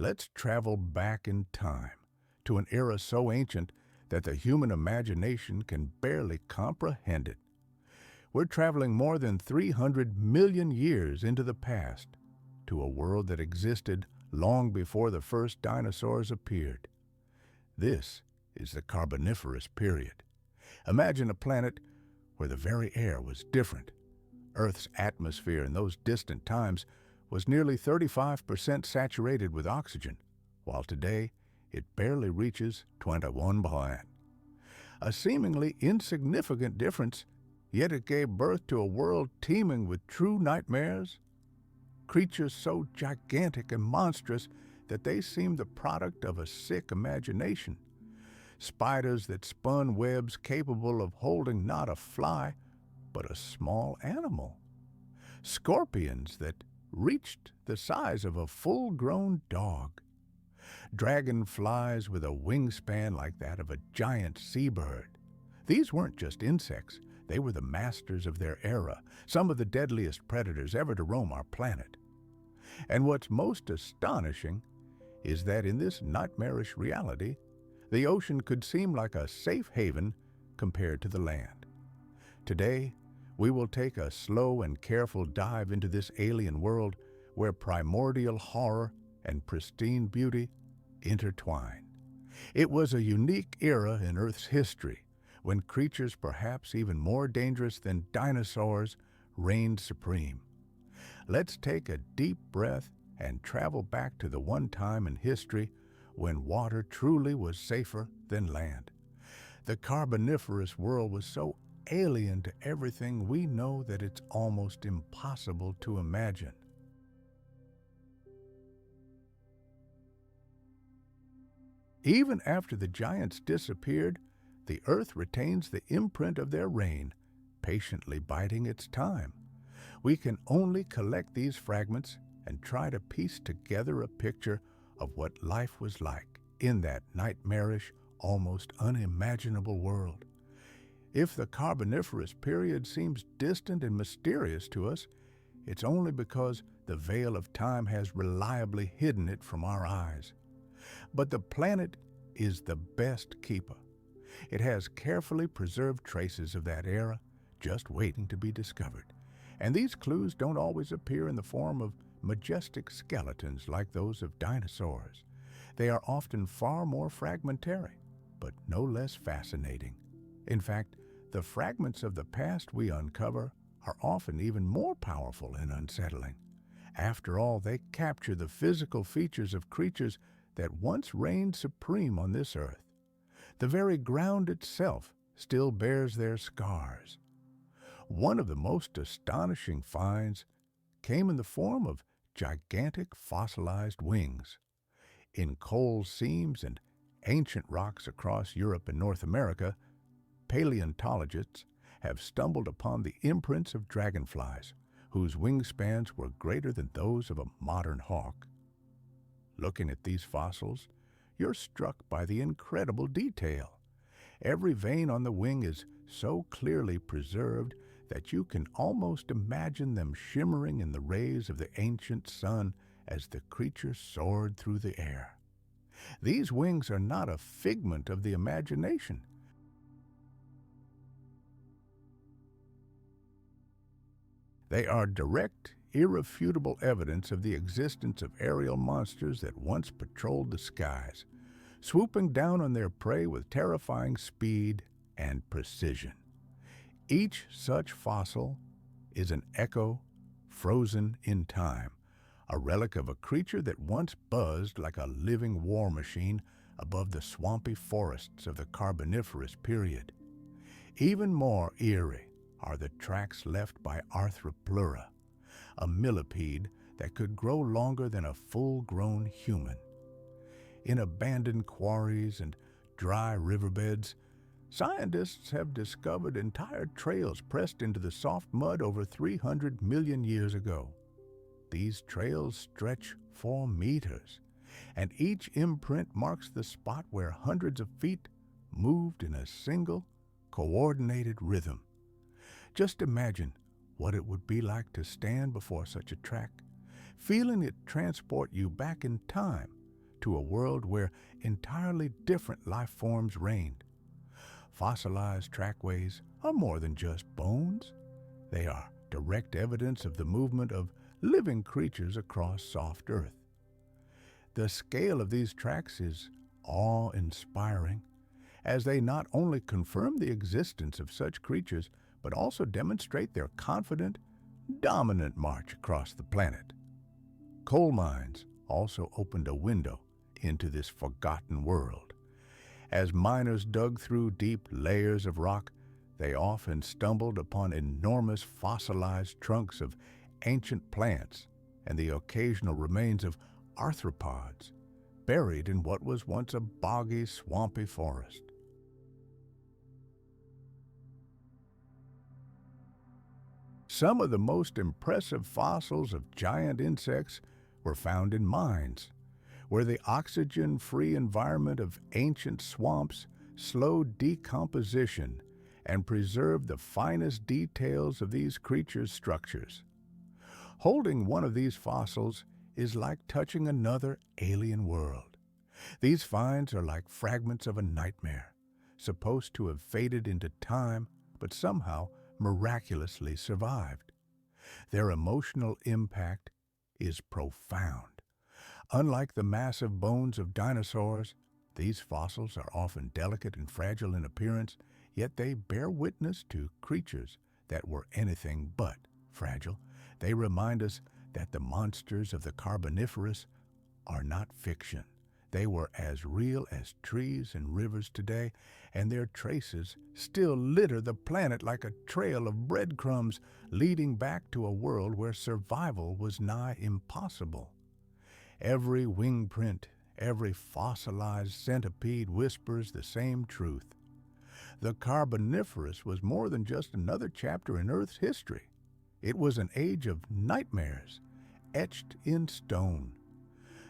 Let's travel back in time to an era so ancient that the human imagination can barely comprehend it. We're traveling more than 300 million years into the past to a world that existed long before the first dinosaurs appeared. This is the Carboniferous period. Imagine a planet where the very air was different. Earth's atmosphere in those distant times was nearly 35% saturated with oxygen, while today it barely reaches 21%. A seemingly insignificant difference, yet it gave birth to a world teeming with true nightmares. Creatures so gigantic and monstrous that they seemed the product of a sick imagination. Spiders that spun webs capable of holding not a fly, but a small animal. Scorpions that reached the size of a full-grown dog. Dragonflies with a wingspan like that of a giant seabird. These weren't just insects, they were the masters of their era, some of the deadliest predators ever to roam our planet. And what's most astonishing is that in this nightmarish reality, the ocean could seem like a safe haven compared to the land. Today, we will take a slow and careful dive into this alien world where primordial horror and pristine beauty intertwine. It was a unique era in Earth's history when creatures perhaps even more dangerous than dinosaurs reigned supreme. Let's take a deep breath and travel back to the one time in history when water truly was safer than land. The Carboniferous world was so alien to everything we know that it's almost impossible to imagine. Even after the giants disappeared, the earth retains the imprint of their reign, patiently biding its time. We can only collect these fragments and try to piece together a picture of what life was like in that nightmarish, almost unimaginable world. If the Carboniferous period seems distant and mysterious to us, it's only because the veil of time has reliably hidden it from our eyes. But the planet is the best keeper. It has carefully preserved traces of that era, just waiting to be discovered. And these clues don't always appear in the form of majestic skeletons like those of dinosaurs. They are often far more fragmentary, but no less fascinating. In fact, the fragments of the past we uncover are often even more powerful and unsettling. After all, they capture the physical features of creatures that once reigned supreme on this earth. The very ground itself still bears their scars. One of the most astonishing finds came in the form of gigantic fossilized wings. In coal seams and ancient rocks across Europe and North America, paleontologists have stumbled upon the imprints of dragonflies, whose wingspans were greater than those of a modern hawk. Looking at these fossils, you're struck by the incredible detail. Every vein on the wing is so clearly preserved that you can almost imagine them shimmering in the rays of the ancient sun as the creature soared through the air. These wings are not a figment of the imagination. They are direct, irrefutable evidence of the existence of aerial monsters that once patrolled the skies, swooping down on their prey with terrifying speed and precision. Each such fossil is an echo frozen in time, a relic of a creature that once buzzed like a living war machine above the swampy forests of the Carboniferous period. Even more eerie are the tracks left by Arthropleura, a millipede that could grow longer than a full-grown human. In abandoned quarries and dry riverbeds, scientists have discovered entire trails pressed into the soft mud over 300 million years ago. These trails stretch for meters, and each imprint marks the spot where hundreds of feet moved in a single, coordinated rhythm. Just imagine what it would be like to stand before such a track, feeling it transport you back in time, to a world where entirely different life forms reigned. Fossilized trackways are more than just bones. They are direct evidence of the movement of living creatures across soft earth. The scale of these tracks is awe-inspiring, as they not only confirm the existence of such creatures, but also demonstrate their confident, dominant march across the planet. Coal mines also opened a window into this forgotten world. As miners dug through deep layers of rock, they often stumbled upon enormous fossilized trunks of ancient plants and the occasional remains of arthropods, buried in what was once a boggy, swampy forest. Some of the most impressive fossils of giant insects were found in mines, where the oxygen-free environment of ancient swamps slowed decomposition and preserved the finest details of these creatures' structures. Holding one of these fossils is like touching another alien world. These finds are like fragments of a nightmare, supposed to have faded into time, but somehow miraculously survived. Their emotional impact is profound. Unlike the massive bones of dinosaurs, these fossils are often delicate and fragile in appearance, yet they bear witness to creatures that were anything but fragile. They remind us that the monsters of the Carboniferous are not fiction. They were as real as trees and rivers today, and their traces still litter the planet like a trail of breadcrumbs leading back to a world where survival was nigh impossible. Every wing print, every fossilized centipede whispers the same truth. The Carboniferous was more than just another chapter in Earth's history. It was an age of nightmares, etched in stone.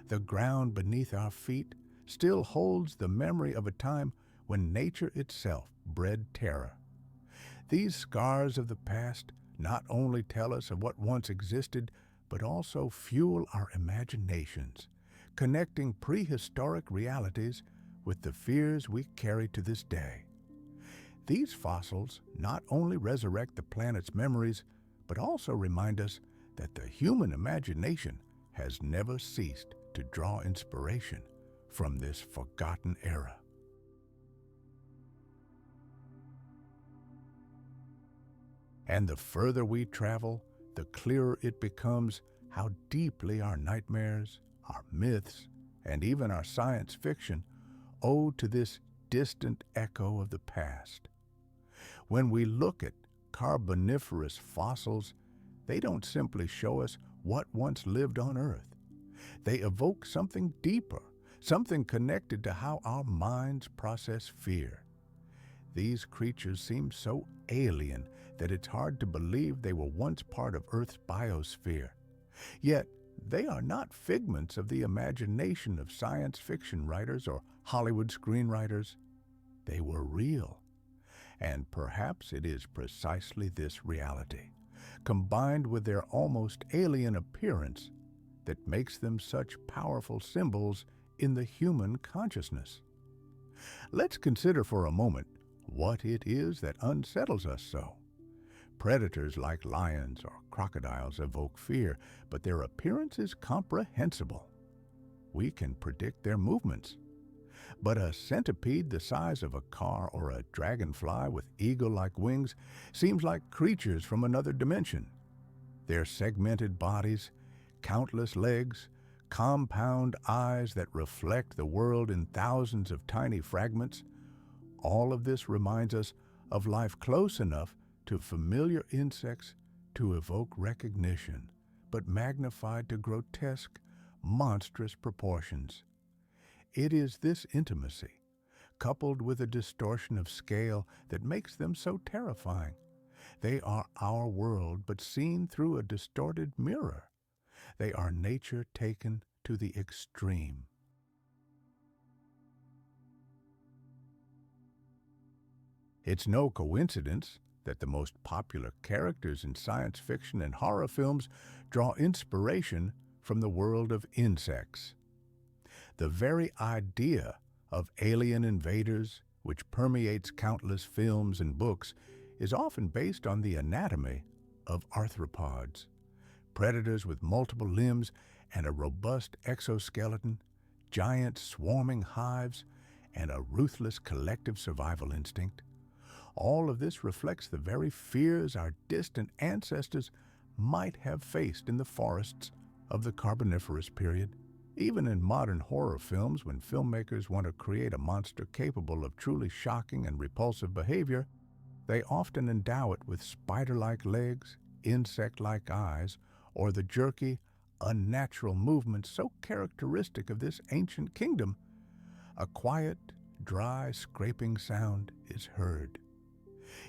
The ground beneath our feet still holds the memory of a time when nature itself bred terror. These scars of the past not only tell us of what once existed, but also fuel our imaginations, connecting prehistoric realities with the fears we carry to this day. These fossils not only resurrect the planet's memories, but also remind us that the human imagination has never ceased to draw inspiration from this forgotten era. And the further we travel, the clearer it becomes how deeply our nightmares, our myths, and even our science fiction owe to this distant echo of the past. When we look at Carboniferous fossils, they don't simply show us what once lived on Earth. They evoke something deeper, something connected to how our minds process fear. These creatures seem so alien that it's hard to believe they were once part of Earth's biosphere. Yet, they are not figments of the imagination of science fiction writers or Hollywood screenwriters. They were real. And perhaps it is precisely this reality, combined with their almost alien appearance, that makes them such powerful symbols in the human consciousness. Let's consider for a moment what it is that unsettles us so. Predators like lions or crocodiles evoke fear, but their appearance is comprehensible. We can predict their movements. But a centipede the size of a car or a dragonfly with eagle-like wings seems like creatures from another dimension. Their segmented bodies, countless legs, compound eyes that reflect the world in thousands of tiny fragments, all of this reminds us of life close enough to familiar insects to evoke recognition, but magnified to grotesque, monstrous proportions. It is this intimacy, coupled with a distortion of scale, that makes them so terrifying. They are our world, but seen through a distorted mirror. They are nature taken to the extreme. It's no coincidence that the most popular characters in science fiction and horror films draw inspiration from the world of insects. The very idea of alien invaders, which permeates countless films and books, is often based on the anatomy of arthropods, predators with multiple limbs and a robust exoskeleton, giant swarming hives, and a ruthless collective survival instinct. All of this reflects the very fears our distant ancestors might have faced in the forests of the Carboniferous period. Even in modern horror films, when filmmakers want to create a monster capable of truly shocking and repulsive behavior, they often endow it with spider-like legs, insect-like eyes, or the jerky, unnatural movements so characteristic of this ancient kingdom. A quiet, dry, scraping sound is heard.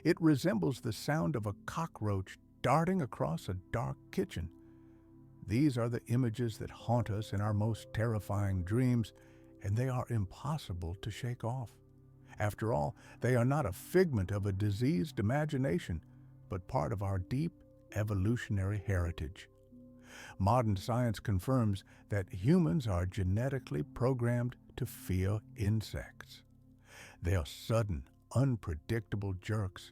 It resembles the sound of a cockroach darting across a dark kitchen. These are the images that haunt us in our most terrifying dreams, and they are impossible to shake off. After all, they are not a figment of a diseased imagination, but part of our deep evolutionary heritage. Modern science confirms that humans are genetically programmed to fear insects. Their sudden, unpredictable jerks,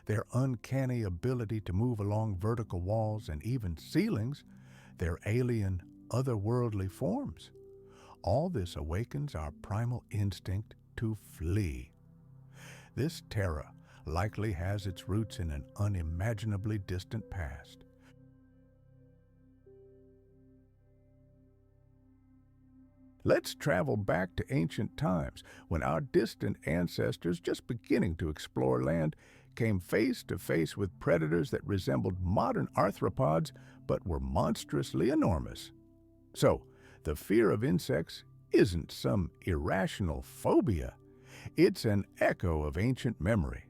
their uncanny ability to move along vertical walls and even ceilings, their alien, otherworldly forms. All this awakens our primal instinct to flee. This terror likely has its roots in an unimaginably distant past. Let's travel back to ancient times, when our distant ancestors, just beginning to explore land, came face to face with predators that resembled modern arthropods but were monstrously enormous. So, the fear of insects isn't some irrational phobia. It's an echo of ancient memory,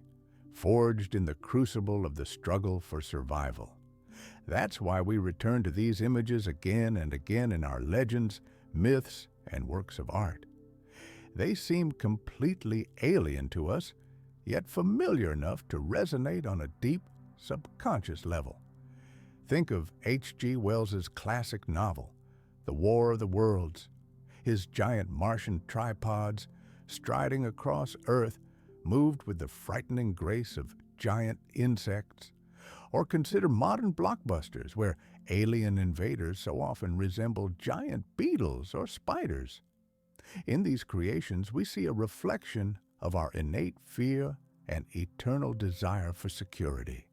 forged in the crucible of the struggle for survival. That's why we return to these images again and again in our legends, myths, and works of art. They seem completely alien to us, yet familiar enough to resonate on a deep, subconscious level. Think of H.G. Wells's classic novel, The War of the Worlds. His giant Martian tripods, striding across Earth, moved with the frightening grace of giant insects. Or consider modern blockbusters, where alien invaders so often resemble giant beetles or spiders. In these creations, we see a reflection of our innate fear and eternal desire for security.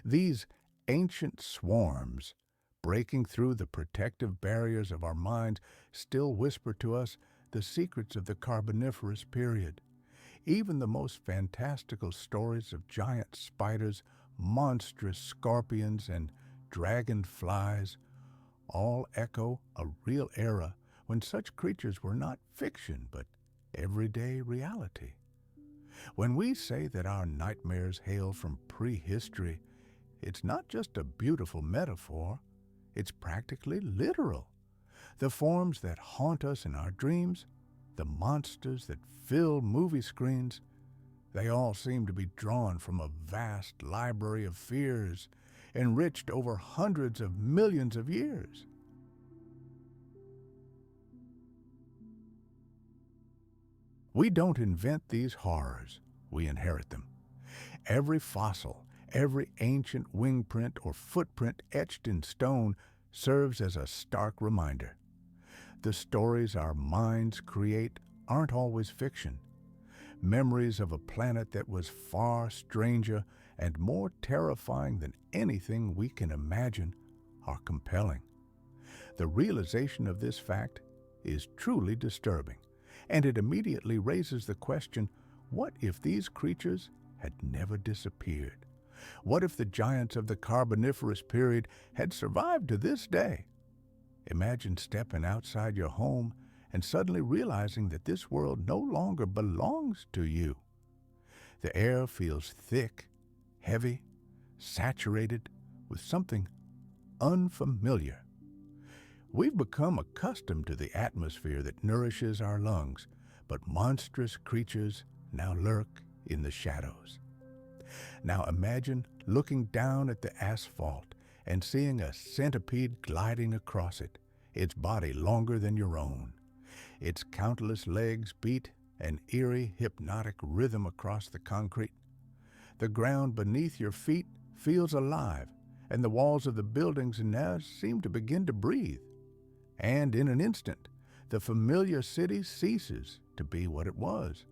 These ancient swarms, breaking through the protective barriers of our minds, still whisper to us the secrets of the Carboniferous period. Even the most fantastical stories of giant spiders, monstrous scorpions, and dragonflies all echo a real era when such creatures were not fiction but everyday reality. When we say that our nightmares hail from prehistory, it's not just a beautiful metaphor, it's practically literal. The forms that haunt us in our dreams, the monsters that fill movie screens, they all seem to be drawn from a vast library of fears, enriched over hundreds of millions of years. We don't invent these horrors, we inherit them. Every fossil, every ancient wing print or footprint etched in stone serves as a stark reminder. The stories our minds create aren't always fiction. Memories of a planet that was far stranger and more terrifying than anything we can imagine are compelling. The realization of this fact is truly disturbing, and it immediately raises the question, what if these creatures had never disappeared? What if the giants of the Carboniferous period had survived to this day? Imagine stepping outside your home and suddenly realizing that this world no longer belongs to you. The air feels thick, heavy, saturated with something unfamiliar. We've become accustomed to the atmosphere that nourishes our lungs, but monstrous creatures now lurk in the shadows. Now imagine looking down at the asphalt and seeing a centipede gliding across it, its body longer than your own. Its countless legs beat an eerie, hypnotic rhythm across the concrete. The ground beneath your feet feels alive, and the walls of the buildings now seem to begin to breathe. And in an instant, the familiar city ceases to be what it was.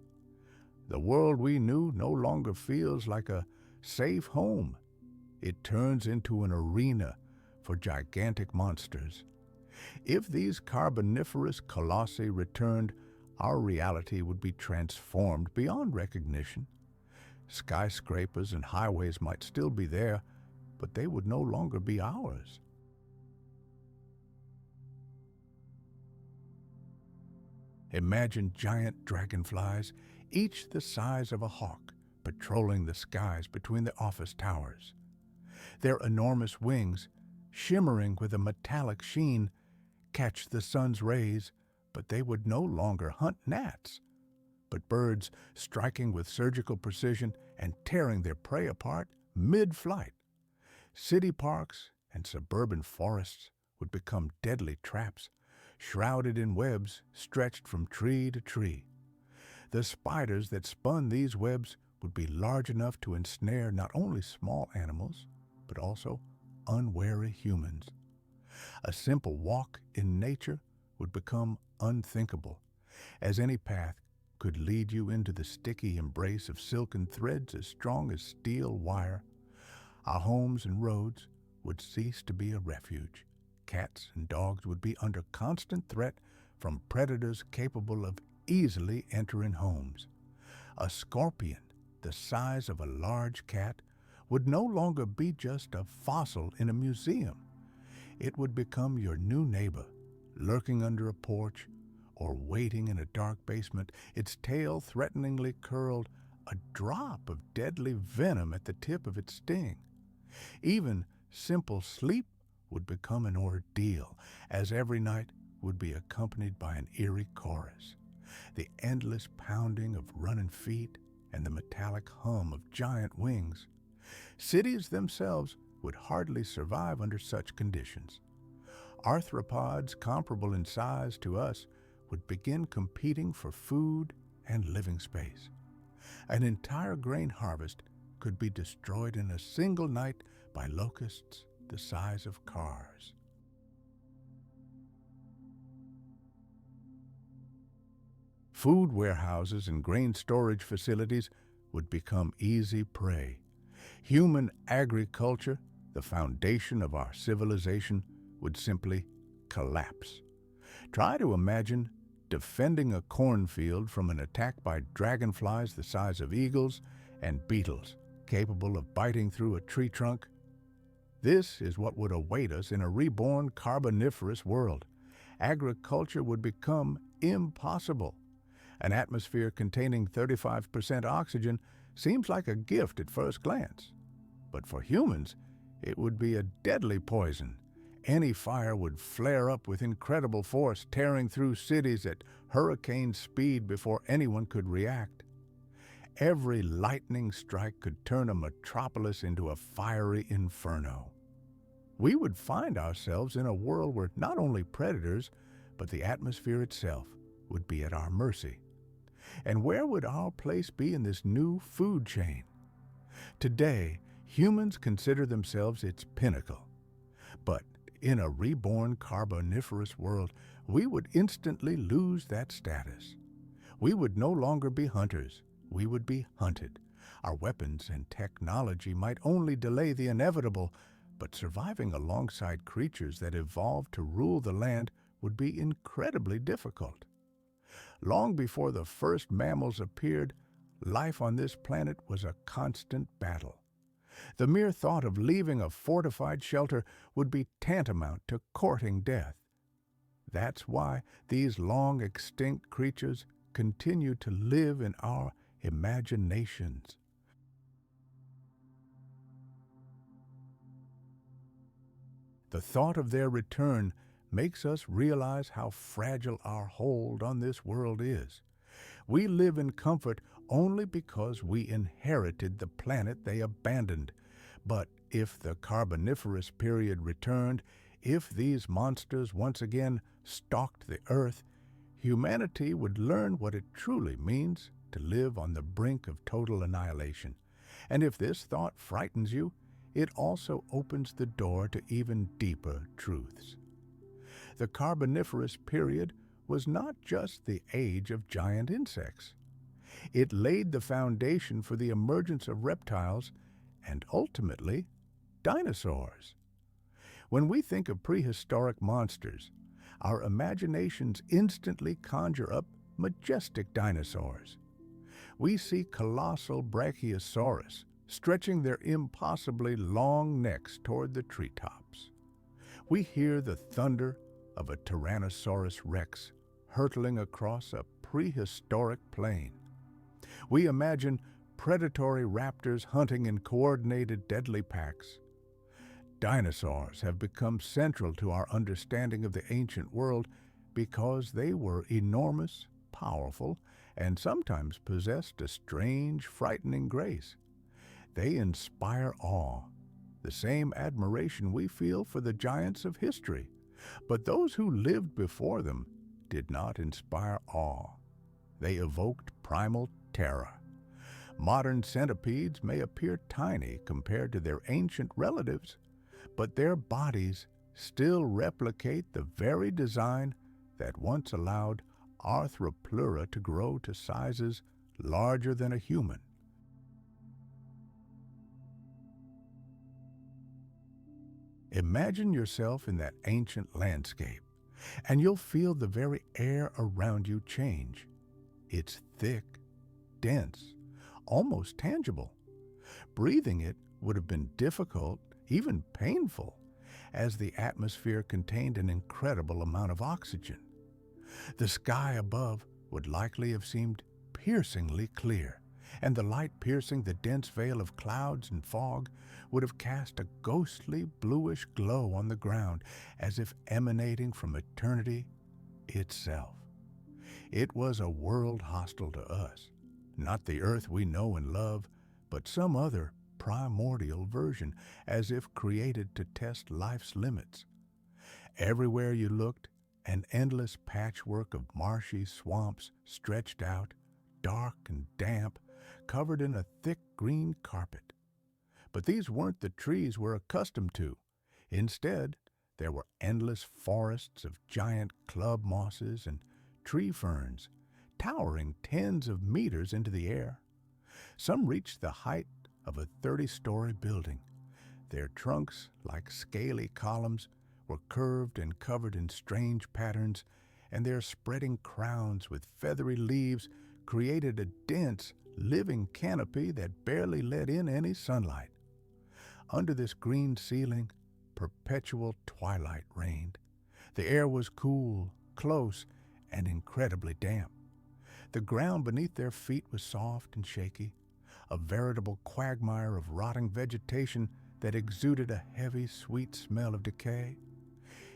The world we knew no longer feels like a safe home. It turns into an arena for gigantic monsters. If these Carboniferous colossi returned, our reality would be transformed beyond recognition. Skyscrapers and highways might still be there, but they would no longer be ours. Imagine giant dragonflies, each the size of a hawk, patrolling the skies between the office towers. Their enormous wings, shimmering with a metallic sheen, catch the sun's rays, but they would no longer hunt gnats, but birds striking with surgical precision and tearing their prey apart mid-flight. City parks and suburban forests would become deadly traps, shrouded in webs stretched from tree to tree. The spiders that spun these webs would be large enough to ensnare not only small animals, but also unwary humans. A simple walk in nature would become unthinkable, as any path could lead you into the sticky embrace of silken threads as strong as steel wire. Our homes and roads would cease to be a refuge. Cats and dogs would be under constant threat from predators capable of easily entering homes. A scorpion, the size of a large cat, would no longer be just a fossil in a museum. It would become your new neighbor, lurking under a porch or waiting in a dark basement, its tail threateningly curled, a drop of deadly venom at the tip of its sting. Even simple sleep would become an ordeal, as every night would be accompanied by an eerie chorus. The endless pounding of running feet and the metallic hum of giant wings. Cities themselves would hardly survive under such conditions. Arthropods comparable in size to us would begin competing for food and living space. An entire grain harvest could be destroyed in a single night by locusts the size of cars. Food warehouses and grain storage facilities would become easy prey. Human agriculture, the foundation of our civilization, would simply collapse. Try to imagine defending a cornfield from an attack by dragonflies the size of eagles and beetles capable of biting through a tree trunk. This is what would await us in a reborn Carboniferous world. Agriculture would become impossible. An atmosphere containing 35% oxygen seems like a gift at first glance. But for humans, it would be a deadly poison. Any fire would flare up with incredible force, tearing through cities at hurricane speed before anyone could react. Every lightning strike could turn a metropolis into a fiery inferno. We would find ourselves in a world where not only predators, but the atmosphere itself would be at our mercy. And where would our place be in this new food chain? Today, humans consider themselves its pinnacle. But in a reborn Carboniferous world, we would instantly lose that status. We would no longer be hunters. We would be hunted. Our weapons and technology might only delay the inevitable, but surviving alongside creatures that evolved to rule the land would be incredibly difficult. Long before the first mammals appeared, life on this planet was a constant battle. The mere thought of leaving a fortified shelter would be tantamount to courting death. That's why these long extinct creatures continue to live in our imaginations. The thought of their return makes us realize how fragile our hold on this world is. We live in comfort only because we inherited the planet they abandoned. But if the Carboniferous period returned, if these monsters once again stalked the earth, humanity would learn what it truly means to live on the brink of total annihilation. And if this thought frightens you, it also opens the door to even deeper truths. The Carboniferous period was not just the age of giant insects. It laid the foundation for the emergence of reptiles and ultimately dinosaurs. When we think of prehistoric monsters, our imaginations instantly conjure up majestic dinosaurs. We see colossal brachiosaurus stretching their impossibly long necks toward the treetops. We hear the thunder of a Tyrannosaurus rex hurtling across a prehistoric plain. We imagine predatory raptors hunting in coordinated deadly packs. Dinosaurs have become central to our understanding of the ancient world because they were enormous, powerful, and sometimes possessed a strange, frightening grace. They inspire awe, the same admiration we feel for the giants of history. But those who lived before them did not inspire awe. They evoked primal terror. Modern centipedes may appear tiny compared to their ancient relatives, but their bodies still replicate the very design that once allowed Arthropleura to grow to sizes larger than a human. Imagine yourself in that ancient landscape, and you'll feel the very air around you change. It's thick, dense, almost tangible. Breathing it would have been difficult, even painful, as the atmosphere contained an incredible amount of oxygen. The sky above would likely have seemed piercingly clear, and the light piercing the dense veil of clouds and fog would have cast a ghostly bluish glow on the ground, as if emanating from eternity itself. It was a world hostile to us, not the earth we know and love, but some other primordial version, as if created to test life's limits. Everywhere you looked, an endless patchwork of marshy swamps stretched out, dark and damp, covered in a thick green carpet. But these weren't the trees we're accustomed to. Instead, there were endless forests of giant club mosses and tree ferns, towering tens of meters into the air. Some reached the height of a 30-story building. Their trunks, like scaly columns, were curved and covered in strange patterns, and their spreading crowns with feathery leaves created a dense, living canopy that barely let in any sunlight. Under this green ceiling, perpetual twilight reigned. The air was cool, close, and incredibly damp. The ground beneath their feet was soft and shaky, a veritable quagmire of rotting vegetation that exuded a heavy, sweet smell of decay.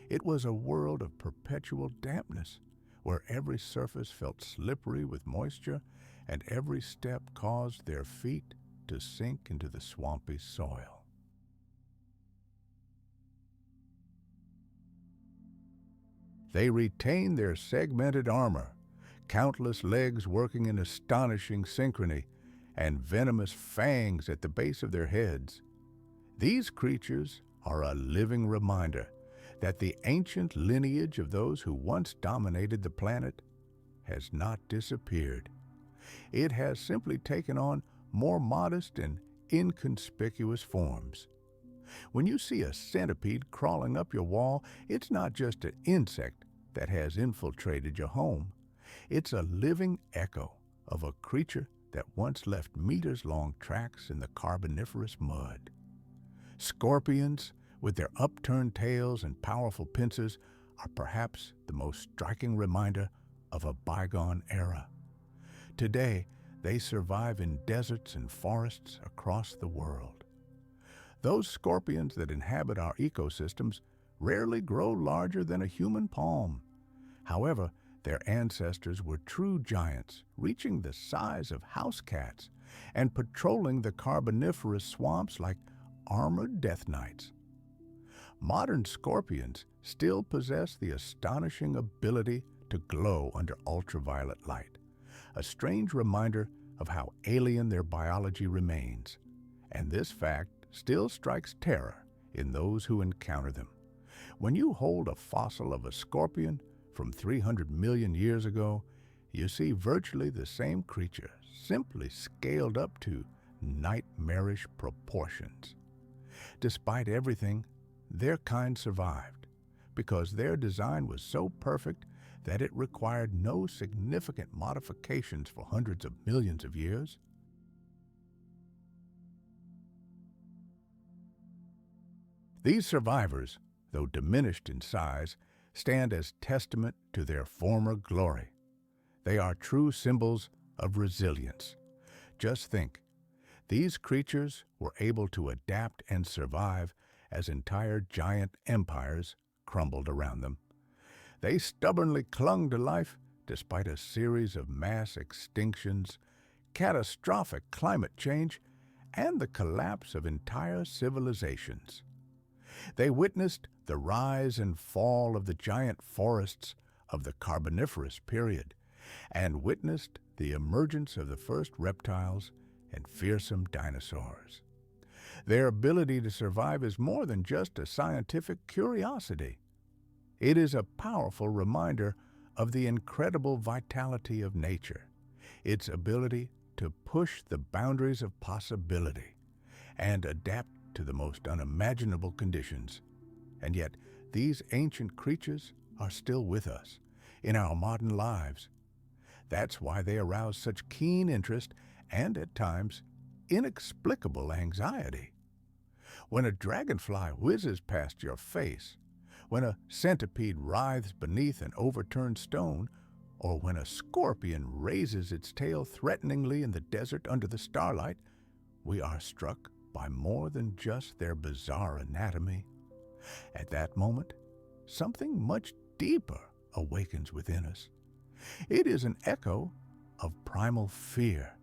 It was a world of perpetual dampness, where every surface felt slippery with moisture, and every step caused their feet to sink into the swampy soil. They retained their segmented armor, countless legs working in astonishing synchrony, and venomous fangs at the base of their heads. These creatures are a living reminder that the ancient lineage of those who once dominated the planet has not disappeared. It has simply taken on more modest and inconspicuous forms. When you see a centipede crawling up your wall, it's not just an insect that has infiltrated your home. It's a living echo of a creature that once left meters-long tracks in the Carboniferous mud. Scorpions, with their upturned tails and powerful pincers, are perhaps the most striking reminder of a bygone era. Today, they survive in deserts and forests across the world. Those scorpions that inhabit our ecosystems rarely grow larger than a human palm. However, their ancestors were true giants, reaching the size of house cats and patrolling the Carboniferous swamps like armored death knights. Modern scorpions still possess the astonishing ability to glow under ultraviolet light, a strange reminder of how alien their biology remains. And this fact still strikes terror in those who encounter them. When you hold a fossil of a scorpion from 300 million years ago, you see virtually the same creature, simply scaled up to nightmarish proportions. Despite everything, their kind survived, because their design was so perfect that it required no significant modifications for hundreds of millions of years. These survivors, though diminished in size, stand as testament to their former glory. They are true symbols of resilience. Just think, these creatures were able to adapt and survive as entire giant empires crumbled around them. They stubbornly clung to life despite a series of mass extinctions, catastrophic climate change, and the collapse of entire civilizations. They witnessed the rise and fall of the giant forests of the Carboniferous period, and witnessed the emergence of the first reptiles and fearsome dinosaurs. Their ability to survive is more than just a scientific curiosity. It is a powerful reminder of the incredible vitality of nature, its ability to push the boundaries of possibility and adapt to the most unimaginable conditions. And yet, these ancient creatures are still with us in our modern lives. That's why they arouse such keen interest and, at times, inexplicable anxiety. When a dragonfly whizzes past your face, when a centipede writhes beneath an overturned stone, or when a scorpion raises its tail threateningly in the desert under the starlight, we are struck by more than just their bizarre anatomy. At that moment, something much deeper awakens within us. It is an echo of primal fear,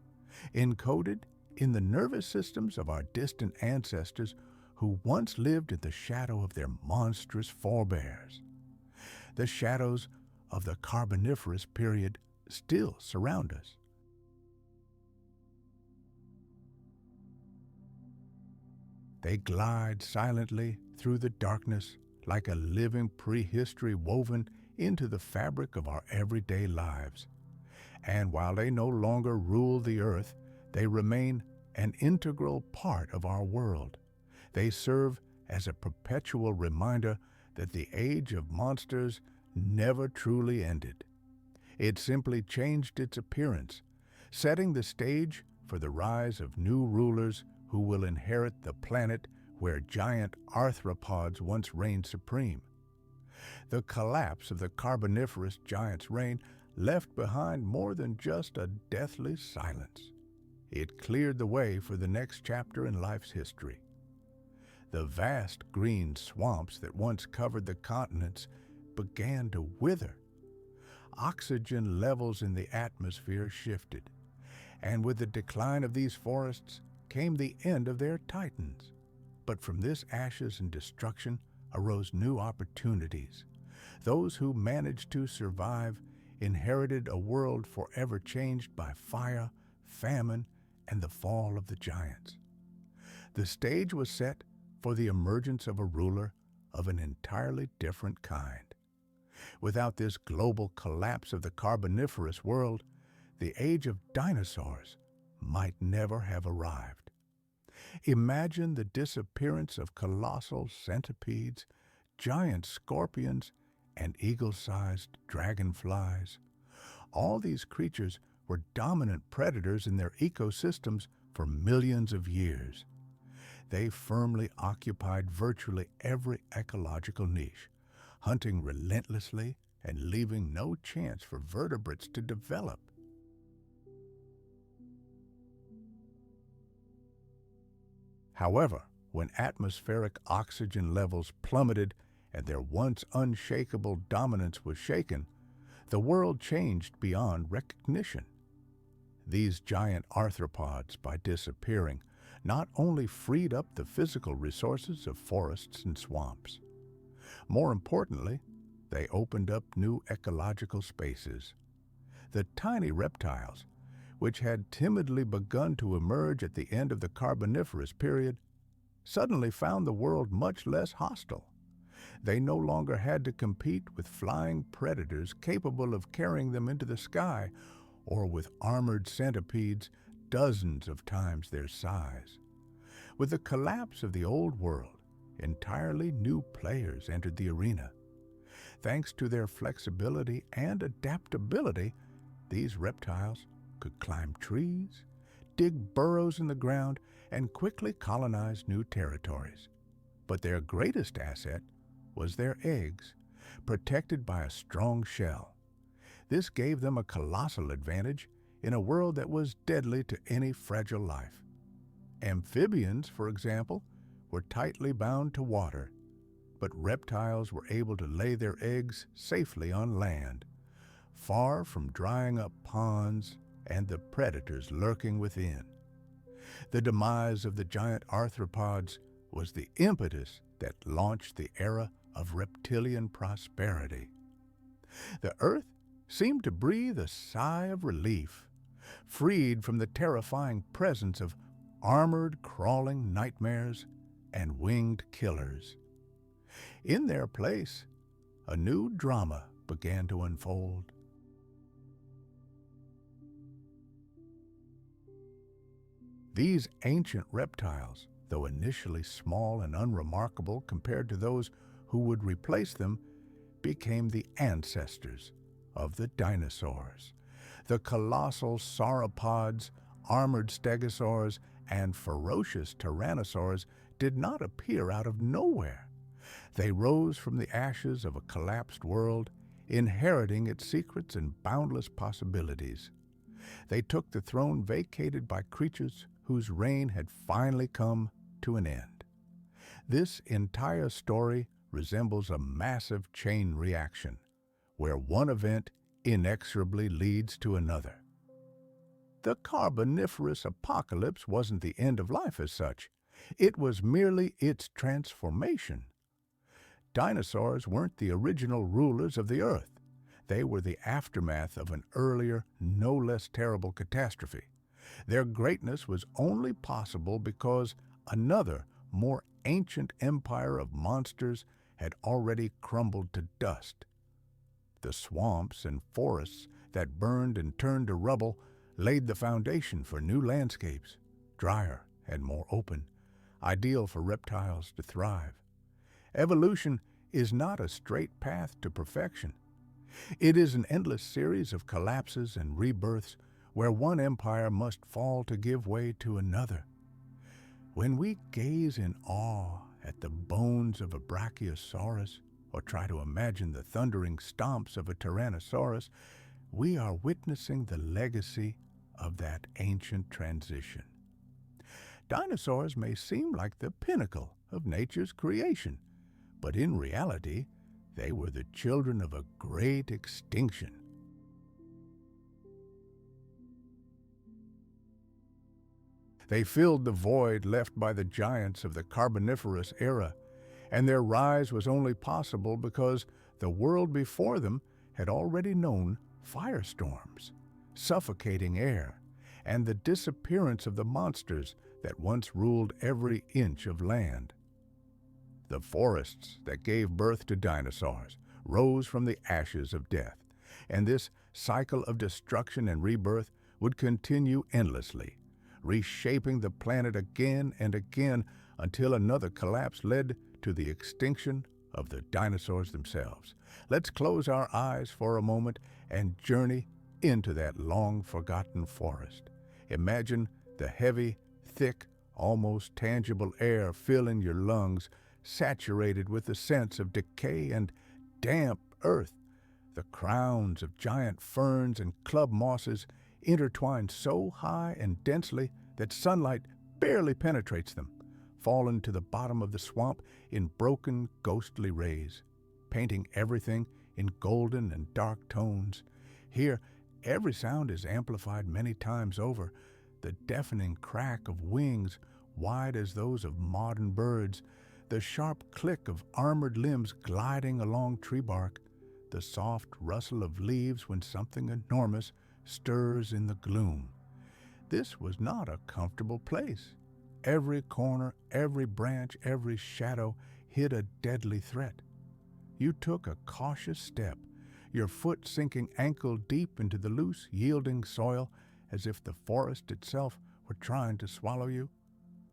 encoded in the nervous systems of our distant ancestors who once lived in the shadow of their monstrous forebears. The shadows of the Carboniferous period still surround us. They glide silently through the darkness like a living prehistory woven into the fabric of our everyday lives. And while they no longer rule the earth, they remain an integral part of our world. They serve as a perpetual reminder that the age of monsters never truly ended. It simply changed its appearance, setting the stage for the rise of new rulers who will inherit the planet where giant arthropods once reigned supreme. The collapse of the Carboniferous giant's reign left behind more than just a deathly silence. It cleared the way for the next chapter in life's history. The vast green swamps that once covered the continents began to wither. Oxygen levels in the atmosphere shifted, and with the decline of these forests came the end of their titans. But from this ashes and destruction arose new opportunities. Those who managed to survive inherited a world forever changed by fire, famine, and the fall of the giants. The stage was set for the emergence of a ruler of an entirely different kind. Without this global collapse of the Carboniferous world, the age of dinosaurs might never have arrived. Imagine the disappearance of colossal centipedes, giant scorpions, and eagle-sized dragonflies. All these creatures were dominant predators in their ecosystems for millions of years. They firmly occupied virtually every ecological niche, hunting relentlessly and leaving no chance for vertebrates to develop. However, when atmospheric oxygen levels plummeted and their once unshakable dominance was shaken, the world changed beyond recognition. These giant arthropods, by disappearing, not only freed up the physical resources of forests and swamps. More importantly, they opened up new ecological spaces. The tiny reptiles, which had timidly begun to emerge at the end of the Carboniferous period, suddenly found the world much less hostile. They no longer had to compete with flying predators capable of carrying them into the sky, or with armored centipedes dozens of times their size. With the collapse of the old world, entirely new players entered the arena. Thanks to their flexibility and adaptability, these reptiles could climb trees, dig burrows in the ground, and quickly colonize new territories. But their greatest asset was their eggs, protected by a strong shell. This gave them a colossal advantage in a world that was deadly to any fragile life. Amphibians, for example, were tightly bound to water, but reptiles were able to lay their eggs safely on land, far from drying up ponds and the predators lurking within. The demise of the giant arthropods was the impetus that launched the era of reptilian prosperity. The earth seemed to breathe a sigh of relief, freed from the terrifying presence of armored crawling nightmares and winged killers. In their place, a new drama began to unfold. These ancient reptiles, though initially small and unremarkable compared to those who would replace them, became the ancestors of the dinosaurs. The colossal sauropods, armored stegosaurs, and ferocious tyrannosaurs did not appear out of nowhere. They rose from the ashes of a collapsed world, inheriting its secrets and boundless possibilities. They took the throne vacated by creatures whose reign had finally come to an end. This entire story resembles a massive chain reaction, where one event inexorably leads to another. The Carboniferous apocalypse wasn't the end of life as such. It was merely its transformation. Dinosaurs weren't the original rulers of the earth. They were the aftermath of an earlier, no less terrible catastrophe. Their greatness was only possible because another, more ancient empire of monsters had already crumbled to dust. The swamps and forests that burned and turned to rubble laid the foundation for new landscapes, drier and more open, ideal for reptiles to thrive. Evolution is not a straight path to perfection. It is an endless series of collapses and rebirths where one empire must fall to give way to another. When we gaze in awe at the bones of a brachiosaurus or try to imagine the thundering stomps of a tyrannosaurus, we are witnessing the legacy of that ancient transition. Dinosaurs may seem like the pinnacle of nature's creation, but in reality, they were the children of a great extinction. They filled the void left by the giants of the Carboniferous era, and their rise was only possible because the world before them had already known firestorms, suffocating air, and the disappearance of the monsters that once ruled every inch of land. The forests that gave birth to dinosaurs rose from the ashes of death, and this cycle of destruction and rebirth would continue endlessly, reshaping the planet again and again until another collapse led to the extinction of the dinosaurs themselves. Let's close our eyes for a moment and journey into that long-forgotten forest. Imagine the heavy, thick, almost tangible air filling your lungs, saturated with the sense of decay and damp earth. The crowns of giant ferns and club mosses intertwined so high and densely that sunlight barely penetrates them, fallen to the bottom of the swamp in broken, ghostly rays, painting everything in golden and dark tones. Here, every sound is amplified many times over. The deafening crack of wings, wide as those of modern birds, the sharp click of armored limbs gliding along tree bark, the soft rustle of leaves when something enormous stirs in the gloom. This was not a comfortable place. Every corner, every branch, every shadow hid a deadly threat. You took a cautious step, your foot sinking ankle deep into the loose, yielding soil as if the forest itself were trying to swallow you.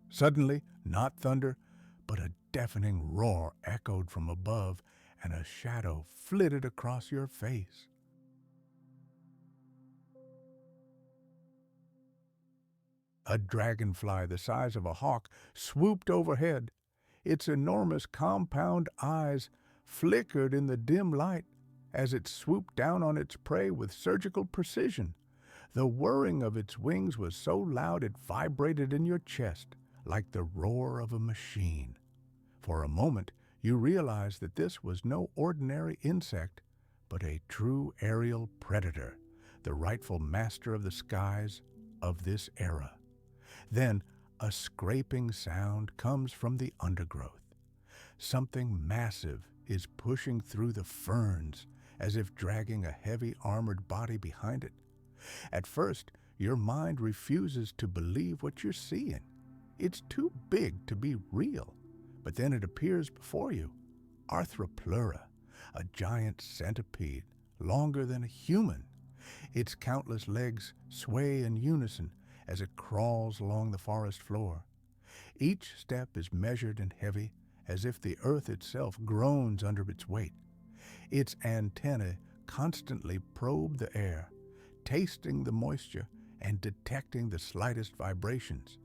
Suddenly, not thunder, but a deafening roar echoed from above, and a shadow flitted across your face. A dragonfly the size of a hawk swooped overhead. Its enormous compound eyes flickered in the dim light as it swooped down on its prey with surgical precision. The whirring of its wings was so loud it vibrated in your chest like the roar of a machine. For a moment, you realized that this was no ordinary insect, but a true aerial predator, the rightful master of the skies of this era. Then a scraping sound comes from the undergrowth. Something massive is pushing through the ferns as if dragging a heavy armored body behind it. At first, your mind refuses to believe what you're seeing. It's too big to be real. But then it appears before you, Arthropleura, a giant centipede, longer than a human. Its countless legs sway in unison as it crawls along the forest floor. Each step is measured and heavy, as if the earth itself groans under its weight. Its antennae constantly probe the air, tasting the moisture and detecting the slightest vibrations.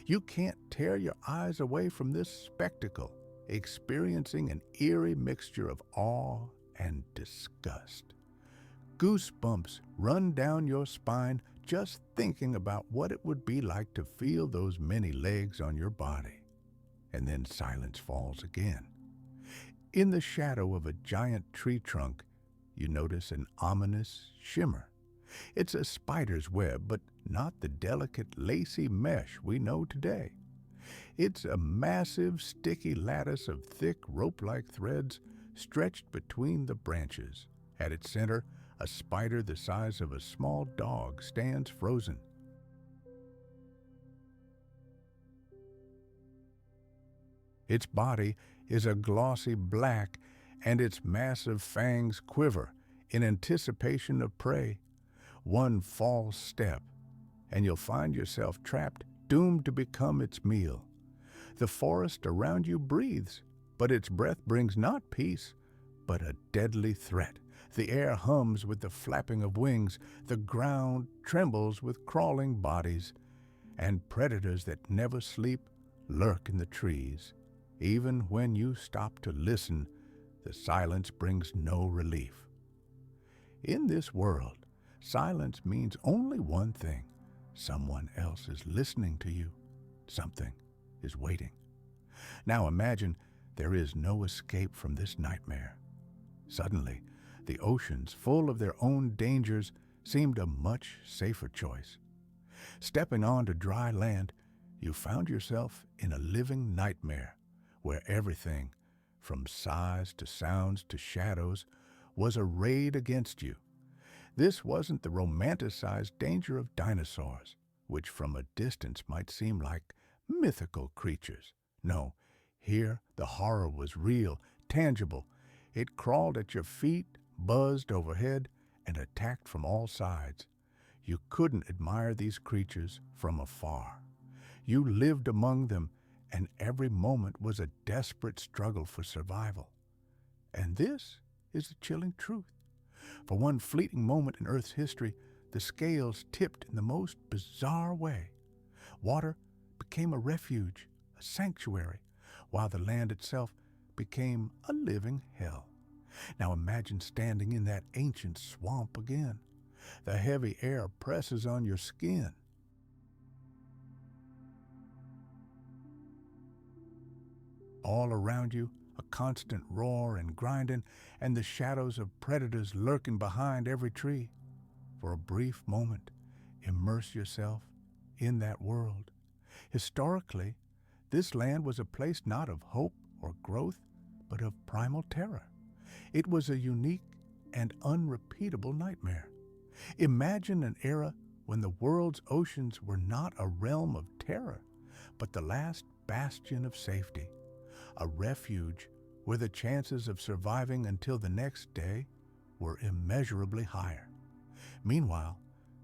You can't tear your eyes away from this spectacle, experiencing an eerie mixture of awe and disgust. Goosebumps run down your spine just thinking about what it would be like to feel those many legs on your body. And then silence falls again. In the shadow of a giant tree trunk, you notice an ominous shimmer. It's a spider's web, but not the delicate, lacy mesh we know today. It's a massive, sticky lattice of thick, rope-like threads stretched between the branches. At its center, a spider the size of a small dog stands frozen. Its body is a glossy black, and its massive fangs quiver in anticipation of prey. One false step, and you'll find yourself trapped, doomed to become its meal. The forest around you breathes, but its breath brings not peace, but a deadly threat. The air hums with the flapping of wings, the ground trembles with crawling bodies, and predators that never sleep lurk in the trees. Even when you stop to listen, the silence brings no relief. In this world, silence means only one thing. Someone else is listening to you. Something is waiting. Now imagine there is no escape from this nightmare. Suddenly, the oceans, full of their own dangers, seemed a much safer choice. Stepping onto dry land, you found yourself in a living nightmare where everything, from size to sounds to shadows, was arrayed against you. This wasn't the romanticized danger of dinosaurs, which from a distance might seem like mythical creatures. No, here the horror was real, tangible. It crawled at your feet, buzzed overhead, and attacked from all sides. You couldn't admire these creatures from afar. You lived among them, and every moment was a desperate struggle for survival. And this is the chilling truth. For one fleeting moment in Earth's history, the scales tipped in the most bizarre way. Water became a refuge, a sanctuary, while the land itself became a living hell. Now imagine standing in that ancient swamp again. The heavy air presses on your skin. All around you, a constant roar and grinding, and the shadows of predators lurking behind every tree. For a brief moment, immerse yourself in that world. Historically, this land was a place not of hope or growth, but of primal terror. It was a unique and unrepeatable nightmare. Imagine an era when the world's oceans were not a realm of terror, but the last bastion of safety, a refuge where the chances of surviving until the next day were immeasurably higher. Meanwhile,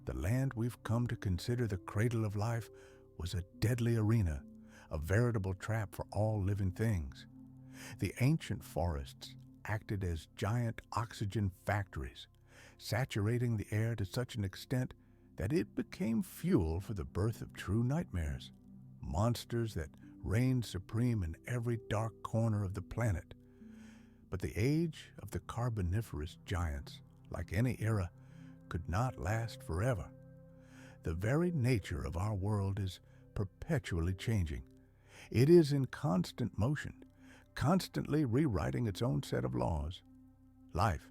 the land we've come to consider the cradle of life was a deadly arena, a veritable trap for all living things. The ancient forests acted as giant oxygen factories, saturating the air to such an extent that it became fuel for the birth of true nightmares, monsters that reigned supreme in every dark corner of the planet. But the age of the Carboniferous giants, like any era, could not last forever. The very nature of our world is perpetually changing. It is in constant motion, constantly rewriting its own set of laws. Life,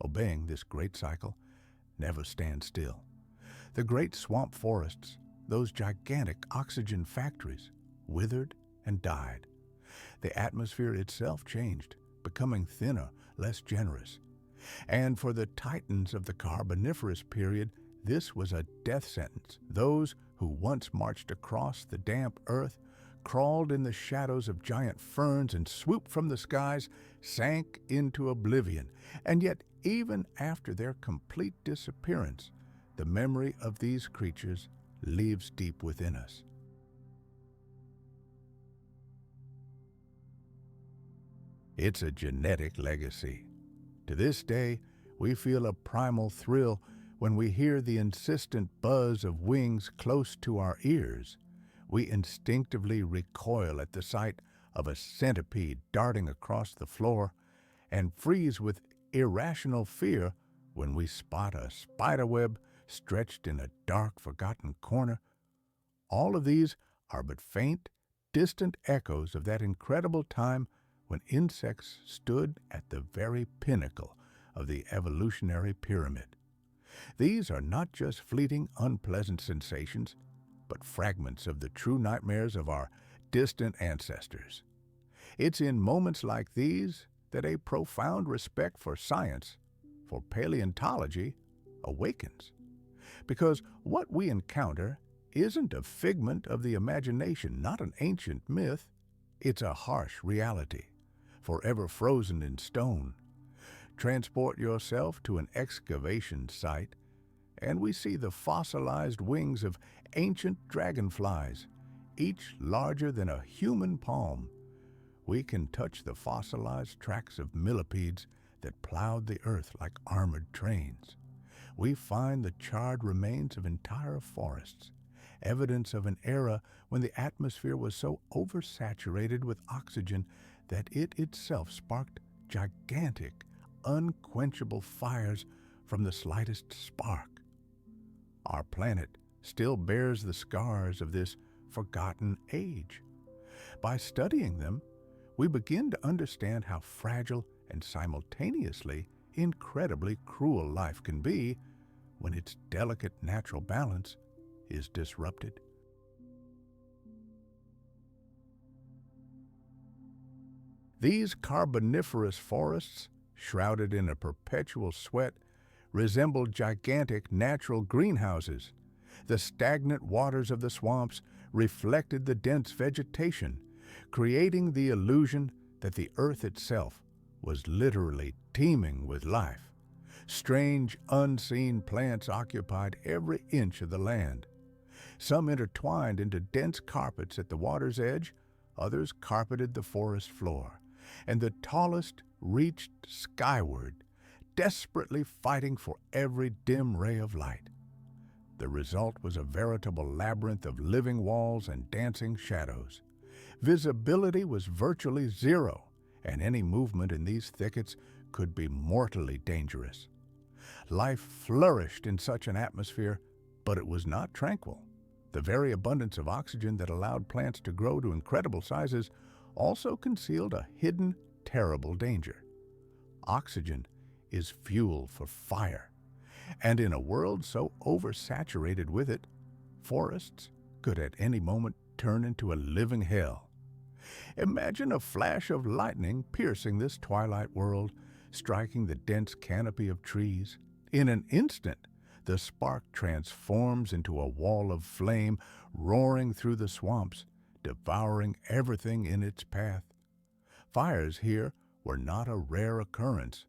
obeying this great cycle, never stands still. The great swamp forests, those gigantic oxygen factories, withered and died. The atmosphere itself changed, becoming thinner, less generous. And for the titans of the Carboniferous period, this was a death sentence. Those who once marched across the damp earth, crawled in the shadows of giant ferns, and swooped from the skies, sank into oblivion. And yet, even after their complete disappearance, the memory of these creatures lives deep within us. It's a genetic legacy. To this day, we feel a primal thrill when we hear the insistent buzz of wings close to our ears. We instinctively recoil at the sight of a centipede darting across the floor and freeze with irrational fear when we spot a spiderweb stretched in a dark, forgotten corner. All of these are but faint, distant echoes of that incredible time when insects stood at the very pinnacle of the evolutionary pyramid. These are not just fleeting, unpleasant sensations, but fragments of the true nightmares of our distant ancestors. It's in moments like these that a profound respect for science, for paleontology, awakens. Because what we encounter isn't a figment of the imagination, not an ancient myth. It's a harsh reality, forever frozen in stone. Transport yourself to an excavation site, and we see the fossilized wings of ancient dragonflies, each larger than a human palm. We can touch the fossilized tracks of millipedes that plowed the earth like armored trains. We find the charred remains of entire forests, evidence of an era when the atmosphere was so oversaturated with oxygen that it itself sparked gigantic, unquenchable fires from the slightest spark. Our planet still bears the scars of this forgotten age. By studying them, we begin to understand how fragile and simultaneously incredibly cruel life can be when its delicate natural balance is disrupted. These Carboniferous forests, shrouded in a perpetual sweat, resembled gigantic natural greenhouses. The stagnant waters of the swamps reflected the dense vegetation, creating the illusion that the earth itself was literally teeming with life. Strange, unseen plants occupied every inch of the land. Some intertwined into dense carpets at the water's edge, others carpeted the forest floor, and the tallest reached skyward, desperately fighting for every dim ray of light. The result was a veritable labyrinth of living walls and dancing shadows. Visibility was virtually zero, and any movement in these thickets could be mortally dangerous. Life flourished in such an atmosphere, but it was not tranquil. The very abundance of oxygen that allowed plants to grow to incredible sizes also concealed a hidden, terrible danger. Oxygen is fuel for fire, and in a world so oversaturated with it, forests could at any moment turn into a living hell. Imagine a flash of lightning piercing this twilight world, striking the dense canopy of trees. In an instant, the spark transforms into a wall of flame roaring through the swamps, devouring everything in its path. Fires here were not a rare occurrence,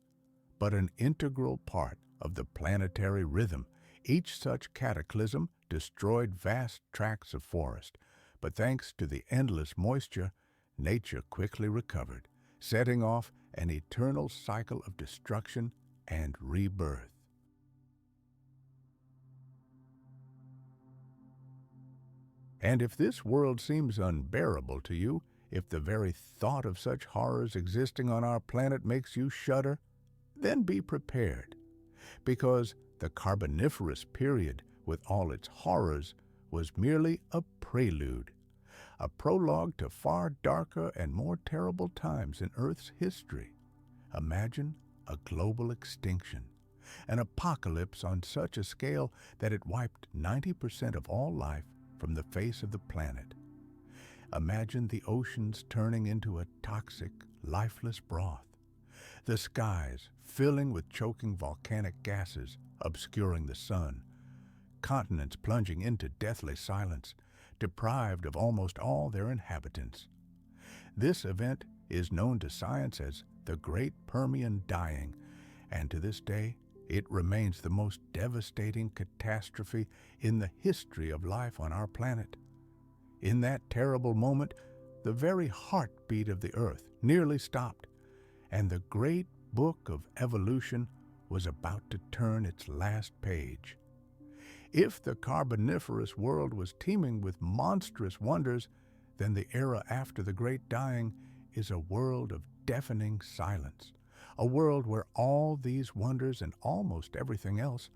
but an integral part of the planetary rhythm. Each such cataclysm destroyed vast tracts of forest, but thanks to the endless moisture, nature quickly recovered, setting off an eternal cycle of destruction and rebirth. And if this world seems unbearable to you, if the very thought of such horrors existing on our planet makes you shudder, then be prepared, because the Carboniferous period, with all its horrors, was merely a prelude, a prologue to far darker and more terrible times in Earth's history. Imagine a global extinction, an apocalypse on such a scale that it wiped 90% of all life from the face of the planet. Imagine the oceans turning into a toxic, lifeless broth, the skies filling with choking volcanic gases obscuring the sun, continents plunging into deathly silence, deprived of almost all their inhabitants. This event is known to science as the Great Permian Dying, and to this day it remains the most devastating catastrophe in the history of life on our planet. In that terrible moment, the very heartbeat of the Earth nearly stopped, and the great book of evolution was about to turn its last page. If the Carboniferous world was teeming with monstrous wonders, then the era after the Great Dying is a world of deafening silence, a world where all these wonders and almost everything else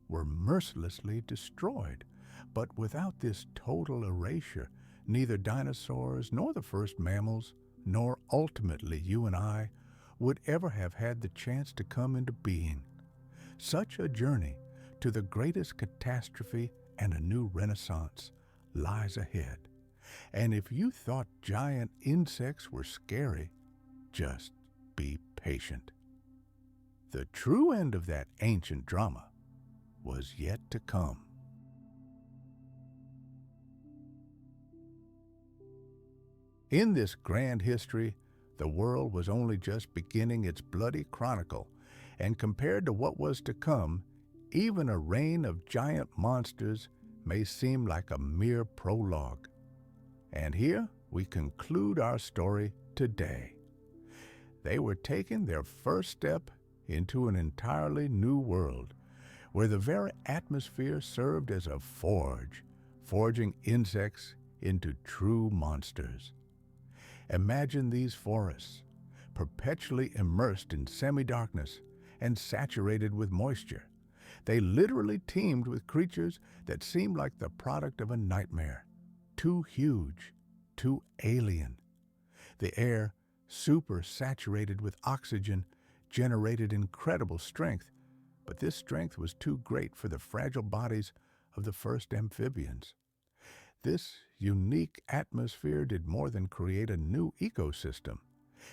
were mercilessly destroyed. But without this total erasure, neither dinosaurs nor the first mammals, nor ultimately you and I, would ever have had the chance to come into being. Such a journey to the greatest catastrophe and a new renaissance lies ahead. And if you thought giant insects were scary, just be patient. The true end of that ancient drama was yet to come. In this grand history, the world was only just beginning its bloody chronicle, and compared to what was to come, even a reign of giant monsters may seem like a mere prologue. And here we conclude our story today. They were taking their first step into an entirely new world, where the very atmosphere served as a forge, forging insects into true monsters. Imagine these forests, perpetually immersed in semi-darkness and saturated with moisture. They literally teemed with creatures that seemed like the product of a nightmare, too huge, too alien. The air, super saturated with oxygen, generated incredible strength, but this strength was too great for the fragile bodies of the first amphibians. This unique atmosphere did more than create a new ecosystem.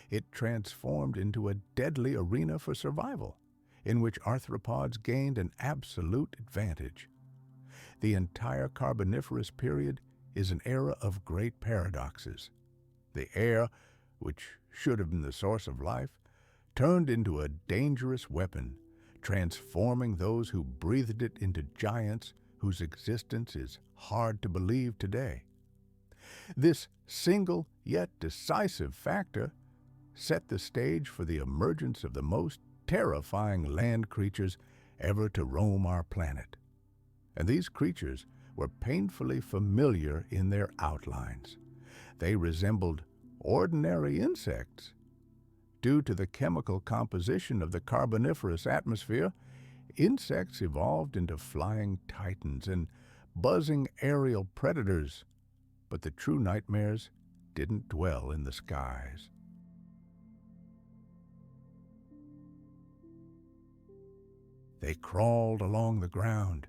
It transformed into a deadly arena for survival, in which arthropods gained an absolute advantage. The entire Carboniferous period is an era of great paradoxes. The air, which should have been the source of life, turned into a dangerous weapon, transforming those who breathed it into giants whose existence is hard to believe today. This single yet decisive factor set the stage for the emergence of the most terrifying land creatures ever to roam our planet. And these creatures were painfully familiar in their outlines. They resembled ordinary insects. Due to the chemical composition of the Carboniferous atmosphere, insects evolved into flying titans and buzzing aerial predators, but the true nightmares didn't dwell in the skies. They crawled along the ground.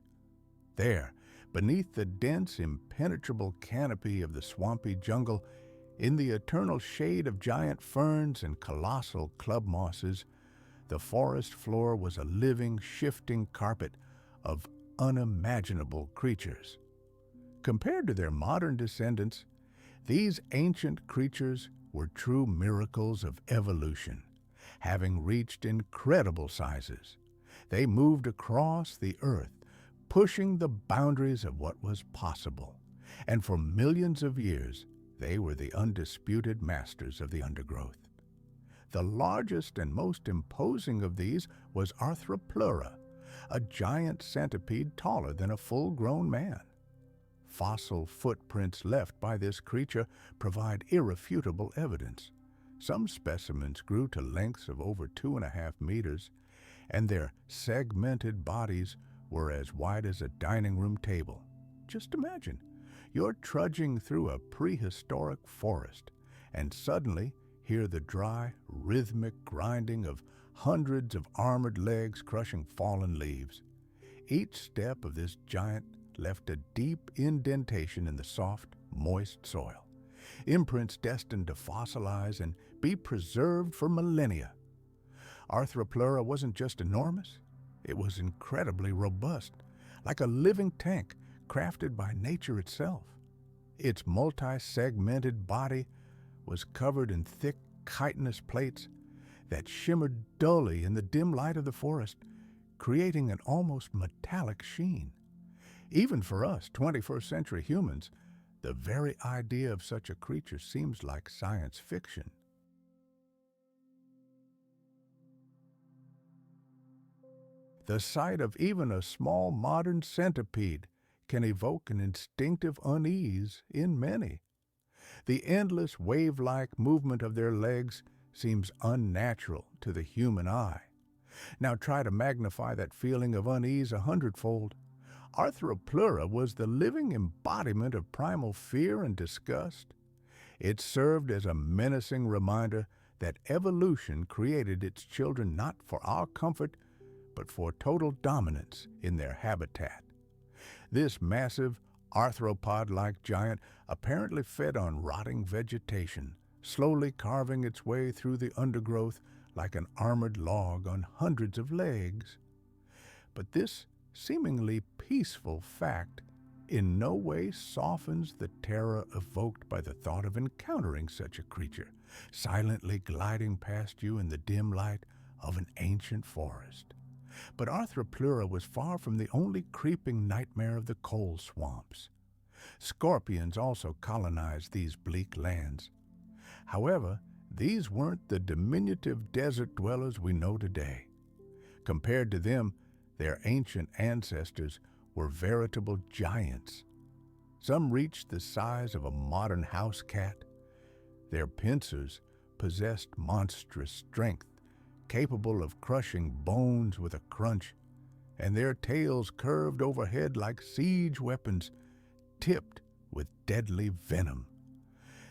There, beneath the dense, impenetrable canopy of the swampy jungle, in the eternal shade of giant ferns and colossal club mosses, The forest floor was a living, shifting carpet of unimaginable creatures. Compared to their modern descendants, these ancient creatures were true miracles of evolution. Having reached incredible sizes, they moved across the earth, pushing the boundaries of what was possible. And for millions of years, they were the undisputed masters of the undergrowth. The largest and most imposing of these was Arthropleura, a giant centipede taller than a full-grown man. Fossil footprints left by this creature provide irrefutable evidence. Some specimens grew to lengths of over 2.5 meters, and their segmented bodies were as wide as a dining room table. Just imagine, you're trudging through a prehistoric forest, and suddenly hear the dry, rhythmic grinding of hundreds of armored legs crushing fallen leaves. Each step of this giant left a deep indentation in the soft, moist soil, imprints destined to fossilize and be preserved for millennia. Arthropleura wasn't just enormous, it was incredibly robust, like a living tank crafted by nature itself. Its multi-segmented body was covered in thick chitinous plates that shimmered dully in the dim light of the forest, creating an almost metallic sheen. Even for us, 21st century humans, the very idea of such a creature seems like science fiction. The sight of even a small modern centipede can evoke an instinctive unease in many. The endless wave-like movement of their legs seems unnatural to the human eye. Now try to magnify that feeling of unease 100-fold. Arthropleura was the living embodiment of primal fear and disgust. It served as a menacing reminder that evolution created its children not for our comfort, but for total dominance in their habitat. This massive, arthropod-like giant apparently fed on rotting vegetation, slowly carving its way through the undergrowth like an armored log on hundreds of legs. But this seemingly peaceful fact in no way softens the terror evoked by the thought of encountering such a creature, silently gliding past you in the dim light of an ancient forest. But Arthropleura was far from the only creeping nightmare of the coal swamps. Scorpions also colonized these bleak lands. However, these weren't the diminutive desert dwellers we know today. Compared to them, their ancient ancestors were veritable giants. Some reached the size of a modern house cat. Their pincers possessed monstrous strength, capable of crushing bones with a crunch, and their tails curved overhead like siege weapons, tipped with deadly venom.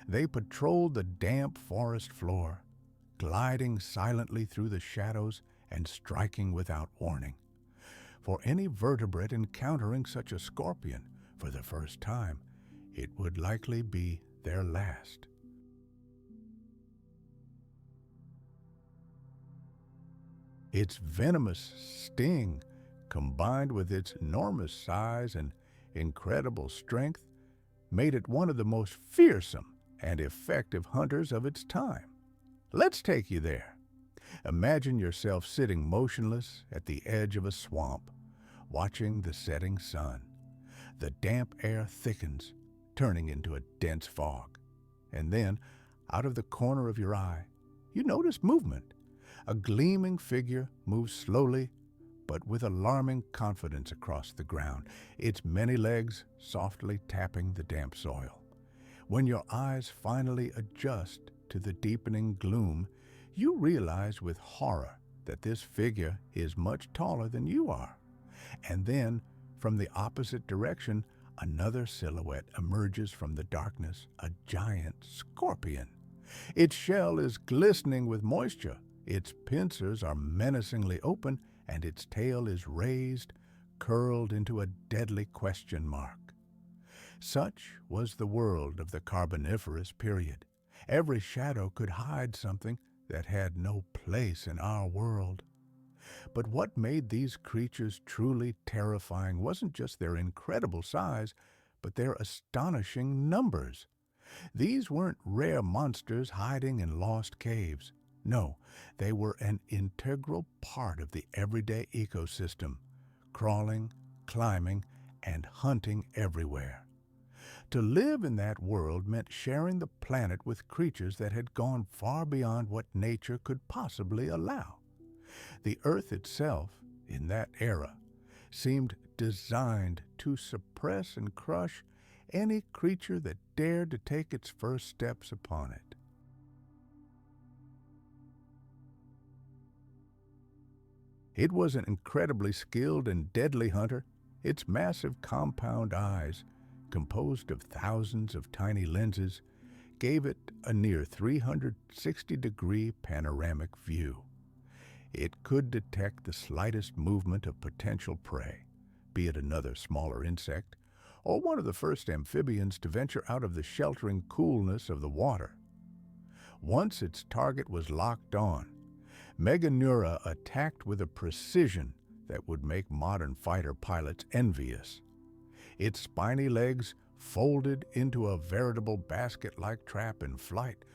They patrolled the damp forest floor, gliding silently through the shadows and striking without warning. For any vertebrate encountering such a scorpion for the first time, it would likely be their last. Its venomous sting, combined with its enormous size and incredible strength, made it one of the most fearsome and effective hunters of its time. Let's take you there. Imagine yourself sitting motionless at the edge of a swamp, watching the setting sun. The damp air thickens, turning into a dense fog. And then, out of the corner of your eye, you notice movement. A gleaming figure moves slowly, but with alarming confidence across the ground, its many legs softly tapping the damp soil. When your eyes finally adjust to the deepening gloom, you realize with horror that this figure is much taller than you are. And then, from the opposite direction, another silhouette emerges from the darkness, a giant scorpion. Its shell is glistening with moisture, its pincers are menacingly open, and its tail is raised, curled into a deadly question mark. Such was the world of the Carboniferous period. Every shadow could hide something that had no place in our world. But what made these creatures truly terrifying wasn't just their incredible size, but their astonishing numbers. These weren't rare monsters hiding in lost caves. No, they were an integral part of the everyday ecosystem, crawling, climbing, and hunting everywhere. To live in that world meant sharing the planet with creatures that had gone far beyond what nature could possibly allow. The Earth itself, in that era, seemed designed to suppress and crush any creature that dared to take its first steps upon it. It was an incredibly skilled and deadly hunter. Its massive compound eyes, composed of thousands of tiny lenses, gave it a near 360-degree panoramic view. It could detect the slightest movement of potential prey, be it another smaller insect, or one of the first amphibians to venture out of the sheltering coolness of the water. Once its target was locked on, Meganeura attacked with a precision that would make modern fighter pilots envious. Its spiny legs folded into a veritable basket-like trap in flight,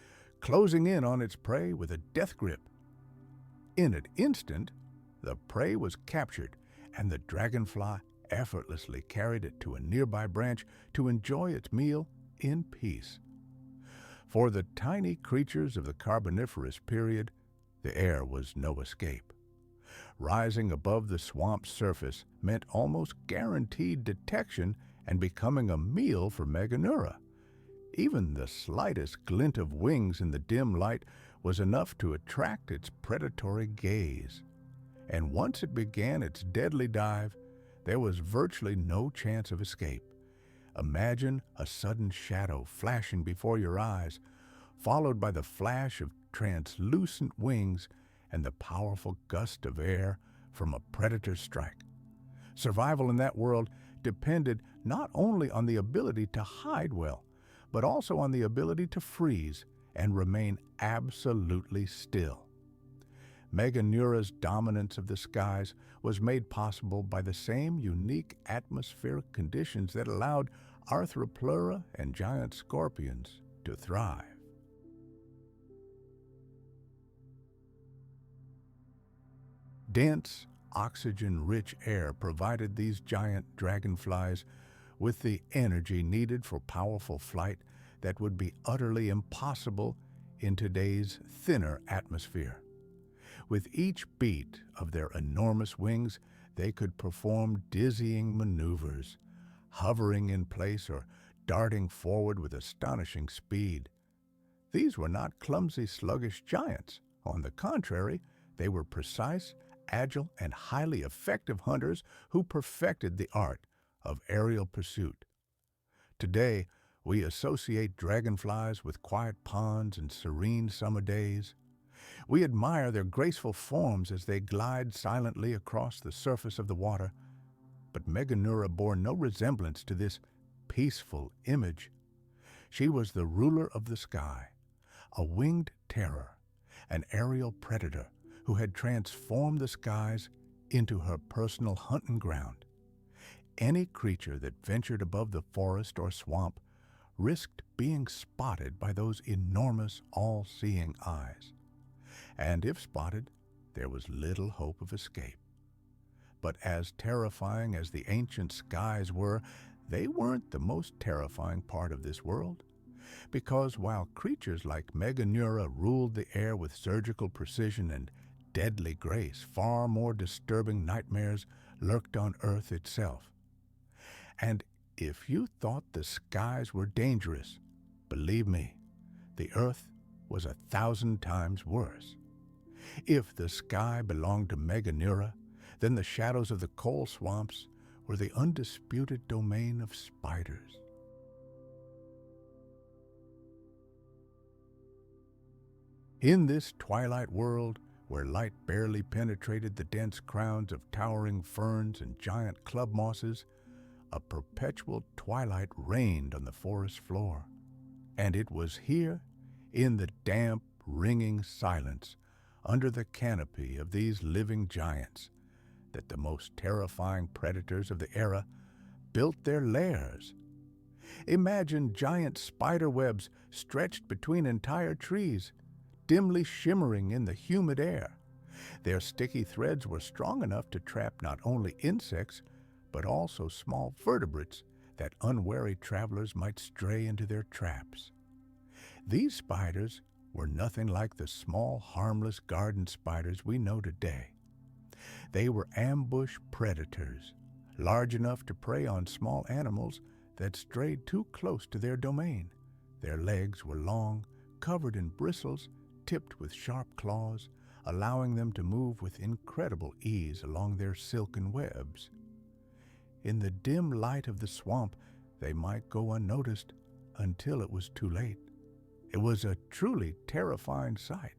closing in on its prey with a death grip. In an instant, the prey was captured, and the dragonfly effortlessly carried it to a nearby branch to enjoy its meal in peace. For the tiny creatures of the Carboniferous period, the air was no escape. Rising above the swamp's surface meant almost guaranteed detection and becoming a meal for Meganeura. Even the slightest glint of wings in the dim light was enough to attract its predatory gaze. And once it began its deadly dive, there was virtually no chance of escape. Imagine a sudden shadow flashing before your eyes, followed by the flash of translucent wings and the powerful gust of air from a predator's strike. Survival in that world depended not only on the ability to hide well, but also on the ability to freeze and remain absolutely still. Meganeura's dominance of the skies was made possible by the same unique atmospheric conditions that allowed Arthropleura and giant scorpions to thrive. Dense, oxygen-rich air provided these giant dragonflies with the energy needed for powerful flight that would be utterly impossible in today's thinner atmosphere. With each beat of their enormous wings, they could perform dizzying maneuvers, hovering in place or darting forward with astonishing speed. These were not clumsy, sluggish giants. On the contrary, they were precise, agile, and highly effective hunters who perfected the art of aerial pursuit. Today, we associate dragonflies with quiet ponds and serene summer days. We admire their graceful forms as they glide silently across the surface of the water, but Meganeura bore no resemblance to this peaceful image. She was the ruler of the sky, a winged terror, an aerial predator who had transformed the skies into her personal hunting ground. Any creature that ventured above the forest or swamp risked being spotted by those enormous, all-seeing eyes. And if spotted, there was little hope of escape. But as terrifying as the ancient skies were, they weren't the most terrifying part of this world. Because while creatures like Meganeura ruled the air with surgical precision and deadly grace, far more disturbing nightmares lurked on Earth itself. And if you thought the skies were dangerous, believe me, the Earth was 1,000 times worse. If the sky belonged to Meganeura, then the shadows of the coal swamps were the undisputed domain of spiders. In this twilight world, where light barely penetrated the dense crowns of towering ferns and giant club mosses, a perpetual twilight reigned on the forest floor. And it was here, in the damp, ringing silence under the canopy of these living giants that the most terrifying predators of the era built their lairs. Imagine giant spider webs stretched between entire trees, dimly shimmering in the humid air. Their sticky threads were strong enough to trap not only insects, but also small vertebrates that unwary travelers might stray into their traps. These spiders were nothing like the small, harmless garden spiders we know today. They were ambush predators, large enough to prey on small animals that strayed too close to their domain. Their legs were long, covered in bristles, tipped with sharp claws, allowing them to move with incredible ease along their silken webs. In the dim light of the swamp, they might go unnoticed until it was too late. It was a truly terrifying sight.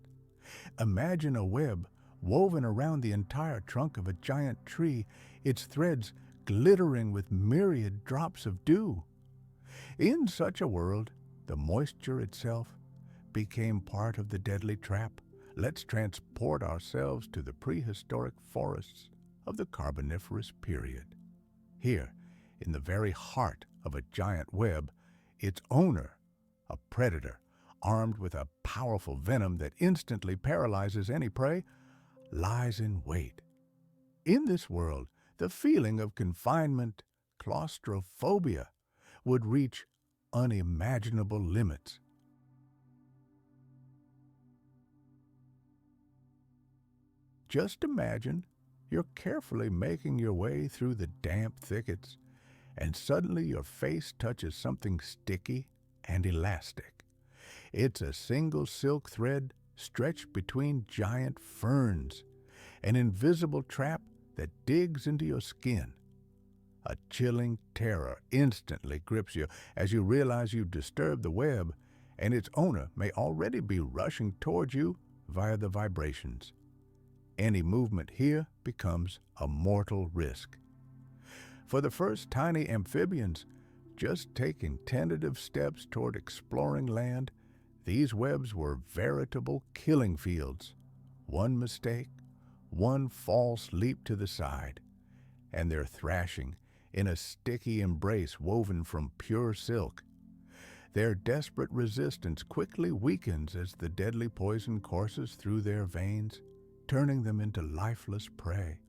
Imagine a web woven around the entire trunk of a giant tree, its threads glittering with myriad drops of dew. In such a world, the moisture itself became part of the deadly trap. Let's transport ourselves to the prehistoric forests of the Carboniferous period. Here, in the very heart of a giant web, its owner, a predator, armed with a powerful venom that instantly paralyzes any prey, lies in wait. In this world, the feeling of confinement, claustrophobia, would reach unimaginable limits. Just imagine you're carefully making your way through the damp thickets, and suddenly your face touches something sticky and elastic. It's a single silk thread stretched between giant ferns, an invisible trap that digs into your skin. A chilling terror instantly grips you as you realize you've disturbed the web, and its owner may already be rushing towards you via the vibrations. Any movement here becomes a mortal risk. For the first tiny amphibians, just taking tentative steps toward exploring land, these webs were veritable killing fields. One mistake, one false leap to the side, and they're thrashing in a sticky embrace woven from pure silk. Their desperate resistance quickly weakens as the deadly poison courses through their veins, turning them into lifeless prey.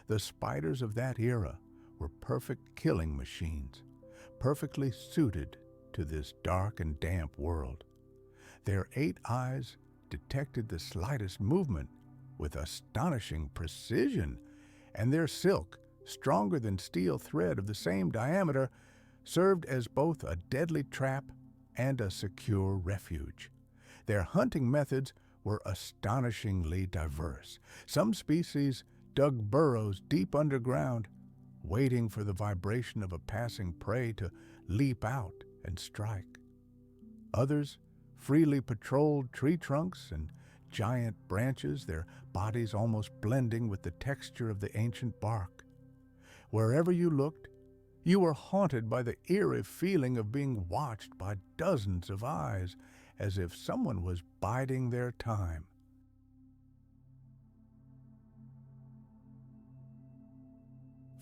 The spiders of that era were perfect killing machines, perfectly suited to this dark and damp world. Their 8 eyes detected the slightest movement with astonishing precision, and their silk, stronger than steel thread of the same diameter, served as both a deadly trap and a secure refuge. Their hunting methods were astonishingly diverse. Some species dug burrows deep underground, waiting for the vibration of a passing prey to leap out and strike. Others freely patrolled tree trunks and giant branches, their bodies almost blending with the texture of the ancient bark. Wherever you looked, you were haunted by the eerie feeling of being watched by dozens of eyes, as if someone was biding their time.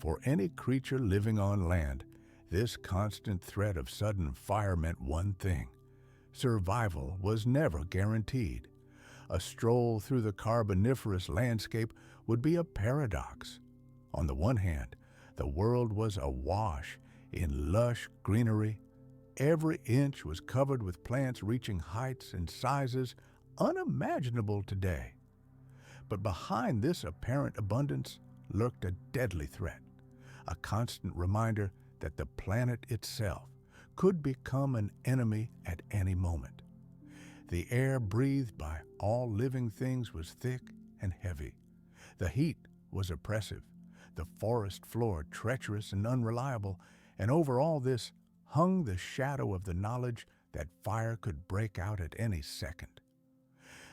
For any creature living on land, this constant threat of sudden fire meant one thing: survival was never guaranteed. A stroll through the Carboniferous landscape would be a paradox. On the one hand, the world was awash in lush greenery. Every inch was covered with plants reaching heights and sizes unimaginable today. But behind this apparent abundance lurked a deadly threat, a constant reminder that the planet itself could become an enemy at any moment. The air breathed by all living things was thick and heavy. The heat was oppressive, the forest floor treacherous and unreliable, and over all this hung the shadow of the knowledge that fire could break out at any second.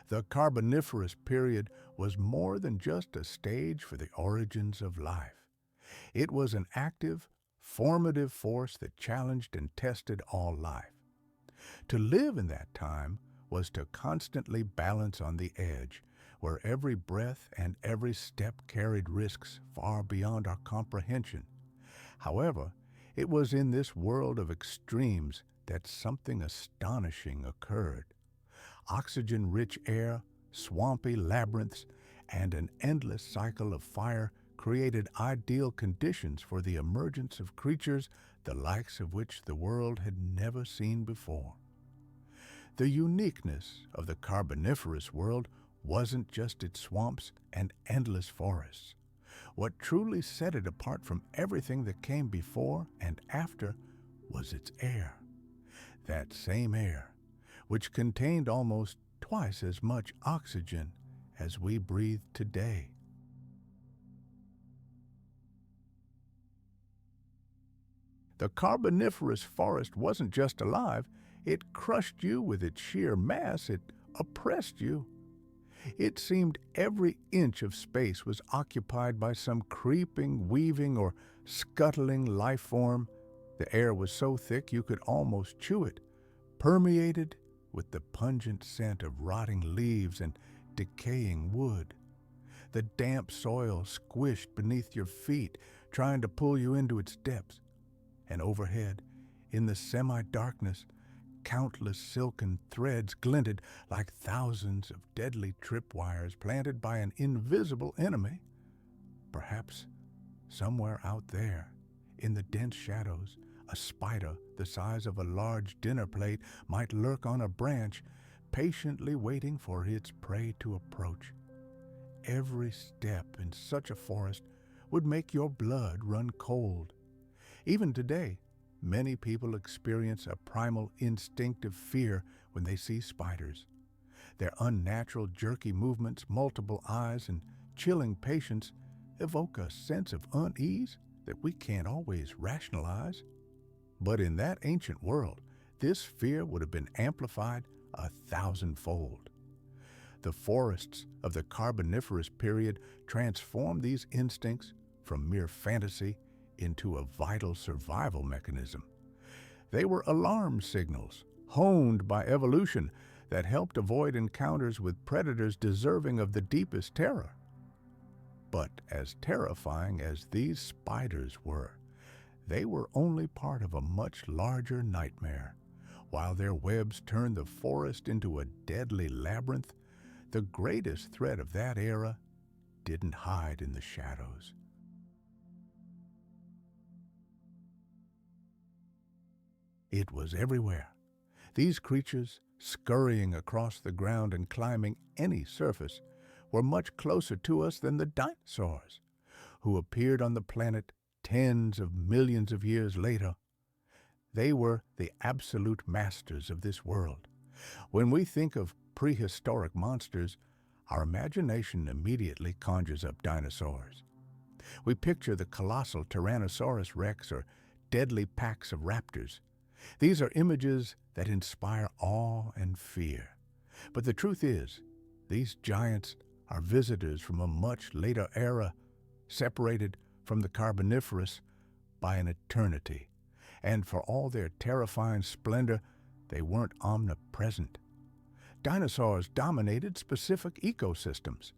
The Carboniferous period was more than just a stage for the origins of life. It was an active, formative force that challenged and tested all life. To live in that time was to constantly balance on the edge, where every breath and every step carried risks far beyond our comprehension. However, it was in this world of extremes that something astonishing occurred. Oxygen-rich air, swampy labyrinths, and an endless cycle of fire created ideal conditions for the emergence of creatures the likes of which the world had never seen before. The uniqueness of the Carboniferous world wasn't just its swamps and endless forests. What truly set it apart from everything that came before and after was its air. That same air, which contained almost twice as much oxygen as we breathe today. The Carboniferous forest wasn't just alive, it crushed you with its sheer mass, it oppressed you. It seemed every inch of space was occupied by some creeping, weaving, or scuttling life form. The air was so thick you could almost chew it, permeated with the pungent scent of rotting leaves and decaying wood. The damp soil squished beneath your feet, trying to pull you into its depths. And overhead, in the semi-darkness, countless silken threads glinted like thousands of deadly tripwires planted by an invisible enemy. Perhaps somewhere out there, in the dense shadows, a spider the size of a large dinner plate might lurk on a branch, patiently waiting for its prey to approach. Every step in such a forest would make your blood run cold. Even today, many people experience a primal instinctive fear when they see spiders. Their unnatural jerky movements, multiple eyes, and chilling patience evoke a sense of unease that we can't always rationalize. But in that ancient world, this fear would have been amplified 1,000-fold. The forests of the Carboniferous period transformed these instincts from mere fantasy into a vital survival mechanism. They were alarm signals, honed by evolution, that helped avoid encounters with predators deserving of the deepest terror. But as terrifying as these spiders were, they were only part of a much larger nightmare. While their webs turned the forest into a deadly labyrinth, the greatest threat of that era didn't hide in the shadows. It was everywhere. These creatures, scurrying across the ground and climbing any surface, were much closer to us than the dinosaurs, who appeared on the planet tens of millions of years later. They were the absolute masters of this world. When we think of prehistoric monsters, our imagination immediately conjures up dinosaurs. We picture the colossal Tyrannosaurus Rex or deadly packs of raptors. These are images that inspire awe and fear. But the truth is, these giants are visitors from a much later era, separated from the Carboniferous by an eternity. And for all their terrifying splendor, they weren't omnipresent. Dinosaurs dominated specific ecosystems,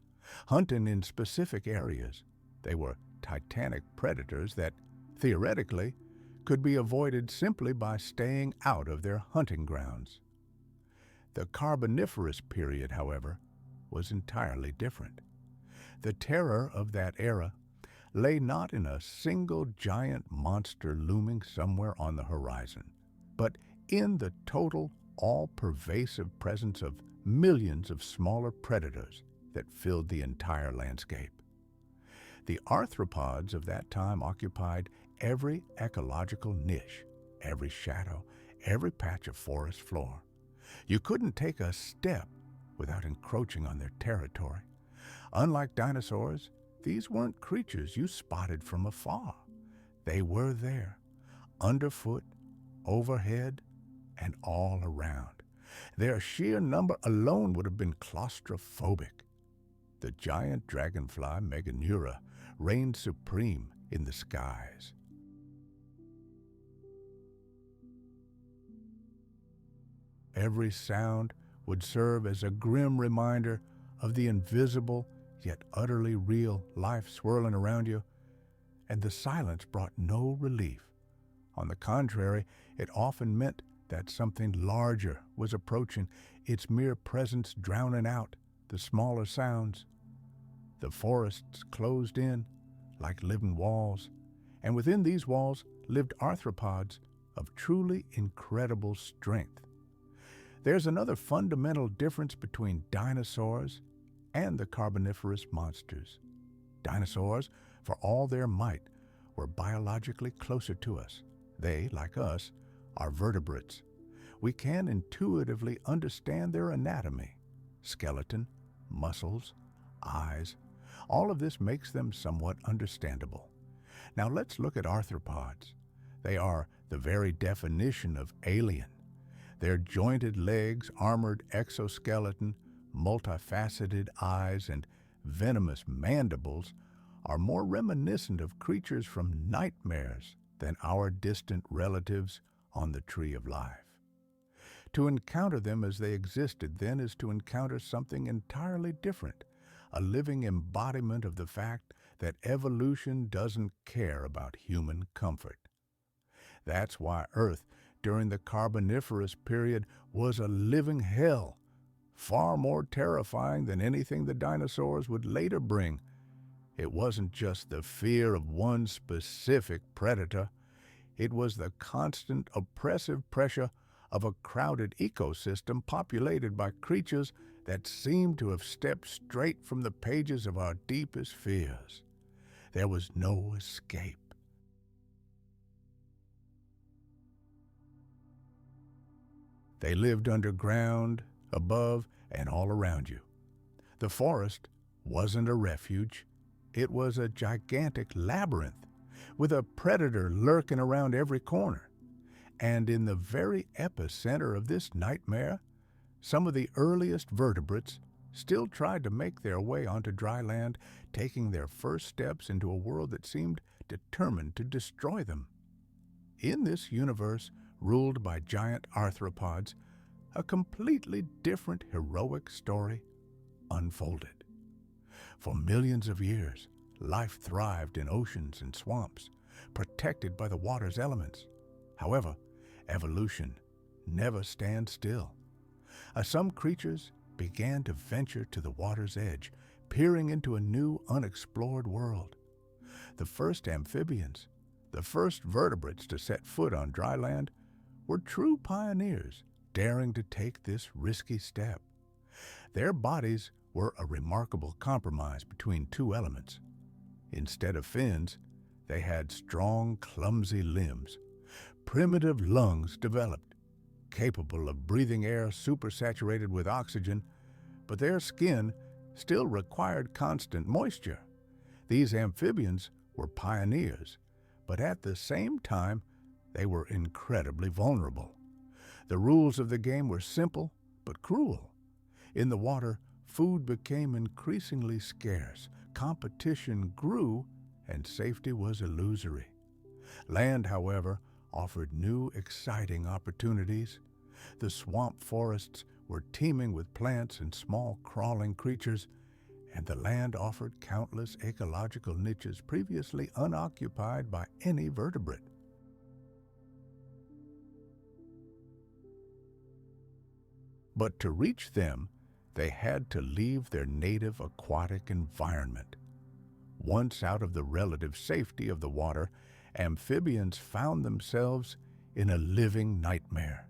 hunting in specific areas. They were titanic predators that, theoretically, could be avoided simply by staying out of their hunting grounds. The Carboniferous period, however, was entirely different. The terror of that era lay not in a single giant monster looming somewhere on the horizon, but in the total, all-pervasive presence of millions of smaller predators that filled the entire landscape. The arthropods of that time occupied every ecological niche, every shadow, every patch of forest floor. You couldn't take a step without encroaching on their territory. Unlike dinosaurs, these weren't creatures you spotted from afar. They were there, underfoot, overhead, and all around. Their sheer number alone would have been claustrophobic. The giant dragonfly Meganeura reigned supreme in the skies. Every sound would serve as a grim reminder of the invisible yet utterly real life swirling around you, and the silence brought no relief. On the contrary, it often meant that something larger was approaching, its mere presence drowning out the smaller sounds. The forests closed in like living walls, and within these walls lived arthropods of truly incredible strength. There's another fundamental difference between dinosaurs and the Carboniferous monsters. Dinosaurs, for all their might, were biologically closer to us. They, like us, are vertebrates. We can intuitively understand their anatomy, skeleton, muscles, eyes. All of this makes them somewhat understandable. Now let's look at arthropods. They are the very definition of alien. Their jointed legs, armored exoskeleton, multifaceted eyes, and venomous mandibles are more reminiscent of creatures from nightmares than our distant relatives on the tree of life. To encounter them as they existed then is to encounter something entirely different, a living embodiment of the fact that evolution doesn't care about human comfort. That's why Earth, during the Carboniferous period, was a living hell, far more terrifying than anything the dinosaurs would later bring. It wasn't just the fear of one specific predator. It was the constant oppressive pressure of a crowded ecosystem populated by creatures that seemed to have stepped straight from the pages of our deepest fears. There was no escape. They lived underground, above, and all around you. The forest wasn't a refuge. It was a gigantic labyrinth with a predator lurking around every corner. And in the very epicenter of this nightmare, some of the earliest vertebrates still tried to make their way onto dry land, taking their first steps into a world that seemed determined to destroy them. In this universe, ruled by giant arthropods, a completely different heroic story unfolded. For millions of years, life thrived in oceans and swamps, protected by the water's elements. However, evolution never stands still. Some creatures began to venture to the water's edge, peering into a new, unexplored world. The first amphibians, the first vertebrates to set foot on dry land, were true pioneers, daring to take this risky step. Their bodies were a remarkable compromise between two elements. Instead of fins, they had strong, clumsy limbs. Primitive lungs developed, capable of breathing air supersaturated with oxygen, but their skin still required constant moisture. These amphibians were pioneers, but at the same time, they were incredibly vulnerable. The rules of the game were simple but cruel. In the water, food became increasingly scarce, competition grew, and safety was illusory. Land, however, offered new, exciting opportunities. The swamp forests were teeming with plants and small crawling creatures, and the land offered countless ecological niches previously unoccupied by any vertebrate. But to reach them, they had to leave their native aquatic environment. Once out of the relative safety of the water, amphibians found themselves in a living nightmare.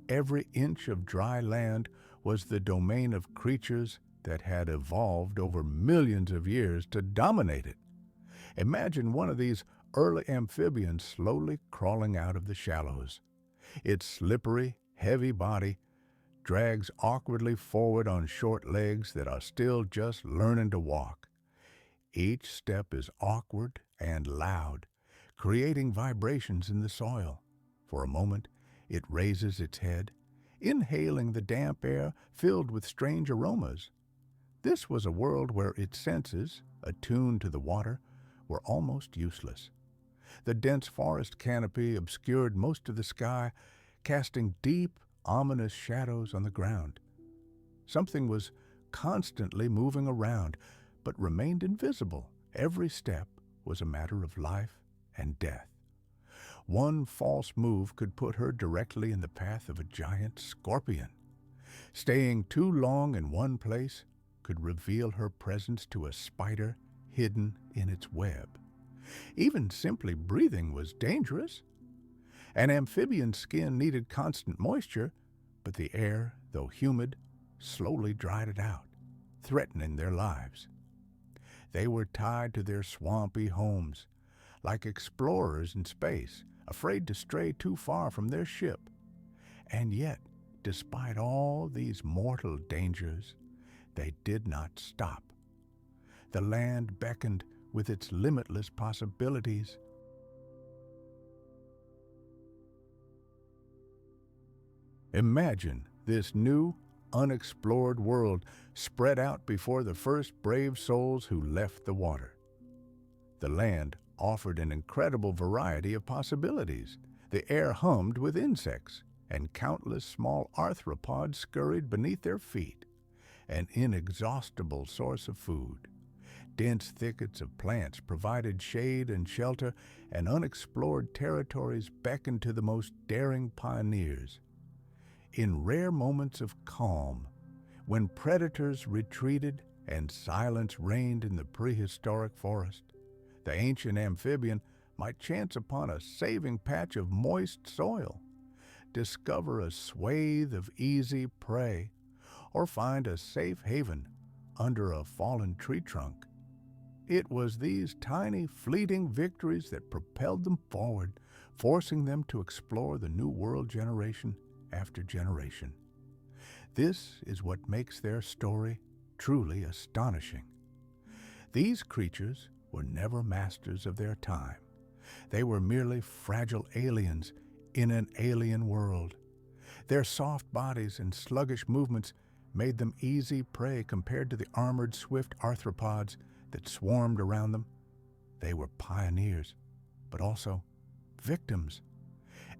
Every inch of dry land was the domain of creatures that had evolved over millions of years to dominate it. Imagine one of these early amphibians slowly crawling out of the shallows. Its slippery, heavy body drags awkwardly forward on short legs that are still just learning to walk. Each step is awkward and loud, creating vibrations in the soil. For a moment, it raises its head, inhaling the damp air filled with strange aromas. This was a world where its senses, attuned to the water, were almost useless. The dense forest canopy obscured most of the sky, casting deep, ominous shadows on the ground. Something was constantly moving around, but remained invisible. Every step was a matter of life and death. One false move could put her directly in the path of a giant scorpion. Staying too long in one place could reveal her presence to a spider hidden in its web. Even simply breathing was dangerous. An amphibian's skin needed constant moisture, but the air, though humid, slowly dried it out, threatening their lives. They were tied to their swampy homes, like explorers in space, afraid to stray too far from their ship. And yet, despite all these mortal dangers, they did not stop. The land beckoned with its limitless possibilities. Imagine this new, unexplored world spread out before the first brave souls who left the water. The land offered an incredible variety of possibilities. The air hummed with insects, and countless small arthropods scurried beneath their feet, an inexhaustible source of food. Dense thickets of plants provided shade and shelter, and unexplored territories beckoned to the most daring pioneers. In rare moments of calm, when predators retreated and silence reigned in the prehistoric forest, the ancient amphibian might chance upon a saving patch of moist soil, discover a swathe of easy prey, or find a safe haven under a fallen tree trunk. It was these tiny, fleeting victories that propelled them forward, forcing them to explore the New World generation after generation. This is what makes their story truly astonishing. These creatures were never masters of their time. They were merely fragile aliens in an alien world. Their soft bodies and sluggish movements made them easy prey compared to the armored, swift arthropods that swarmed around them. They were pioneers, but also victims.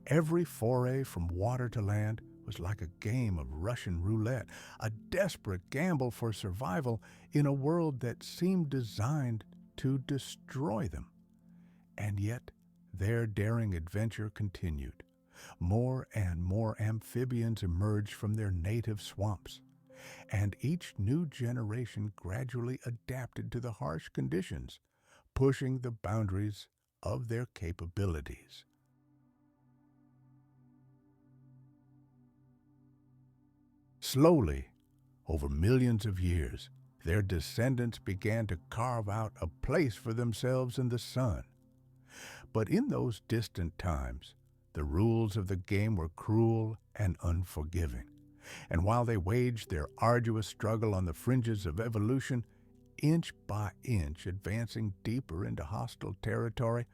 Every foray from water to land was like a game of Russian roulette, a desperate gamble for survival in a world that seemed designed to destroy them. And yet, their daring adventure continued. More and more amphibians emerged from their native swamps, and each new generation gradually adapted to the harsh conditions, pushing the boundaries of their capabilities. Slowly, over millions of years, their descendants began to carve out a place for themselves in the sun. But in those distant times, the rules of the game were cruel and unforgiving. And while they waged their arduous struggle on the fringes of evolution, inch by inch advancing deeper into hostile territory,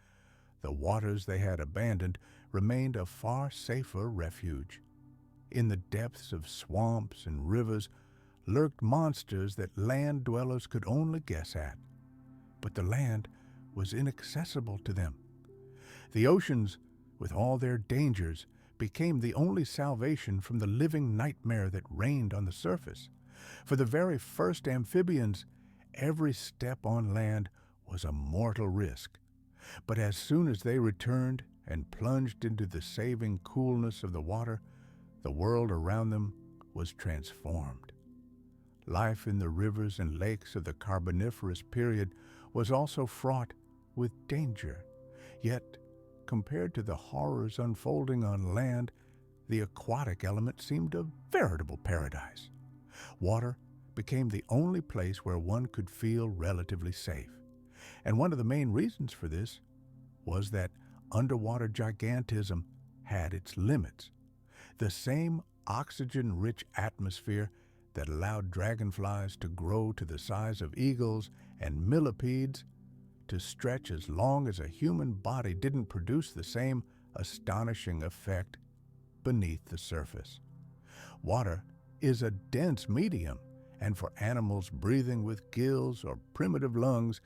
the waters they had abandoned remained a far safer refuge. In the depths of swamps and rivers lurked monsters that land dwellers could only guess at. But the land was inaccessible to them. The oceans, with all their dangers, became the only salvation from the living nightmare that reigned on the surface. For the very first amphibians, every step on land was a mortal risk. But as soon as they returned and plunged into the saving coolness of the water, the world around them was transformed. Life in the rivers and lakes of the Carboniferous period was also fraught with danger. Yet, compared to the horrors unfolding on land, the aquatic element seemed a veritable paradise. Water became the only place where one could feel relatively safe. And one of the main reasons for this was that underwater gigantism had its limits. The same oxygen-rich atmosphere that allowed dragonflies to grow to the size of eagles and millipedes to stretch as long as a human body didn't produce the same astonishing effect beneath the surface. Water is a dense medium, and for animals breathing with gills or primitive lungs,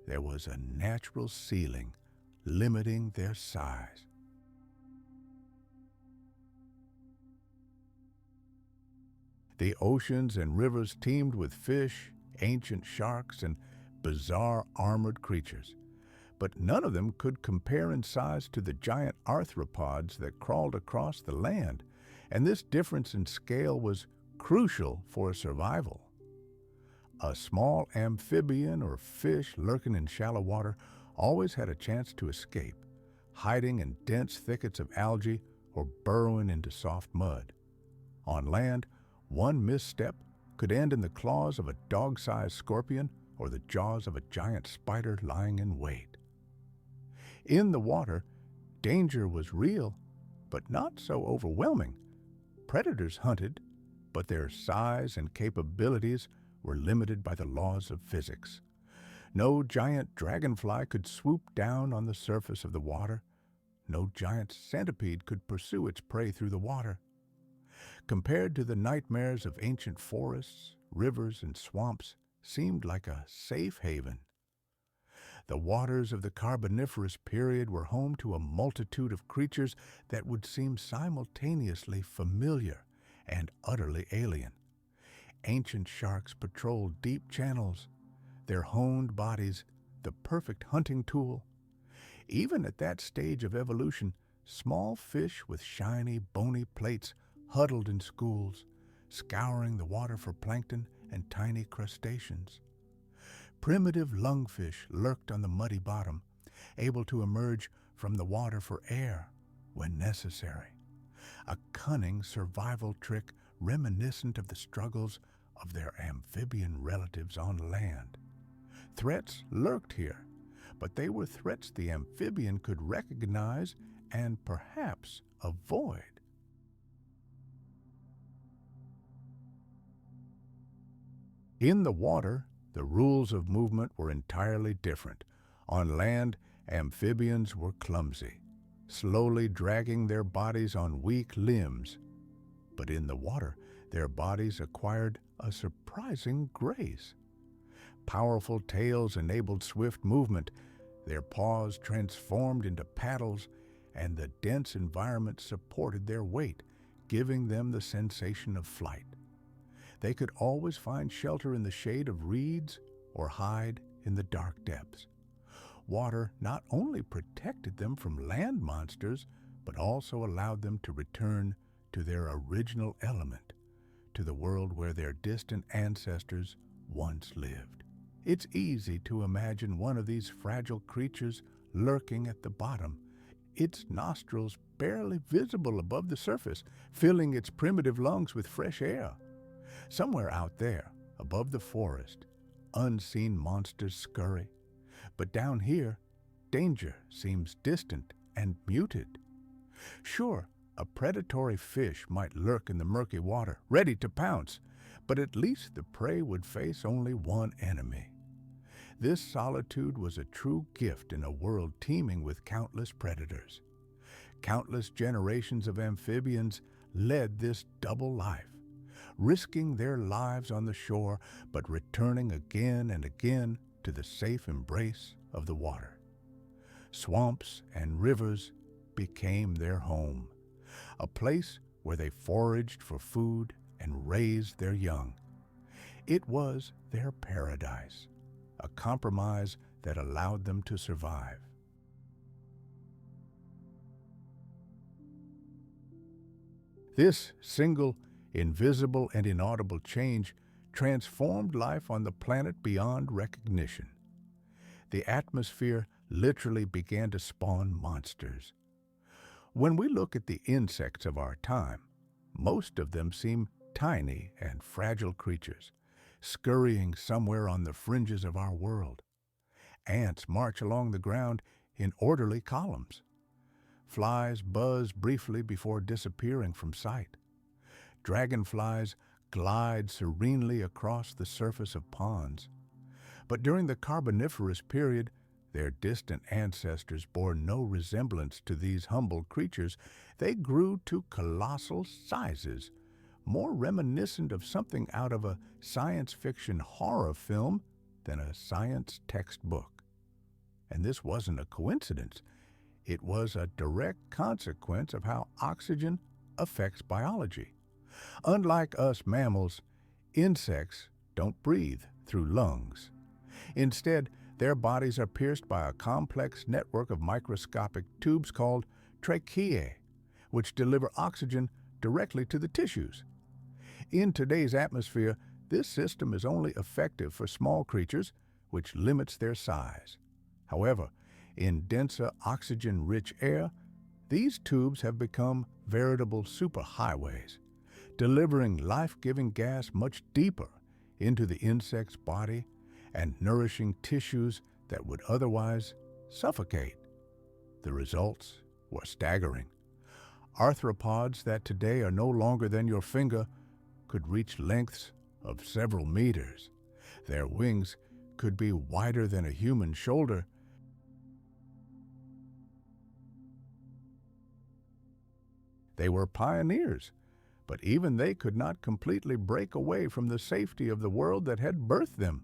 there was a natural ceiling limiting their size. The oceans and rivers teemed with fish, ancient sharks, and bizarre armored creatures. But none of them could compare in size to the giant arthropods that crawled across the land, and this difference in scale was crucial for survival. A small amphibian or fish lurking in shallow water always had a chance to escape, hiding in dense thickets of algae or burrowing into soft mud. On land, one misstep could end in the claws of a dog-sized scorpion or the jaws of a giant spider lying in wait. In the water, danger was real, but not so overwhelming. Predators hunted, but their size and capabilities were limited by the laws of physics. No giant dragonfly could swoop down on the surface of the water. No giant centipede could pursue its prey through the water. Compared to the nightmares of ancient forests, rivers, and swamps, seemed like a safe haven. The waters of the Carboniferous period were home to a multitude of creatures that would seem simultaneously familiar and utterly alien. Ancient sharks patrolled deep channels, their honed bodies the perfect hunting tool. Even at that stage of evolution, small fish with shiny, bony plates huddled in schools, scouring the water for plankton and tiny crustaceans. Primitive lungfish lurked on the muddy bottom, able to emerge from the water for air when necessary. A cunning survival trick reminiscent of the struggles of their amphibian relatives on land. Threats lurked here, but they were threats the amphibian could recognize and perhaps avoid. In the water, the rules of movement were entirely different. On land, amphibians were clumsy, slowly dragging their bodies on weak limbs. But in the water, their bodies acquired a surprising grace. Powerful tails enabled swift movement, their paws transformed into paddles, and the dense environment supported their weight, giving them the sensation of flight. They could always find shelter in the shade of reeds or hide in the dark depths. Water not only protected them from land monsters, but also allowed them to return to their original element, to the world where their distant ancestors once lived. It's easy to imagine one of these fragile creatures lurking at the bottom, its nostrils barely visible above the surface, filling its primitive lungs with fresh air. Somewhere out there, above the forest, unseen monsters scurry. But down here, danger seems distant and muted. Sure, a predatory fish might lurk in the murky water, ready to pounce, but at least the prey would face only one enemy. This solitude was a true gift in a world teeming with countless predators. Countless generations of amphibians led this double life, risking their lives on the shore, but returning again and again to the safe embrace of the water. Swamps and rivers became their home, a place where they foraged for food and raised their young. It was their paradise, a compromise that allowed them to survive. This single, invisible and inaudible change transformed life on the planet beyond recognition. The atmosphere literally began to spawn monsters. When we look at the insects of our time, most of them seem tiny and fragile creatures, scurrying somewhere on the fringes of our world. Ants march along the ground in orderly columns. Flies buzz briefly before disappearing from sight. Dragonflies glide serenely across the surface of ponds. But during the Carboniferous period, their distant ancestors bore no resemblance to these humble creatures. They grew to colossal sizes, more reminiscent of something out of a science fiction horror film than a science textbook. And this wasn't a coincidence. It was a direct consequence of how oxygen affects biology. Unlike us mammals, insects don't breathe through lungs. Instead, their bodies are pierced by a complex network of microscopic tubes called tracheae, which deliver oxygen directly to the tissues. In today's atmosphere, this system is only effective for small creatures, which limits their size. However, in denser oxygen-rich air, these tubes have become veritable superhighways, delivering life-giving gas much deeper into the insect's body and nourishing tissues that would otherwise suffocate. The results were staggering. Arthropods that today are no longer than your finger could reach lengths of several meters. Their wings could be wider than a human shoulder. They were pioneers, but even they could not completely break away from the safety of the world that had birthed them.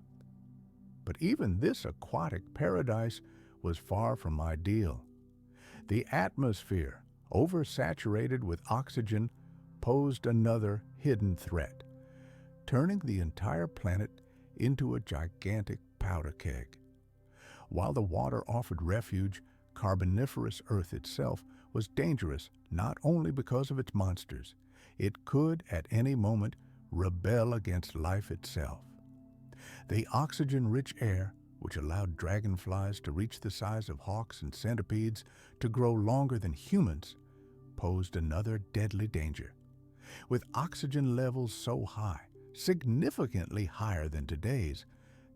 But even this aquatic paradise was far from ideal. The atmosphere, oversaturated with oxygen, posed another hidden threat, turning the entire planet into a gigantic powder keg. While the water offered refuge, Carboniferous Earth itself was dangerous not only because of its monsters. It could, at any moment, rebel against life itself. The oxygen-rich air, which allowed dragonflies to reach the size of hawks and centipedes to grow longer than humans, posed another deadly danger. With oxygen levels so high, significantly higher than today's,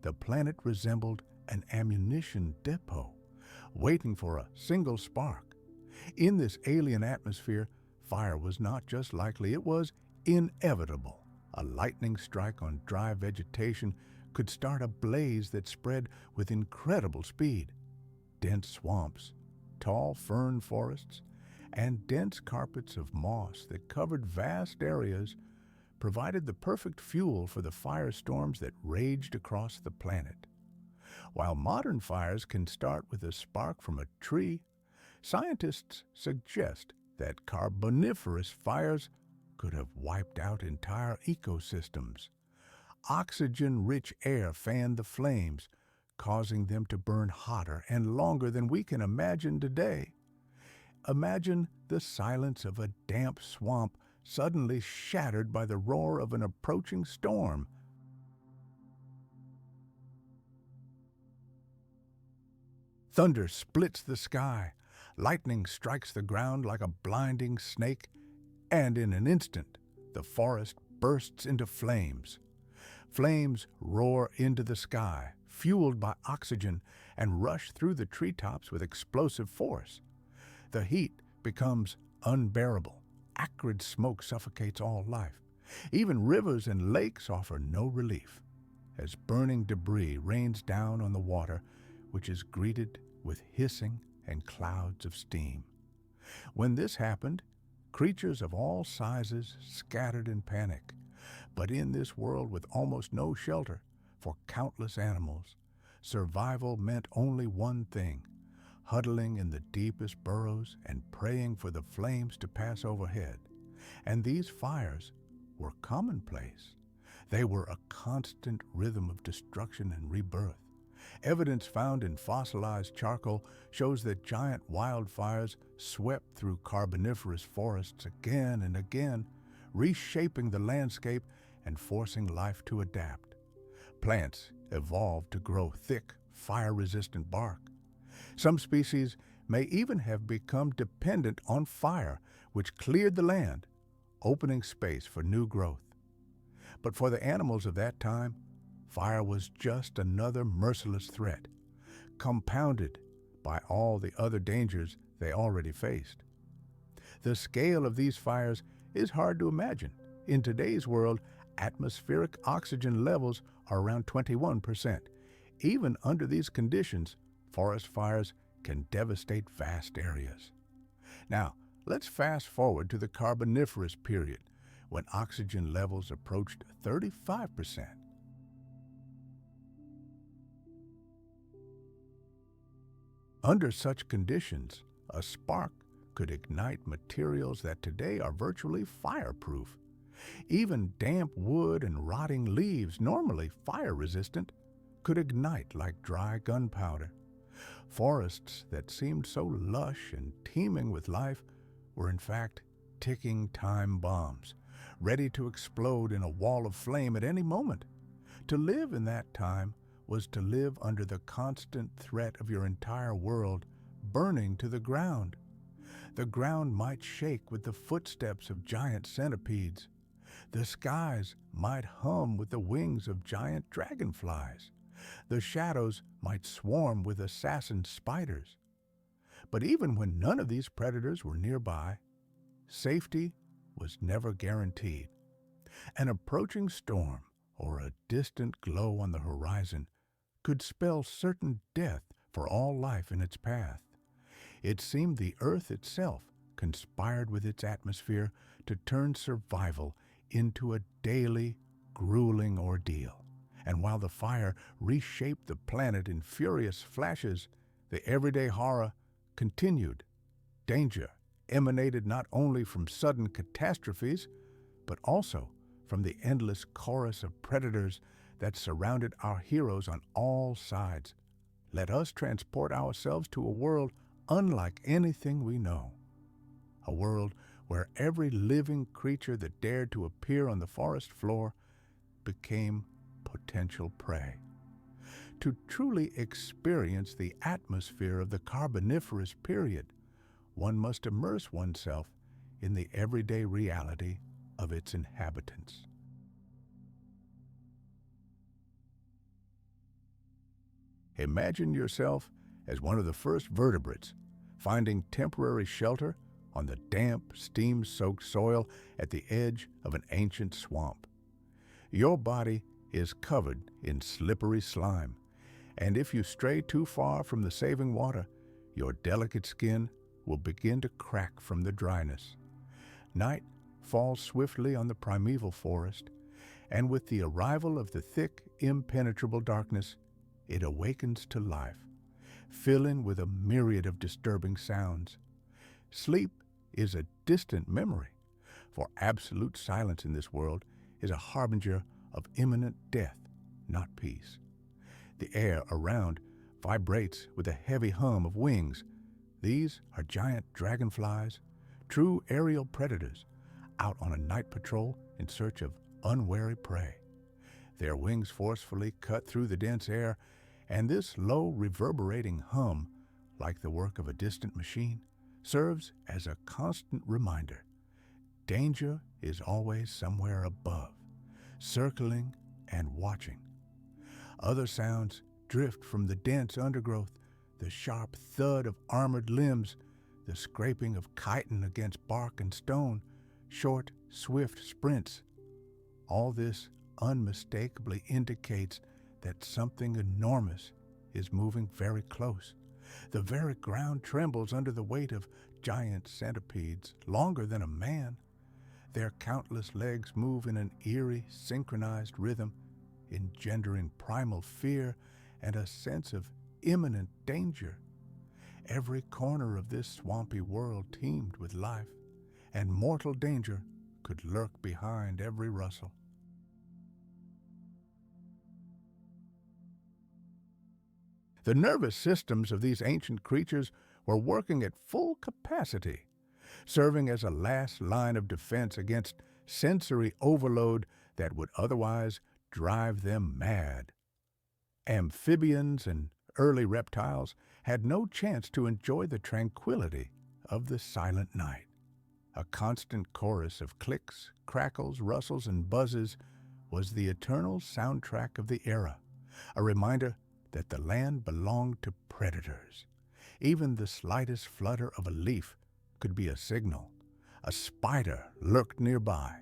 the planet resembled an ammunition depot, waiting for a single spark. In this alien atmosphere, fire was not just likely, it was inevitable. A lightning strike on dry vegetation could start a blaze that spread with incredible speed. Dense swamps, tall fern forests, and dense carpets of moss that covered vast areas provided the perfect fuel for the firestorms that raged across the planet. While modern fires can start with a spark from a tree, scientists suggest that Carboniferous fires could have wiped out entire ecosystems. Oxygen-rich air fanned the flames, causing them to burn hotter and longer than we can imagine today. Imagine the silence of a damp swamp suddenly shattered by the roar of an approaching storm. Thunder splits the sky, lightning strikes the ground like a blinding snake, and in an instant, the forest bursts into flames. Flames roar into the sky, fueled by oxygen, and rush through the treetops with explosive force. The heat becomes unbearable. Acrid smoke suffocates all life. Even rivers and lakes offer no relief, as burning debris rains down on the water, which is greeted with hissing and clouds of steam. When this happened, creatures of all sizes scattered in panic. But in this world with almost no shelter for countless animals, survival meant only one thing: huddling in the deepest burrows and praying for the flames to pass overhead. And these fires were commonplace. They were a constant rhythm of destruction and rebirth. Evidence found in fossilized charcoal shows that giant wildfires swept through Carboniferous forests again and again, reshaping the landscape and forcing life to adapt. Plants evolved to grow thick, fire-resistant bark. Some species may even have become dependent on fire, which cleared the land, opening space for new growth. But for the animals of that time, fire was just another merciless threat, compounded by all the other dangers they already faced. The scale of these fires is hard to imagine. In today's world, atmospheric oxygen levels are around 21%. Even under these conditions, forest fires can devastate vast areas. Now, let's fast forward to the Carboniferous period, when oxygen levels approached 35%. Under such conditions, a spark could ignite materials that today are virtually fireproof. Even damp wood and rotting leaves, normally fire-resistant, could ignite like dry gunpowder. Forests that seemed so lush and teeming with life were in fact ticking time bombs, ready to explode in a wall of flame at any moment. To live in that time was to live under the constant threat of your entire world burning to the ground. The ground might shake with the footsteps of giant centipedes. The skies might hum with the wings of giant dragonflies. The shadows might swarm with assassin spiders. But even when none of these predators were nearby, safety was never guaranteed. An approaching storm or a distant glow on the horizon could spell certain death for all life in its path. It seemed the earth itself conspired with its atmosphere to turn survival into a daily, grueling ordeal. And while the fire reshaped the planet in furious flashes, the everyday horror continued. Danger emanated not only from sudden catastrophes, but also from the endless chorus of predators that surrounded our heroes on all sides. Let us transport ourselves to a world unlike anything we know. A world where every living creature that dared to appear on the forest floor became potential prey. To truly experience the atmosphere of the Carboniferous period, one must immerse oneself in the everyday reality of its inhabitants. Imagine yourself as one of the first vertebrates, finding temporary shelter on the damp, steam-soaked soil at the edge of an ancient swamp. Your body is covered in slippery slime, and if you stray too far from the saving water, your delicate skin will begin to crack from the dryness. Night falls swiftly on the primeval forest, and with the arrival of the thick, impenetrable darkness, it awakens to life, filling with a myriad of disturbing sounds. Sleep is a distant memory, for absolute silence in this world is a harbinger of imminent death, not peace. The air around vibrates with a heavy hum of wings. These are giant dragonflies, true aerial predators, out on a night patrol in search of unwary prey. Their wings forcefully cut through the dense air, and this low reverberating hum, like the work of a distant machine, serves as a constant reminder. Danger is always somewhere above, circling and watching. Other sounds drift from the dense undergrowth, the sharp thud of armored limbs, the scraping of chitin against bark and stone, short, swift sprints. All this unmistakably indicates that something enormous is moving very close. The very ground trembles under the weight of giant centipedes, longer than a man. Their countless legs move in an eerie, synchronized rhythm, engendering primal fear and a sense of imminent danger. Every corner of this swampy world teemed with life, and mortal danger could lurk behind every rustle. The nervous systems of these ancient creatures were working at full capacity, serving as a last line of defense against sensory overload that would otherwise drive them mad. Amphibians and early reptiles had no chance to enjoy the tranquility of the silent night. A constant chorus of clicks, crackles, rustles, and buzzes was the eternal soundtrack of the era, a reminder that the land belonged to predators. Even the slightest flutter of a leaf could be a signal. A spider lurked nearby,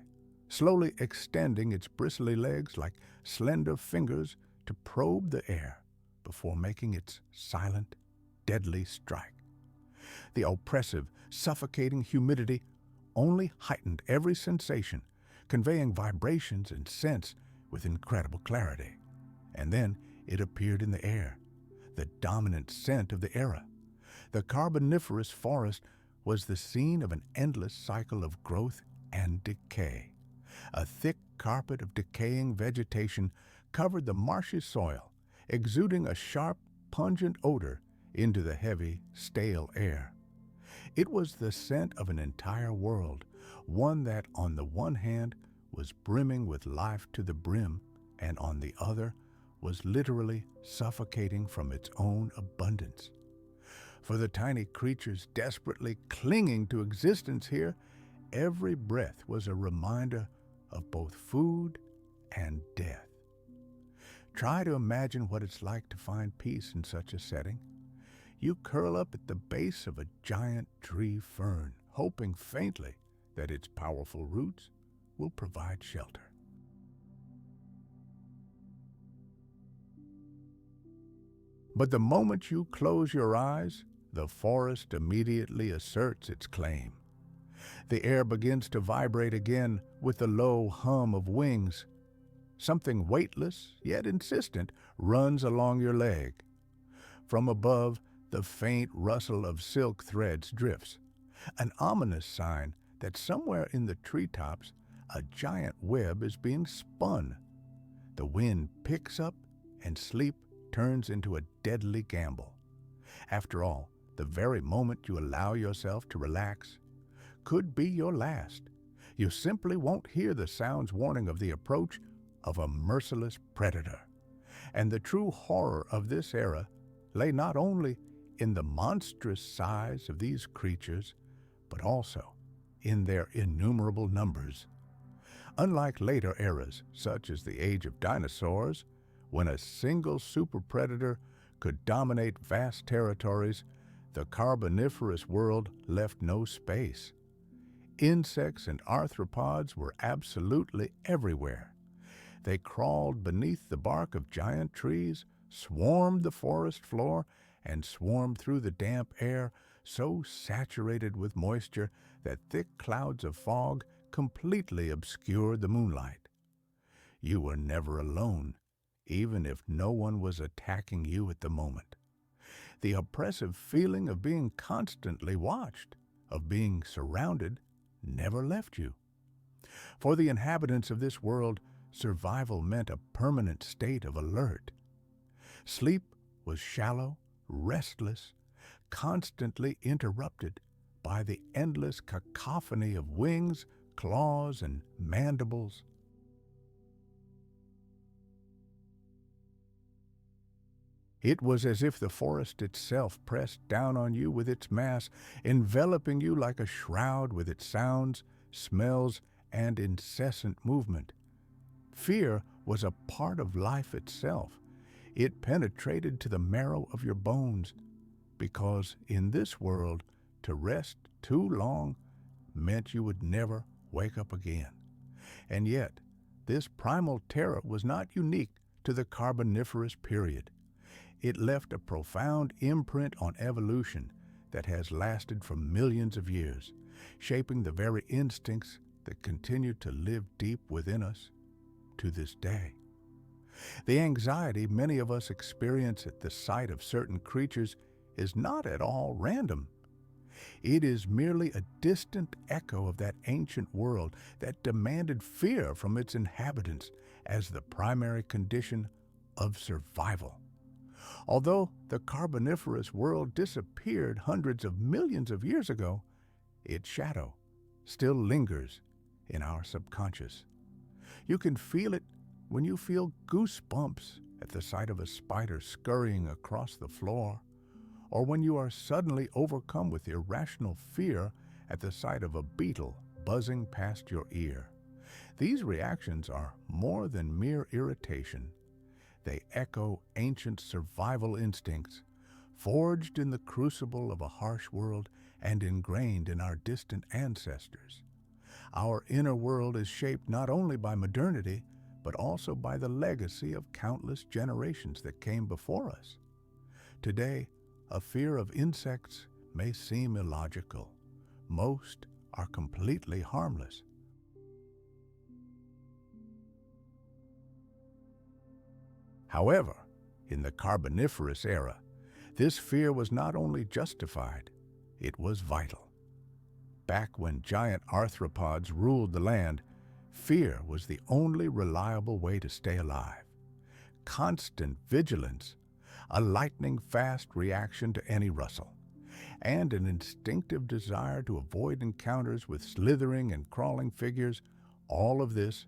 slowly extending its bristly legs like slender fingers to probe the air before making its silent, deadly strike. The oppressive, suffocating humidity only heightened every sensation, conveying vibrations and scents with incredible clarity. And then it appeared in the air, the dominant scent of the era. The Carboniferous forest was the scene of an endless cycle of growth and decay. A thick carpet of decaying vegetation covered the marshy soil, exuding a sharp, pungent odor into the heavy, stale air. It was the scent of an entire world, one that, on the one hand, was brimming with life to the brim, and on the other, was literally suffocating from its own abundance. For the tiny creatures desperately clinging to existence here, every breath was a reminder of both food and death. Try to imagine what it's like to find peace in such a setting. You curl up at the base of a giant tree fern, hoping faintly that its powerful roots will provide shelter. But the moment you close your eyes, the forest immediately asserts its claim. The air begins to vibrate again with the low hum of wings. Something weightless, yet insistent, runs along your leg. From above, the faint rustle of silk threads drifts, an ominous sign that somewhere in the treetops a giant web is being spun. The wind picks up and sleep turns into a deadly gamble. After all, the very moment you allow yourself to relax could be your last. You simply won't hear the sound's warning of the approach of a merciless predator. And the true horror of this era lay not only in the monstrous size of these creatures, but also in their innumerable numbers. Unlike later eras, such as the age of dinosaurs, when a single super predator could dominate vast territories, the Carboniferous world left no space. Insects and arthropods were absolutely everywhere. They crawled beneath the bark of giant trees, swarmed the forest floor, and swarmed through the damp air so saturated with moisture that thick clouds of fog completely obscured the moonlight. You were never alone, even if no one was attacking you at the moment. The oppressive feeling of being constantly watched, of being surrounded, never left you. For the inhabitants of this world, survival meant a permanent state of alert. Sleep was shallow, restless, constantly interrupted by the endless cacophony of wings, claws, and mandibles. It was as if the forest itself pressed down on you with its mass, enveloping you like a shroud with its sounds, smells, and incessant movement. Fear was a part of life itself. It penetrated to the marrow of your bones, because in this world, to rest too long meant you would never wake up again. And yet, this primal terror was not unique to the Carboniferous period. It left a profound imprint on evolution that has lasted for millions of years, shaping the very instincts that continue to live deep within us to this day. The anxiety many of us experience at the sight of certain creatures is not at all random. It is merely a distant echo of that ancient world that demanded fear from its inhabitants as the primary condition of survival. Although the Carboniferous world disappeared hundreds of millions of years ago, its shadow still lingers in our subconscious. You can feel it when you feel goosebumps at the sight of a spider scurrying across the floor, or when you are suddenly overcome with irrational fear at the sight of a beetle buzzing past your ear. These reactions are more than mere irritation. They echo ancient survival instincts, forged in the crucible of a harsh world and ingrained in our distant ancestors. Our inner world is shaped not only by modernity, but also by the legacy of countless generations that came before us. Today, a fear of insects may seem illogical. Most are completely harmless. However, in the Carboniferous era, this fear was not only justified, it was vital. Back when giant arthropods ruled the land, Fear was the only reliable way to stay alive. Constant vigilance, a lightning-fast reaction to any rustle, and an instinctive desire to avoid encounters with slithering and crawling figures, all of this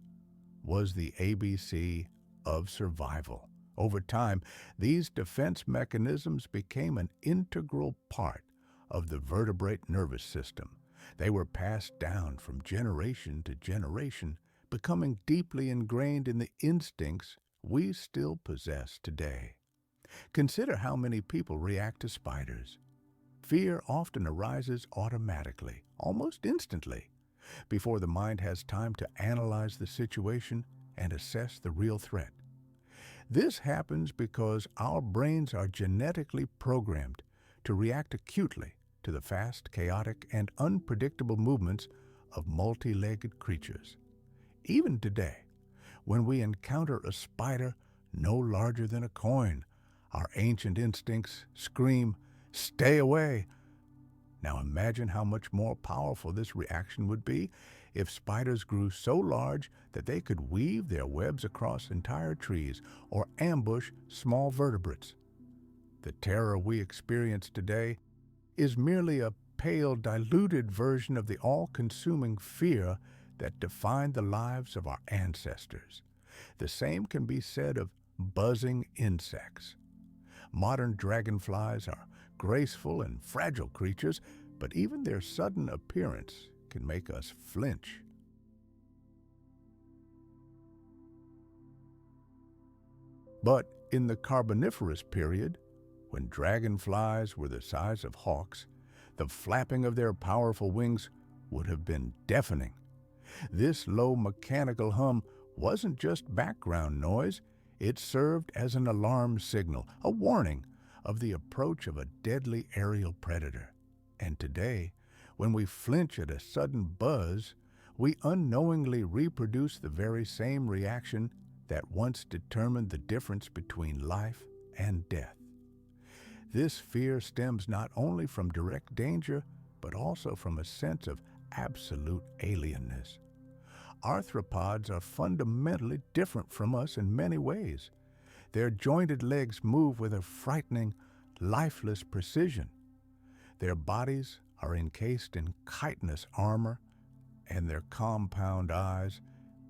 was the ABC of survival. Over time, these defense mechanisms became an integral part of the vertebrate nervous system. They were passed down from generation to generation, becoming deeply ingrained in the instincts we still possess today. Consider how many people react to spiders. Fear often arises automatically, almost instantly, before the mind has time to analyze the situation and assess the real threat. This happens because our brains are genetically programmed to react acutely to the fast, chaotic, and unpredictable movements of multi-legged creatures. Even today, when we encounter a spider no larger than a coin, our ancient instincts scream, "Stay away!" Now imagine how much more powerful this reaction would be if spiders grew so large that they could weave their webs across entire trees or ambush small vertebrates. The terror we experience today is merely a pale, diluted version of the all-consuming fear that defined the lives of our ancestors. The same can be said of buzzing insects. Modern dragonflies are graceful and fragile creatures, but even their sudden appearance can make us flinch. But in the Carboniferous period, when dragonflies were the size of hawks, the flapping of their powerful wings would have been deafening. This low mechanical hum wasn't just background noise, it served as an alarm signal, a warning of the approach of a deadly aerial predator. And today, when we flinch at a sudden buzz, we unknowingly reproduce the very same reaction that once determined the difference between life and death. This fear stems not only from direct danger, but also from a sense of absolute alienness. Arthropods are fundamentally different from us in many ways. Their jointed legs move with a frightening, lifeless precision. Their bodies are encased in chitinous armor, and their compound eyes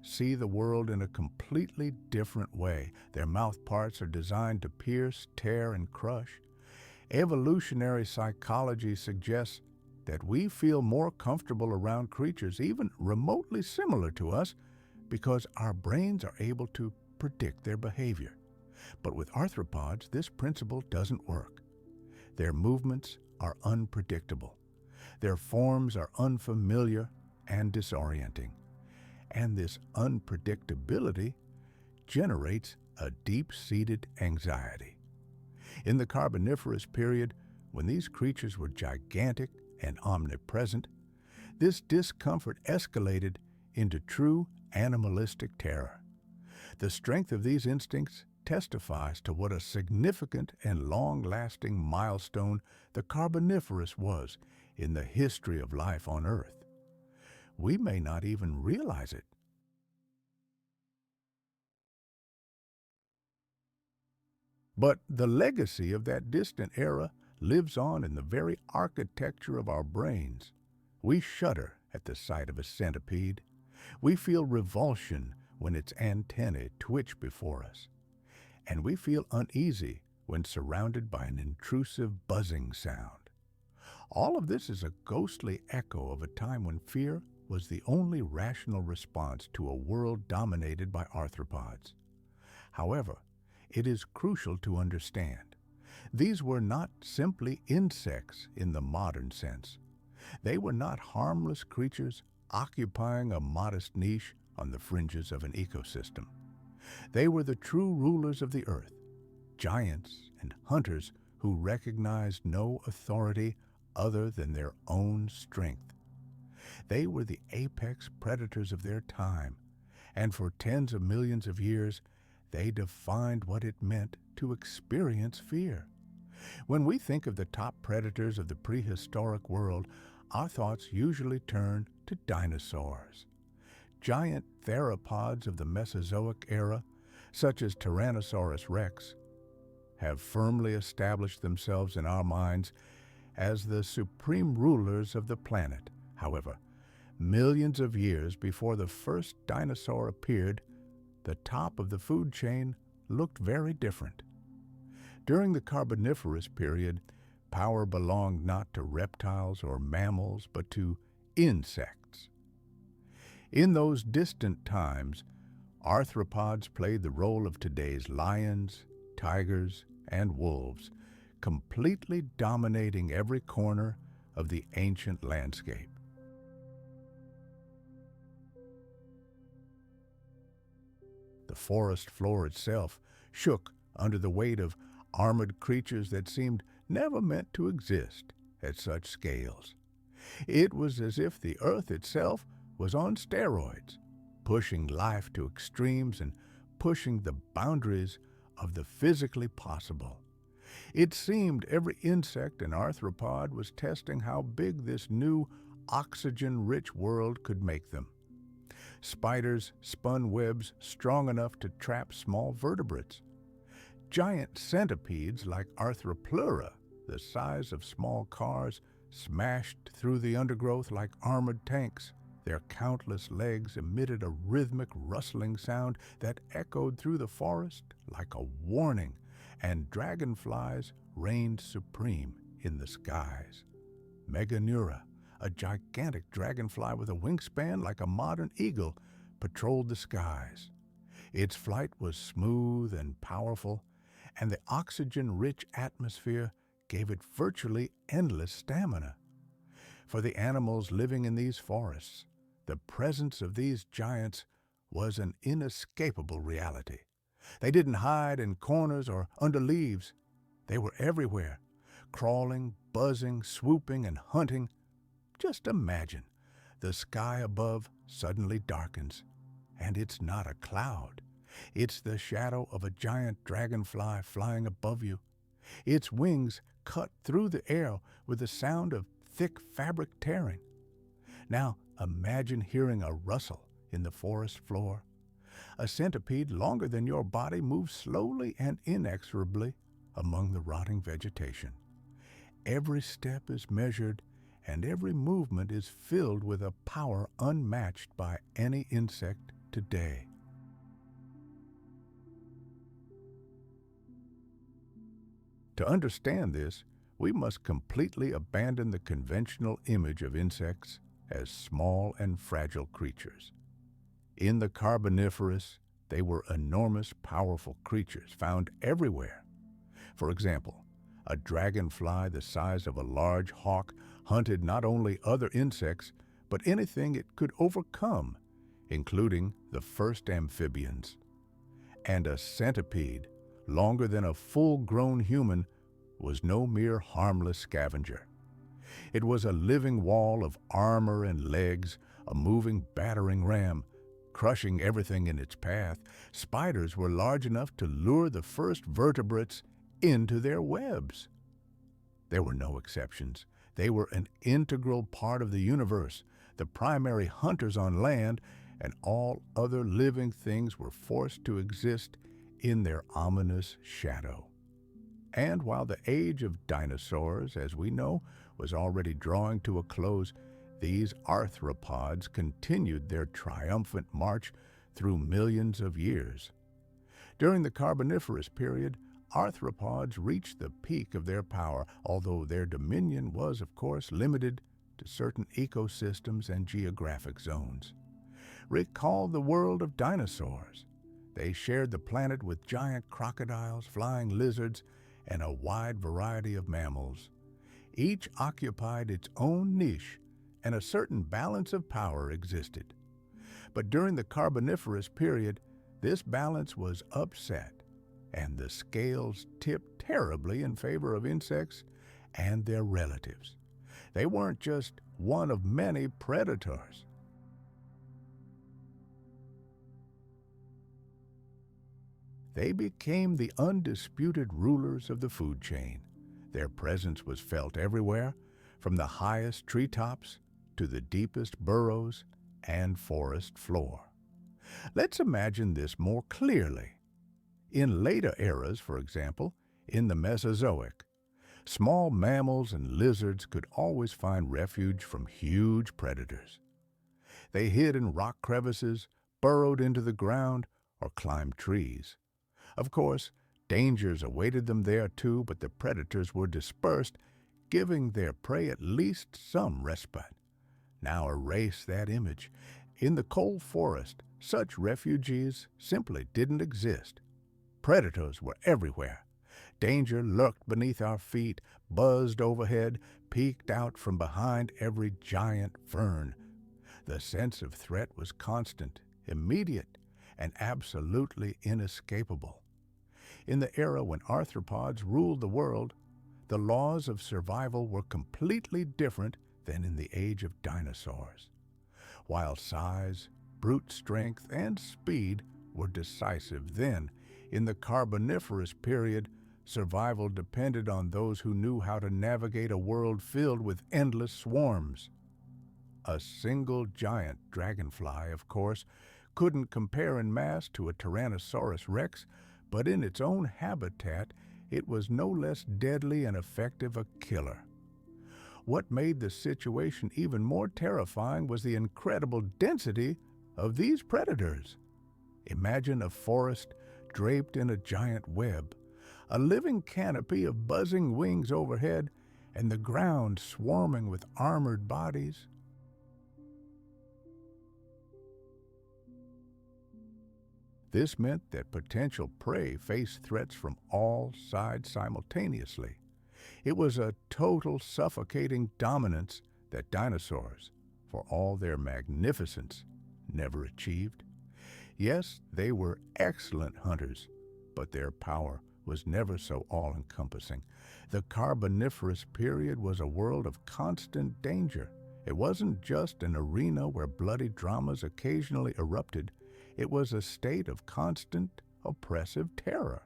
see the world in a completely different way. Their mouth parts are designed to pierce, tear, and crush. Evolutionary psychology suggests that we feel more comfortable around creatures even remotely similar to us because our brains are able to predict their behavior. But with arthropods, this principle doesn't work. Their movements are unpredictable. Their forms are unfamiliar and disorienting. And this unpredictability generates a deep-seated anxiety. In the Carboniferous period, when these creatures were gigantic and omnipresent, this discomfort escalated into true animalistic terror. The strength of these instincts testifies to what a significant and long-lasting milestone the Carboniferous was in the history of life on Earth. We may not even realize it. But the legacy of that distant era lives on in the very architecture of our brains. We shudder at the sight of a centipede. We feel revulsion when its antennae twitch before us. And we feel uneasy when surrounded by an intrusive buzzing sound. All of this is a ghostly echo of a time when fear was the only rational response to a world dominated by arthropods. However, it is crucial to understand. These were not simply insects in the modern sense. They were not harmless creatures occupying a modest niche on the fringes of an ecosystem. They were the true rulers of the earth, giants and hunters who recognized no authority other than their own strength. They were the apex predators of their time, and for tens of millions of years, they defined what it meant to experience fear. When we think of the top predators of the prehistoric world, our thoughts usually turn to dinosaurs. giant theropods of the Mesozoic era, such as Tyrannosaurus rex, have firmly established themselves in our minds as the supreme rulers of the planet. However, millions of years before the first dinosaur appeared, the top of the food chain looked very different. During the Carboniferous period, power belonged not to reptiles or mammals, but to insects. In those distant times, arthropods played the role of today's lions, tigers, and wolves, completely dominating every corner of the ancient landscape. The forest floor itself shook under the weight of armored creatures that seemed never meant to exist at such scales. It was as if the earth itself was on steroids, pushing life to extremes and pushing the boundaries of the physically possible. It seemed every insect and arthropod was testing how big this new oxygen-rich world could make them. Spiders spun webs strong enough to trap small vertebrates. Giant centipedes like Arthropleura, the size of small cars, smashed through the undergrowth like armored tanks. Their countless legs emitted a rhythmic rustling sound that echoed through the forest like a warning, and dragonflies reigned supreme in the skies. Meganura, a gigantic dragonfly with a wingspan like a modern eagle, patrolled the skies. Its flight was smooth and powerful, and the oxygen-rich atmosphere gave it virtually endless stamina. For the animals living in these forests, the presence of these giants was an inescapable reality. They didn't hide in corners or under leaves. They were everywhere, crawling, buzzing, swooping, and hunting. Just imagine, the sky above suddenly darkens, and it's not a cloud. It's the shadow of a giant dragonfly flying above you. Its wings cut through the air with the sound of thick fabric tearing. Now imagine hearing a rustle in the forest floor. A centipede longer than your body moves slowly and inexorably among the rotting vegetation. Every step is measured, and every movement is filled with a power unmatched by any insect today. To understand this, we must completely abandon the conventional image of insects as small and fragile creatures. In the Carboniferous, they were enormous, powerful creatures found everywhere. For example, a dragonfly the size of a large hawk hunted not only other insects, but anything it could overcome, including the first amphibians. And a centipede, longer than a full-grown human, was no mere harmless scavenger. It was a living wall of armor and legs, a moving battering ram, crushing everything in its path. Spiders were large enough to lure the first vertebrates into their webs. There were no exceptions. They were an integral part of the universe, the primary hunters on land, and all other living things were forced to exist in their ominous shadow. And while the age of dinosaurs, as we know, was already drawing to a close, these arthropods continued their triumphant march through millions of years. During the Carboniferous period, arthropods reached the peak of their power, although their dominion was, of course, limited to certain ecosystems and geographic zones. Recall the world of dinosaurs. They shared the planet with giant crocodiles, flying lizards, and a wide variety of mammals. Each occupied its own niche, and a certain balance of power existed. But during the Carboniferous period, this balance was upset, and the scales tipped terribly in favor of insects and their relatives. They weren't just one of many predators. They became the undisputed rulers of the food chain. Their presence was felt everywhere, from the highest treetops to the deepest burrows and forest floor. Let's imagine this more clearly. In later eras, for example, in the Mesozoic, small mammals and lizards could always find refuge from huge predators. They hid in rock crevices, burrowed into the ground, or climbed trees. Of course, dangers awaited them there too, but the predators were dispersed, giving their prey at least some respite. Now erase that image. In the cold forest, such refugees simply didn't exist. Predators were everywhere. Danger lurked beneath our feet, buzzed overhead, peeked out from behind every giant fern. The sense of threat was constant, immediate, and absolutely inescapable. In the era when arthropods ruled the world, the laws of survival were completely different than in the age of dinosaurs. While size, brute strength, and speed were decisive then, in the Carboniferous period, survival depended on those who knew how to navigate a world filled with endless swarms. A single giant dragonfly, of course, couldn't compare in mass to a Tyrannosaurus rex, but in its own habitat, it was no less deadly and effective a killer. What made the situation even more terrifying was the incredible density of these predators. Imagine a forest draped in a giant web, a living canopy of buzzing wings overhead, and the ground swarming with armored bodies. This meant that potential prey faced threats from all sides simultaneously. It was a total suffocating dominance that dinosaurs, for all their magnificence, never achieved. Yes, they were excellent hunters, but their power was never so all-encompassing. The Carboniferous period was a world of constant danger. It wasn't just an arena where bloody dramas occasionally erupted. It was a state of constant, oppressive terror.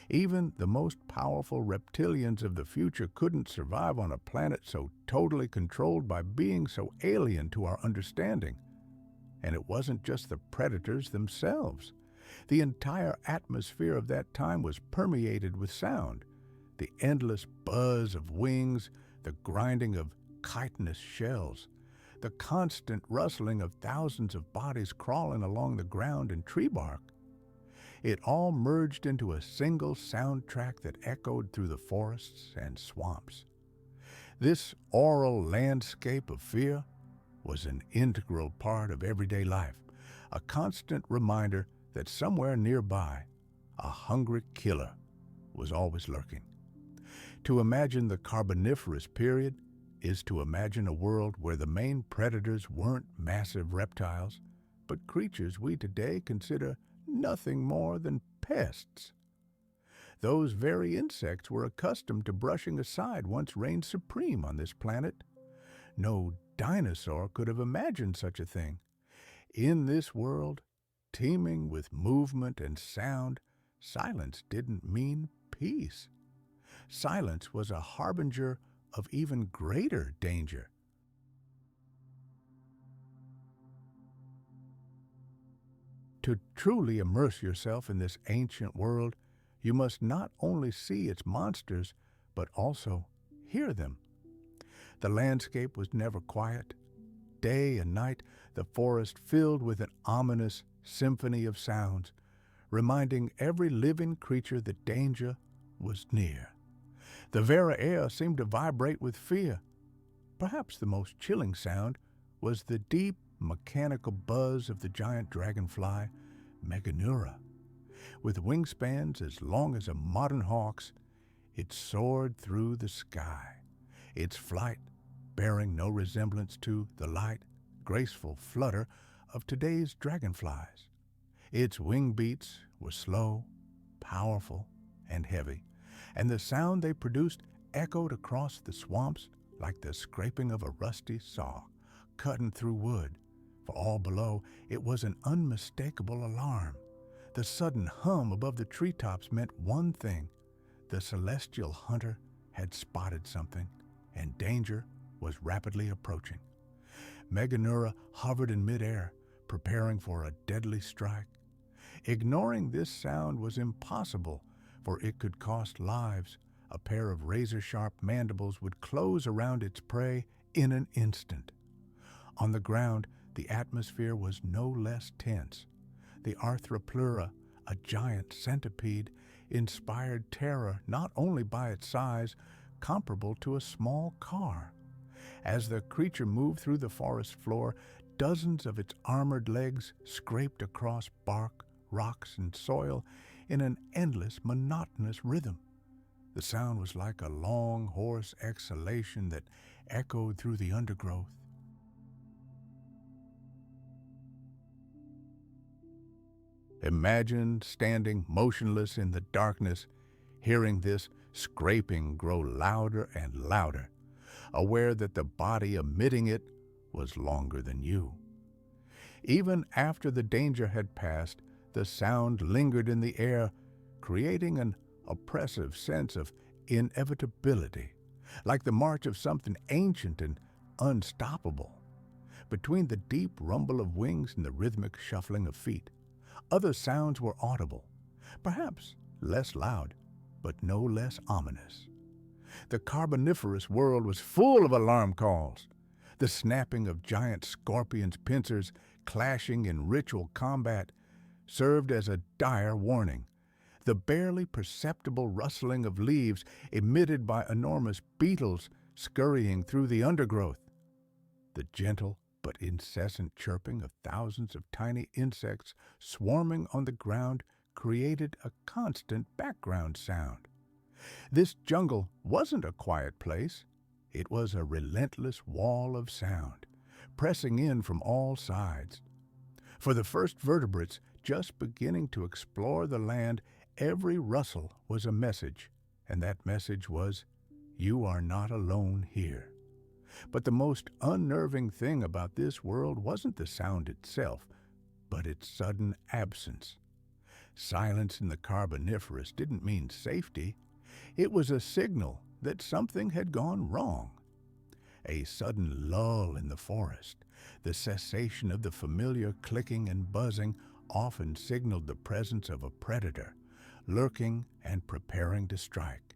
Even the most powerful reptilians of the future couldn't survive on a planet so totally controlled by beings so alien to our understanding. And it wasn't just the predators themselves. The entire atmosphere of that time was permeated with sound. The endless buzz of wings, the grinding of chitinous shells, the constant rustling of thousands of bodies crawling along the ground and tree bark. It all merged into a single soundtrack that echoed through the forests and swamps. This aural landscape of fear was an integral part of everyday life, a constant reminder that somewhere nearby, a hungry killer was always lurking. To imagine the Carboniferous period is to imagine a world where the main predators weren't massive reptiles, but creatures we today consider nothing more than pests. Those very insects were accustomed to brushing aside once reigned supreme on this planet. No dinosaur could have imagined such a thing. In this world, teeming with movement and sound, silence didn't mean peace. Silence was a harbinger of even greater danger. To truly immerse yourself in this ancient world, you must not only see its monsters, but also hear them. The landscape was never quiet. Day and night, the forest filled with an ominous symphony of sounds, reminding every living creature that danger was near. The very air seemed to vibrate with fear. Perhaps the most chilling sound was the deep, mechanical buzz of the giant dragonfly, Meganeura. With wingspans as long as a modern hawk's, it soared through the sky, its flight bearing no resemblance to the light, graceful flutter of today's dragonflies. Its wing beats were slow, powerful, and heavy, and the sound they produced echoed across the swamps like the scraping of a rusty saw cutting through wood. For all below, it was an unmistakable alarm. The sudden hum above the treetops meant one thing: the celestial hunter had spotted something, and danger was rapidly approaching. Meganeura hovered in midair, preparing for a deadly strike. Ignoring this sound was impossible, for it could cost lives. A pair of razor-sharp mandibles would close around its prey in an instant. On the ground, the atmosphere was no less tense. The Arthropleura, a giant centipede, inspired terror not only by its size, comparable to a small car. As the creature moved through the forest floor, dozens of its armored legs scraped across bark, rocks, and soil in an endless, monotonous rhythm. The sound was like a long, hoarse exhalation that echoed through the undergrowth. Imagine standing motionless in the darkness, hearing this scraping grow louder and louder, aware that the body emitting it was longer than you. Even after the danger had passed, the sound lingered in the air, creating an oppressive sense of inevitability, like the march of something ancient and unstoppable. Between the deep rumble of wings and the rhythmic shuffling of feet, other sounds were audible, perhaps less loud, but no less ominous. The Carboniferous world was full of alarm calls. The snapping of giant scorpions' pincers clashing in ritual combat served as a dire warning. The barely perceptible rustling of leaves emitted by enormous beetles scurrying through the undergrowth. The gentle but incessant chirping of thousands of tiny insects swarming on the ground created a constant background sound. This jungle wasn't a quiet place. It was a relentless wall of sound, pressing in from all sides. For the first vertebrates just beginning to explore the land, every rustle was a message, and that message was, "You are not alone here." But the most unnerving thing about this world wasn't the sound itself, but its sudden absence. Silence in the Carboniferous didn't mean safety. It was a signal that something had gone wrong. A sudden lull in the forest, the cessation of the familiar clicking and buzzing, often signaled the presence of a predator, lurking and preparing to strike.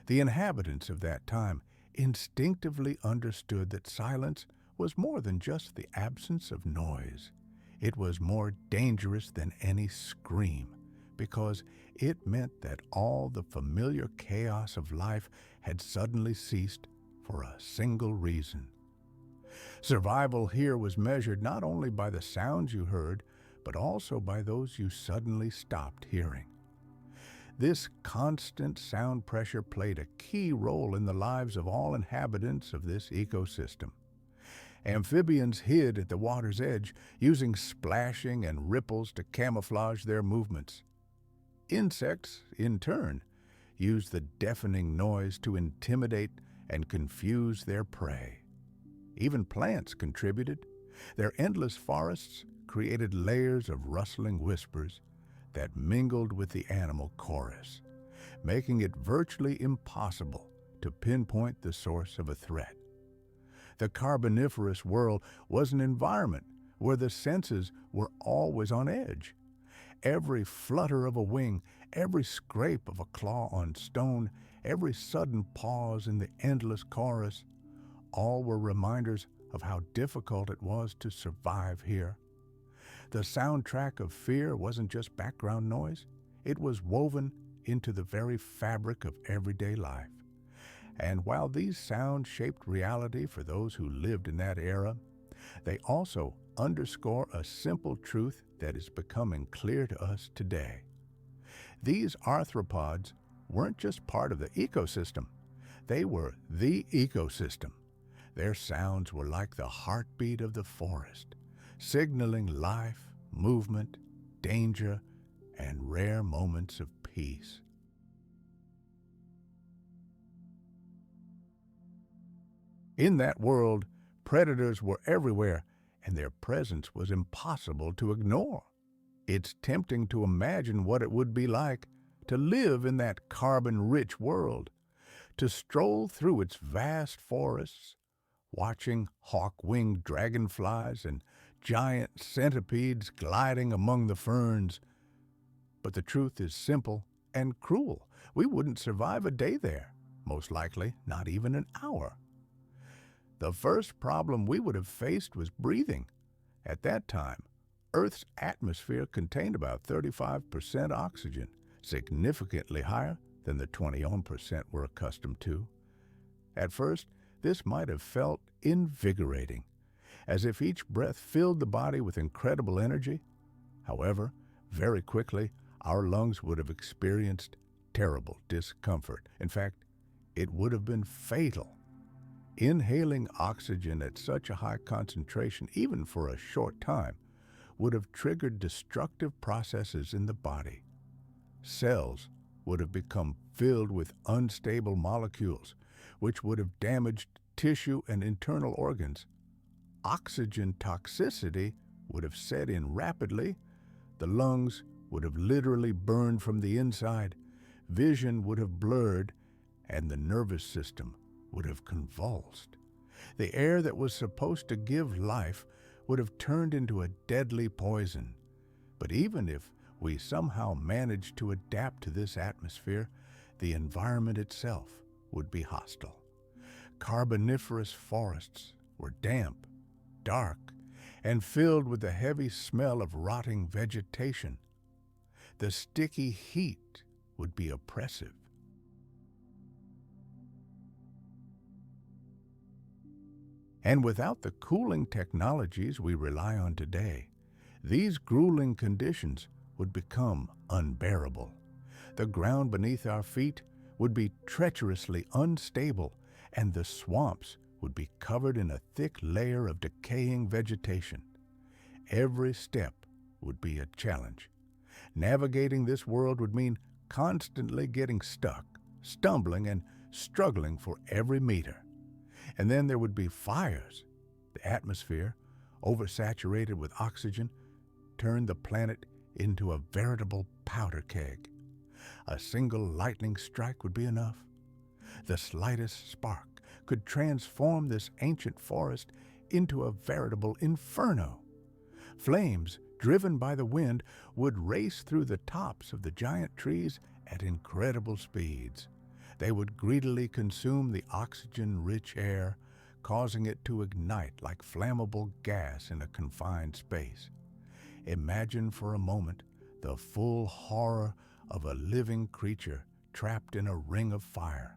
The inhabitants of that time instinctively understood that silence was more than just the absence of noise. It was more dangerous than any scream, because it meant that all the familiar chaos of life had suddenly ceased for a single reason. Survival here was measured not only by the sounds you heard, but also by those you suddenly stopped hearing. This constant sound pressure played a key role in the lives of all inhabitants of this ecosystem. Amphibians hid at the water's edge, using splashing and ripples to camouflage their movements. Insects, in turn, used the deafening noise to intimidate and confuse their prey. Even plants contributed. Their endless forests created layers of rustling whispers that mingled with the animal chorus, making it virtually impossible to pinpoint the source of a threat. The Carboniferous world was an environment where the senses were always on edge. Every flutter of a wing, every scrape of a claw on stone, every sudden pause in the endless chorus, all were reminders of how difficult it was to survive here. The soundtrack of fear wasn't just background noise, it was woven into the very fabric of everyday life. And while these sounds shaped reality for those who lived in that era, they also underscore a simple truth that is becoming clear to us today. These arthropods weren't just part of the ecosystem, they were the ecosystem. Their sounds were like the heartbeat of the forest, signaling life, movement, danger, and rare moments of peace. In that world, predators were everywhere, and their presence was impossible to ignore. It's tempting to imagine what it would be like to live in that carbon-rich world, to stroll through its vast forests, watching hawk-winged dragonflies and giant centipedes gliding among the ferns. But the truth is simple and cruel. We wouldn't survive a day there, most likely not even an hour. The first problem we would have faced was breathing. At that time, Earth's atmosphere contained about 35% oxygen, significantly higher than the 21% we're accustomed to. At first, this might have felt invigorating, as if each breath filled the body with incredible energy. However, very quickly, our lungs would have experienced terrible discomfort. In fact, it would have been fatal. Inhaling oxygen at such a high concentration, even for a short time, would have triggered destructive processes in the body. Cells would have become filled with unstable molecules, which would have damaged tissue and internal organs. Oxygen toxicity would have set in rapidly. The lungs would have literally burned from the inside. Vision would have blurred, and the nervous system would have convulsed. The air that was supposed to give life would have turned into a deadly poison. But even if we somehow managed to adapt to this atmosphere, the environment itself would be hostile. Carboniferous forests were damp, dark, and filled with the heavy smell of rotting vegetation. The sticky heat would be oppressive. And without the cooling technologies we rely on today, these grueling conditions would become unbearable. The ground beneath our feet would be treacherously unstable, and the swamps would be covered in a thick layer of decaying vegetation. Every step would be a challenge. Navigating this world would mean constantly getting stuck, stumbling, and struggling for every meter. And then there would be fires. The atmosphere, oversaturated with oxygen, turned the planet into a veritable powder keg. A single lightning strike would be enough. The slightest spark could transform this ancient forest into a veritable inferno. Flames, driven by the wind, would race through the tops of the giant trees at incredible speeds. They would greedily consume the oxygen-rich air, causing it to ignite like flammable gas in a confined space. Imagine for a moment the full horror of a living creature trapped in a ring of fire.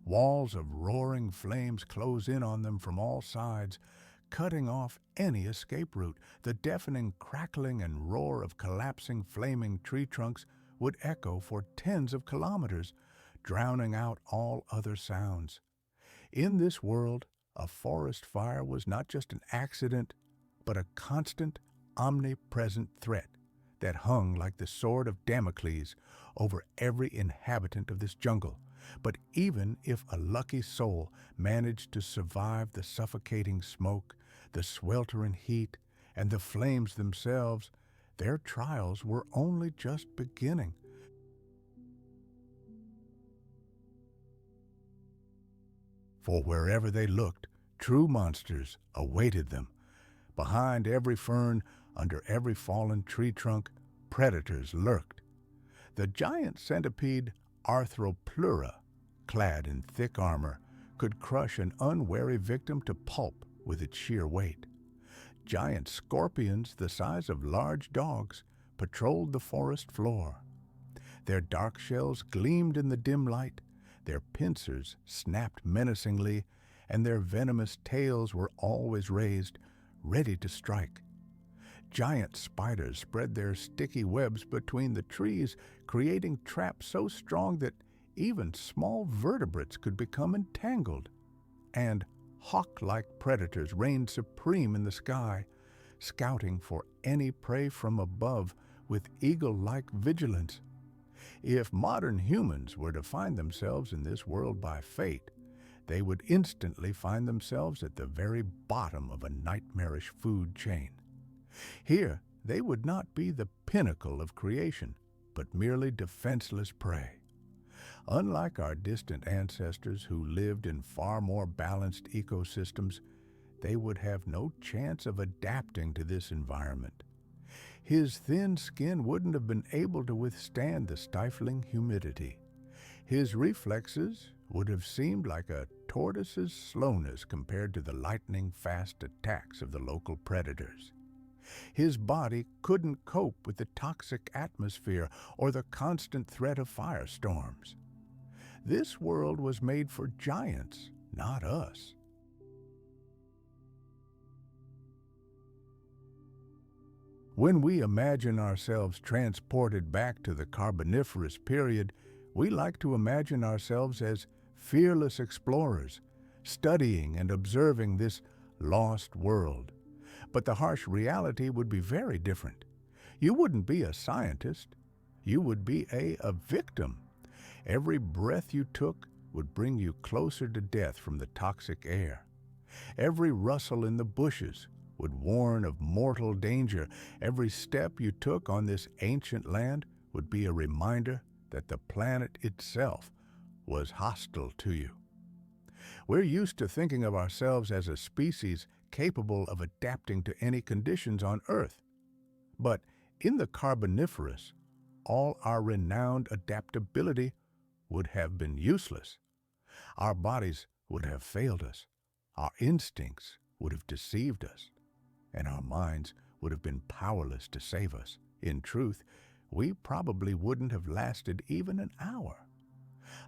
Walls of roaring flames close in on them from all sides, cutting off any escape route. The deafening crackling and roar of collapsing flaming tree trunks would echo for tens of kilometers, drowning out all other sounds. In this world, a forest fire was not just an accident, but a constant, omnipresent threat that hung like the sword of Damocles over every inhabitant of this jungle. But even if a lucky soul managed to survive the suffocating smoke, the sweltering heat, and the flames themselves, their trials were only just beginning. For wherever they looked, true monsters awaited them. Behind every fern, under every fallen tree trunk, predators lurked. The giant centipede Arthropleura, clad in thick armor, could crush an unwary victim to pulp with its sheer weight. Giant scorpions the size of large dogs patrolled the forest floor. Their dark shells gleamed in the dim light, their pincers snapped menacingly, and their venomous tails were always raised, ready to strike. Giant spiders spread their sticky webs between the trees, creating traps so strong that even small vertebrates could become entangled. And hawk-like predators reigned supreme in the sky, scouting for any prey from above with eagle-like vigilance. If modern humans were to find themselves in this world by fate, they would instantly find themselves at the very bottom of a nightmarish food chain. Here, they would not be the pinnacle of creation, but merely defenseless prey. Unlike our distant ancestors who lived in far more balanced ecosystems, they would have no chance of adapting to this environment. His thin skin wouldn't have been able to withstand the stifling humidity. His reflexes would have seemed like a tortoise's slowness compared to the lightning-fast attacks of the local predators. His body couldn't cope with the toxic atmosphere or the constant threat of firestorms. This world was made for giants, not us. When we imagine ourselves transported back to the Carboniferous period, we like to imagine ourselves as fearless explorers, studying and observing this lost world. But the harsh reality would be very different. You wouldn't be a scientist. You would be a victim. Every breath you took would bring you closer to death from the toxic air. Every rustle in the bushes would warn of mortal danger. Every step you took on this ancient land would be a reminder that the planet itself was hostile to you. We're used to thinking of ourselves as a species capable of adapting to any conditions on Earth. But in the Carboniferous, all our renowned adaptability would have been useless. Our bodies would have failed us. Our instincts would have deceived us. And our minds would have been powerless to save us. In truth, we probably wouldn't have lasted even an hour.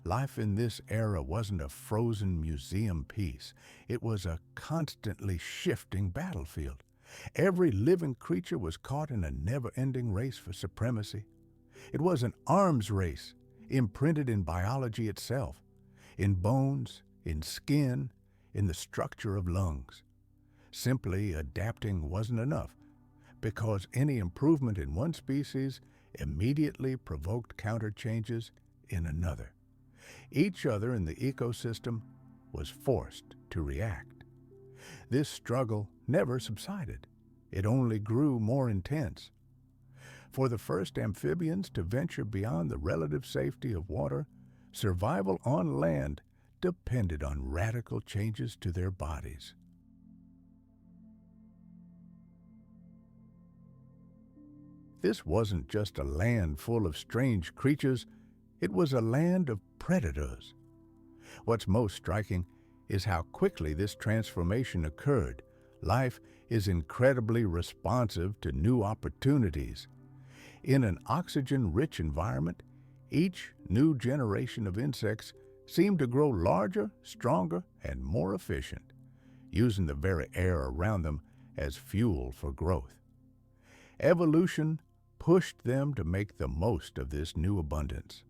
Life in this era wasn't a frozen museum piece. It was a constantly shifting battlefield. Every living creature was caught in a never-ending race for supremacy. It was an arms race, imprinted in biology itself, in bones, in skin, in the structure of lungs. Simply adapting wasn't enough, because any improvement in one species immediately provoked counter-changes in another. Each other in the ecosystem was forced to react. This struggle never subsided. It only grew more intense. For the first amphibians to venture beyond the relative safety of water, survival on land depended on radical changes to their bodies. This wasn't just a land full of strange creatures, it was a land of predators. What's most striking is how quickly this transformation occurred. Life is incredibly responsive to new opportunities. In an oxygen-rich environment, each new generation of insects seemed to grow larger, stronger, and more efficient, using the very air around them as fuel for growth. Evolution pushed them to make the most of this new abundance.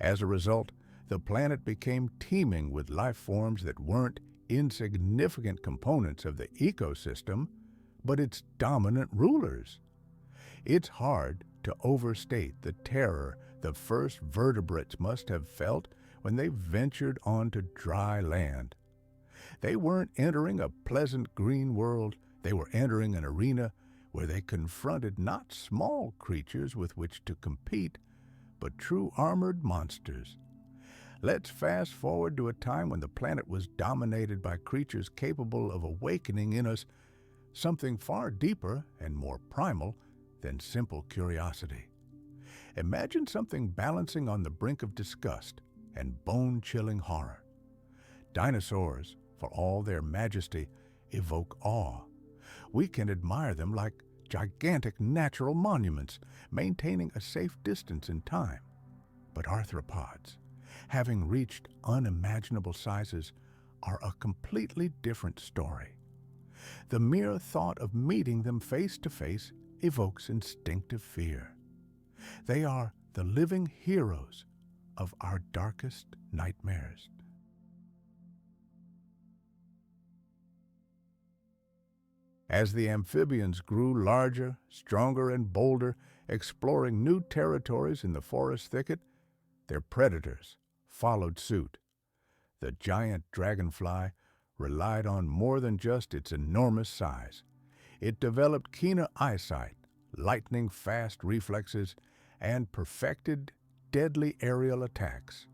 As a result, the planet became teeming with life forms that weren't insignificant components of the ecosystem, but its dominant rulers. It's hard to overstate the terror the first vertebrates must have felt when they ventured onto dry land. They weren't entering a pleasant green world, they were entering an arena where they confronted not small creatures with which to compete, but true armored monsters. Let's fast forward to a time when the planet was dominated by creatures capable of awakening in us something far deeper and more primal than simple curiosity. Imagine something balancing on the brink of disgust and bone-chilling horror. Dinosaurs, for all their majesty, evoke awe. We can admire them like gigantic natural monuments, maintaining a safe distance in time. But arthropods, having reached unimaginable sizes, are a completely different story. The mere thought of meeting them face to face evokes instinctive fear. They are the living heroes of our darkest nightmares. As the amphibians grew larger, stronger, and bolder, exploring new territories in the forest thicket, their predators followed suit. The giant dragonfly relied on more than just its enormous size. It developed keener eyesight, lightning-fast reflexes, and perfected deadly aerial attacks.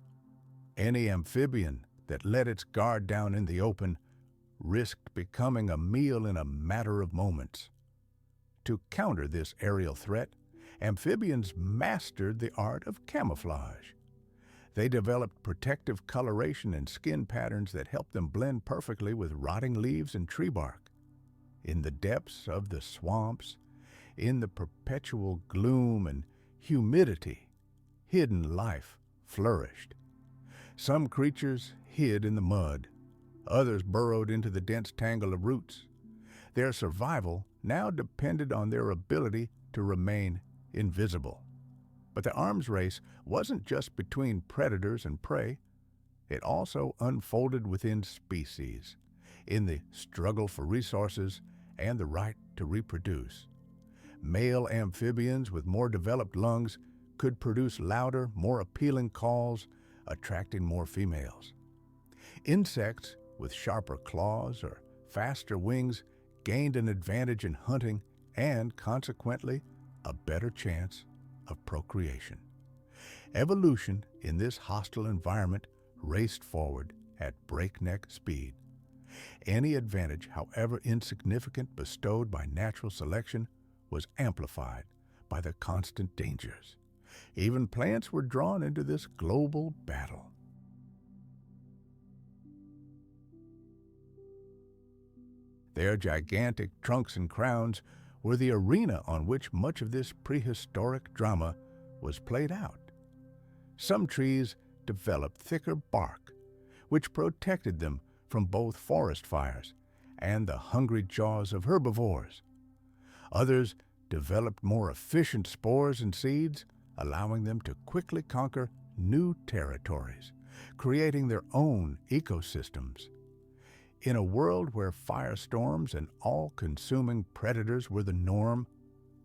Any amphibian that let its guard down in the open risked becoming a meal in a matter of moments. To counter this aerial threat, amphibians mastered the art of camouflage. They developed protective coloration and skin patterns that helped them blend perfectly with rotting leaves and tree bark. In the depths of the swamps, in the perpetual gloom and humidity, hidden life flourished. Some creatures hid in the mud. Others burrowed into the dense tangle of roots. Their survival now depended on their ability to remain invisible. But the arms race wasn't just between predators and prey. It also unfolded within species, in the struggle for resources and the right to reproduce. Male amphibians with more developed lungs could produce louder, more appealing calls, attracting more females. Insects with sharper claws or faster wings gained an advantage in hunting and, consequently, a better chance of procreation. Evolution in this hostile environment raced forward at breakneck speed. Any advantage, however insignificant, bestowed by natural selection was amplified by the constant dangers. Even plants were drawn into this global battle. Their gigantic trunks and crowns were the arena on which much of this prehistoric drama was played out. Some trees developed thicker bark, which protected them from both forest fires and the hungry jaws of herbivores. Others developed more efficient spores and seeds, allowing them to quickly conquer new territories, creating their own ecosystems. In a world where firestorms and all-consuming predators were the norm,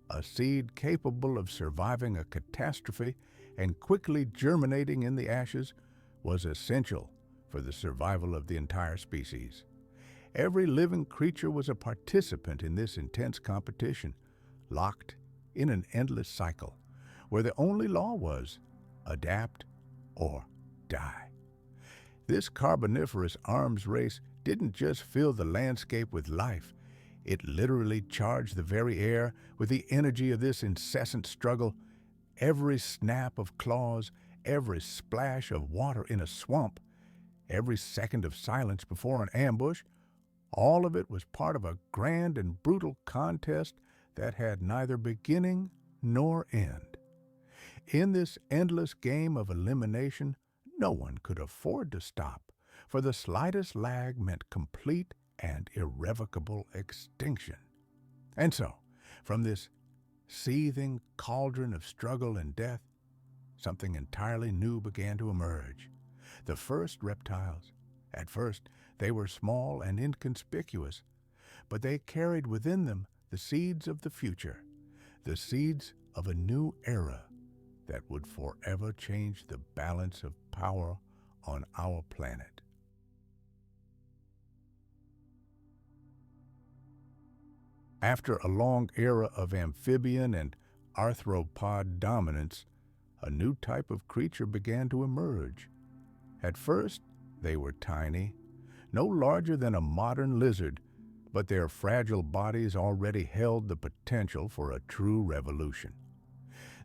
a seed capable of surviving a catastrophe and quickly germinating in the ashes was essential for the survival of the entire species. Every living creature was a participant in this intense competition, locked in an endless cycle, where the only law was adapt or die. This Carboniferous arms race didn't just fill the landscape with life, it literally charged the very air with the energy of this incessant struggle. Every snap of claws, every splash of water in a swamp, every second of silence before an ambush, all of it was part of a grand and brutal contest that had neither beginning nor end. In this endless game of elimination, no one could afford to stop, for the slightest lag meant complete and irrevocable extinction. And so, from this seething cauldron of struggle and death, something entirely new began to emerge. The first reptiles. At first, they were small and inconspicuous, but they carried within them the seeds of the future, the seeds of a new era that would forever change the balance of power on our planet. After a long era of amphibian and arthropod dominance, a new type of creature began to emerge. At first, they were tiny, no larger than a modern lizard, but their fragile bodies already held the potential for a true revolution.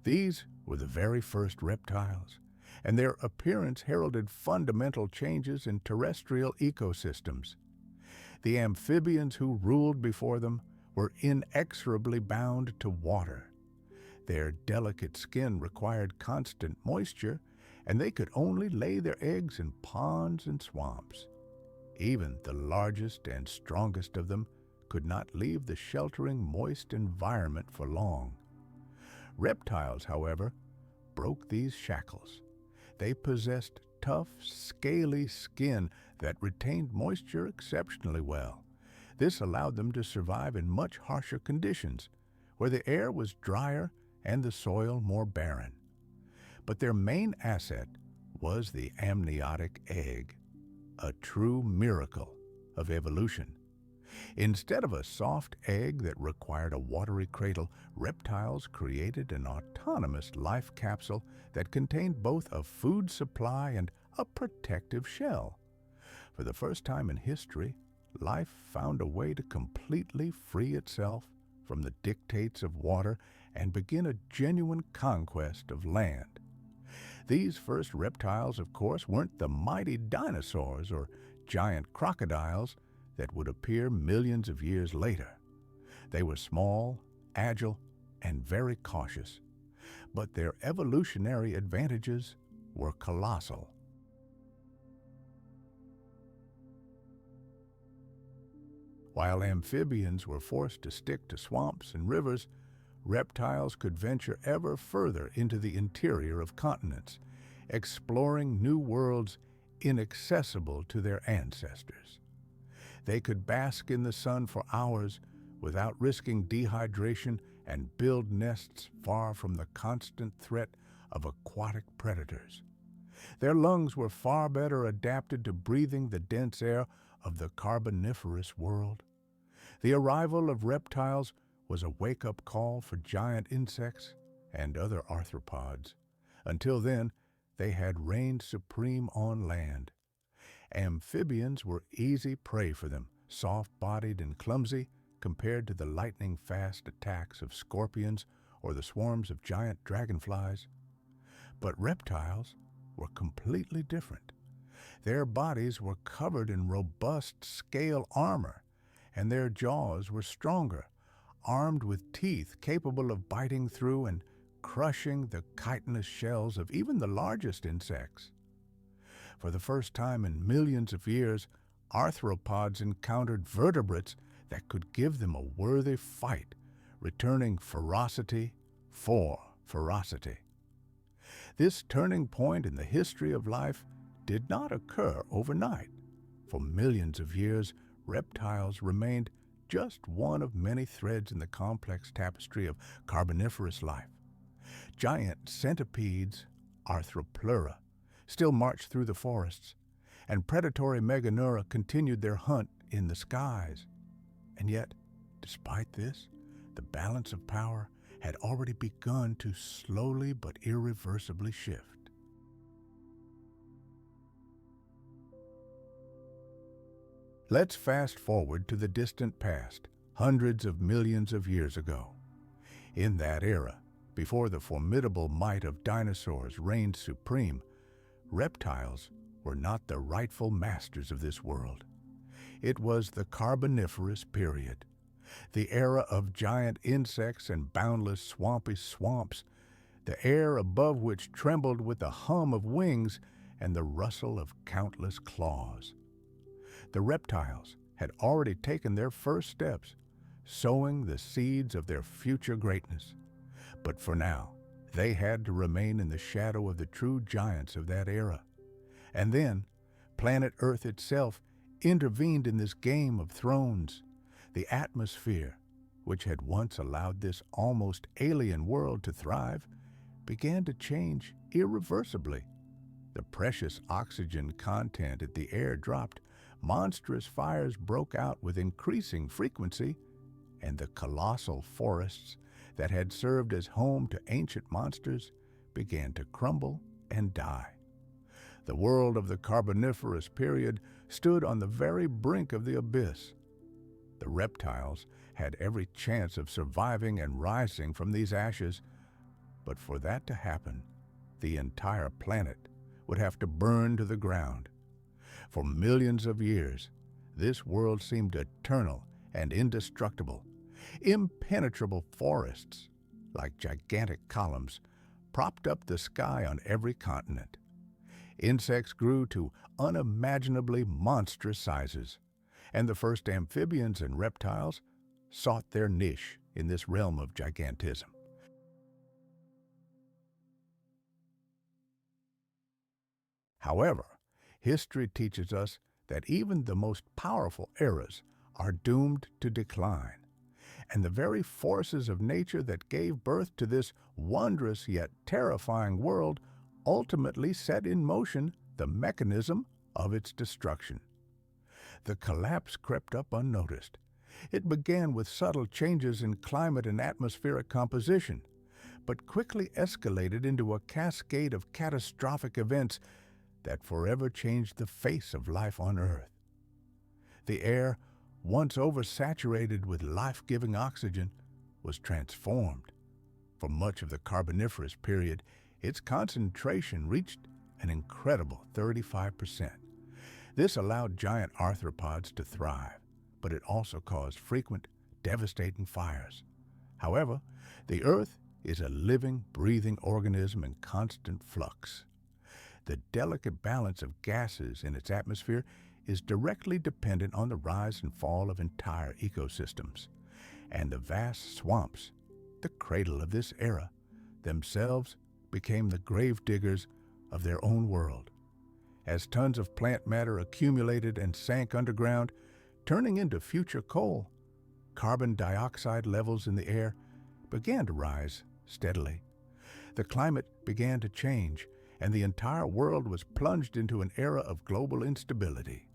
These were the very first reptiles, and their appearance heralded fundamental changes in terrestrial ecosystems. The amphibians who ruled before them were inexorably bound to water. Their delicate skin required constant moisture, and they could only lay their eggs in ponds and swamps. Even the largest and strongest of them could not leave the sheltering, moist environment for long. Reptiles, however, broke these shackles. They possessed tough, scaly skin that retained moisture exceptionally well. This allowed them to survive in much harsher conditions, where the air was drier and the soil more barren. But their main asset was the amniotic egg, a true miracle of evolution. Instead of a soft egg that required a watery cradle, reptiles created an autonomous life capsule that contained both a food supply and a protective shell. For the first time in history, life found a way to completely free itself from the dictates of water and begin a genuine conquest of land. These first reptiles, of course, weren't the mighty dinosaurs or giant crocodiles that would appear millions of years later. They were small, agile, and very cautious, but their evolutionary advantages were colossal. While amphibians were forced to stick to swamps and rivers, reptiles could venture ever further into the interior of continents, exploring new worlds inaccessible to their ancestors. They could bask in the sun for hours without risking dehydration and build nests far from the constant threat of aquatic predators. Their lungs were far better adapted to breathing the dense air of the Carboniferous world. The arrival of reptiles was a wake-up call for giant insects and other arthropods. Until then, they had reigned supreme on land. Amphibians were easy prey for them, soft-bodied and clumsy compared to the lightning-fast attacks of scorpions or the swarms of giant dragonflies. But reptiles were completely different. Their bodies were covered in robust scale armor, and their jaws were stronger, armed with teeth capable of biting through and crushing the chitinous shells of even the largest insects. For the first time in millions of years, arthropods encountered vertebrates that could give them a worthy fight, returning ferocity for ferocity. This turning point in the history of life did not occur overnight. For millions of years, reptiles remained just one of many threads in the complex tapestry of Carboniferous life. Giant centipedes, Arthropleura, still marched through the forests, and predatory Meganeura continued their hunt in the skies. And yet, despite this, the balance of power had already begun to slowly but irreversibly shift. Let's fast forward to the distant past, hundreds of millions of years ago. In that era, before the formidable might of dinosaurs reigned supreme, reptiles were not the rightful masters of this world. It was the Carboniferous period, the era of giant insects and boundless swampy swamps, the air above which trembled with the hum of wings and the rustle of countless claws. The reptiles had already taken their first steps, sowing the seeds of their future greatness. But for now, they had to remain in the shadow of the true giants of that era. And then, planet Earth itself intervened in this game of thrones. The atmosphere, which had once allowed this almost alien world to thrive, began to change irreversibly. The precious oxygen content in the air dropped, monstrous fires broke out with increasing frequency, and the colossal forests that had served as home to ancient monsters began to crumble and die. The world of the Carboniferous period stood on the very brink of the abyss. The reptiles had every chance of surviving and rising from these ashes, but for that to happen, the entire planet would have to burn to the ground. For millions of years, this world seemed eternal and indestructible. Impenetrable forests, like gigantic columns, propped up the sky on every continent. Insects grew to unimaginably monstrous sizes, and the first amphibians and reptiles sought their niche in this realm of gigantism. However, history teaches us that even the most powerful eras are doomed to decline, and the very forces of nature that gave birth to this wondrous yet terrifying world ultimately set in motion the mechanism of its destruction. The collapse crept up unnoticed. It began with subtle changes in climate and atmospheric composition, but quickly escalated into a cascade of catastrophic events that forever changed the face of life on Earth. The air, once oversaturated with life-giving oxygen, was transformed. For much of the Carboniferous period, its concentration reached an incredible 35%. This allowed giant arthropods to thrive, but it also caused frequent, devastating fires. However, the Earth is a living, breathing organism in constant flux. The delicate balance of gases in its atmosphere is directly dependent on the rise and fall of entire ecosystems, and the vast swamps, the cradle of this era, themselves became the gravediggers of their own world. As tons of plant matter accumulated and sank underground, turning into future coal, carbon dioxide levels in the air began to rise steadily. The climate began to change, and the entire world was plunged into an era of global instability.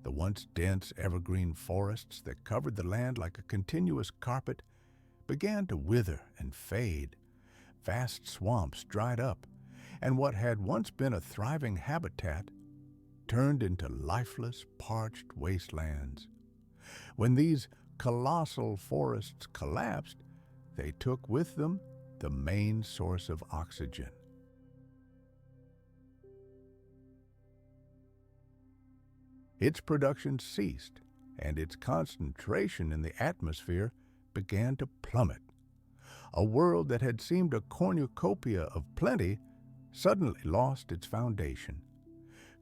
The once dense evergreen forests that covered the land like a continuous carpet began to wither and fade. Vast swamps dried up, and what had once been a thriving habitat turned into lifeless, parched wastelands. When these colossal forests collapsed, they took with them the main source of oxygen. Its production ceased, and its concentration in the atmosphere began to plummet. A world that had seemed a cornucopia of plenty suddenly lost its foundation.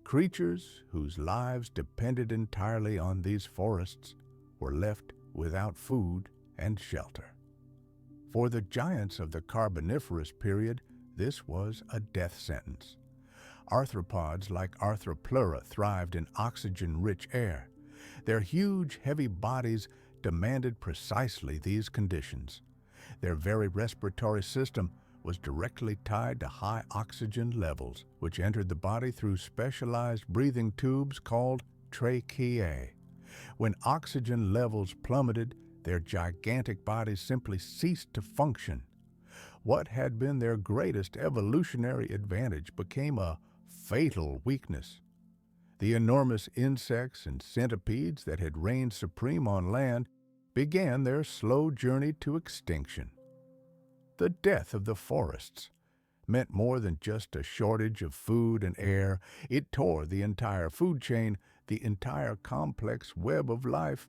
Creatures whose lives depended entirely on these forests were left without food and shelter. For the giants of the Carboniferous period, this was a death sentence. Arthropods like Arthropleura thrived in oxygen-rich air. Their huge, heavy bodies demanded precisely these conditions. Their very respiratory system was directly tied to high oxygen levels, which entered the body through specialized breathing tubes called tracheae. When oxygen levels plummeted, their gigantic bodies simply ceased to function. What had been their greatest evolutionary advantage became a fatal weakness. The enormous insects and centipedes that had reigned supreme on land began their slow journey to extinction. The death of the forests meant more than just a shortage of food and air. It tore the entire food chain, the entire complex web of life,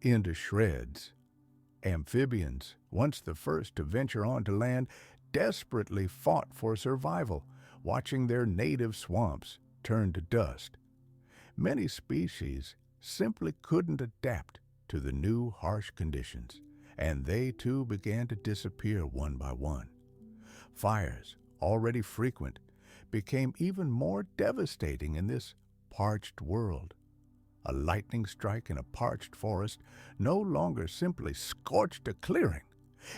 into shreds. Amphibians, once the first to venture onto land, desperately fought for survival, watching their native swamps turn to dust. Many species simply couldn't adapt to the new harsh conditions, and they too began to disappear one by one. Fires, already frequent, became even more devastating in this parched world. A lightning strike in a parched forest no longer simply scorched a clearing.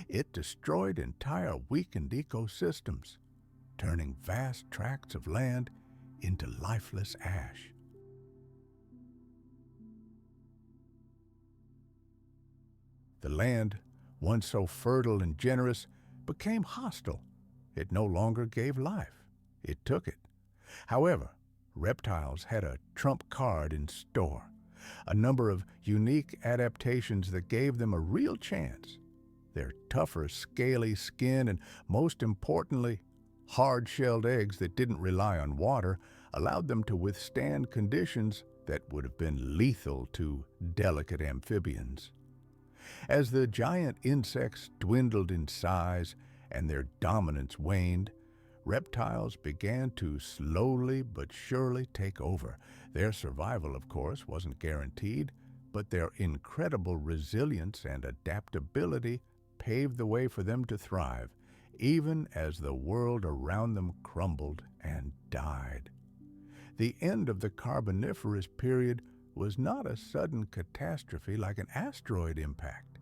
It destroyed entire weakened ecosystems, turning vast tracts of land into lifeless ash. The land, once so fertile and generous, became hostile. It no longer gave life. It took it. However, reptiles had a trump card in store, a number of unique adaptations that gave them a real chance. Their tougher, scaly skin and, most importantly, hard-shelled eggs that didn't rely on water allowed them to withstand conditions that would have been lethal to delicate amphibians. As the giant insects dwindled in size and their dominance waned, reptiles began to slowly but surely take over. Their survival, of course, wasn't guaranteed, but their incredible resilience and adaptability paved the way for them to thrive, even as the world around them crumbled and died. The end of the Carboniferous period was not a sudden catastrophe like an asteroid impact.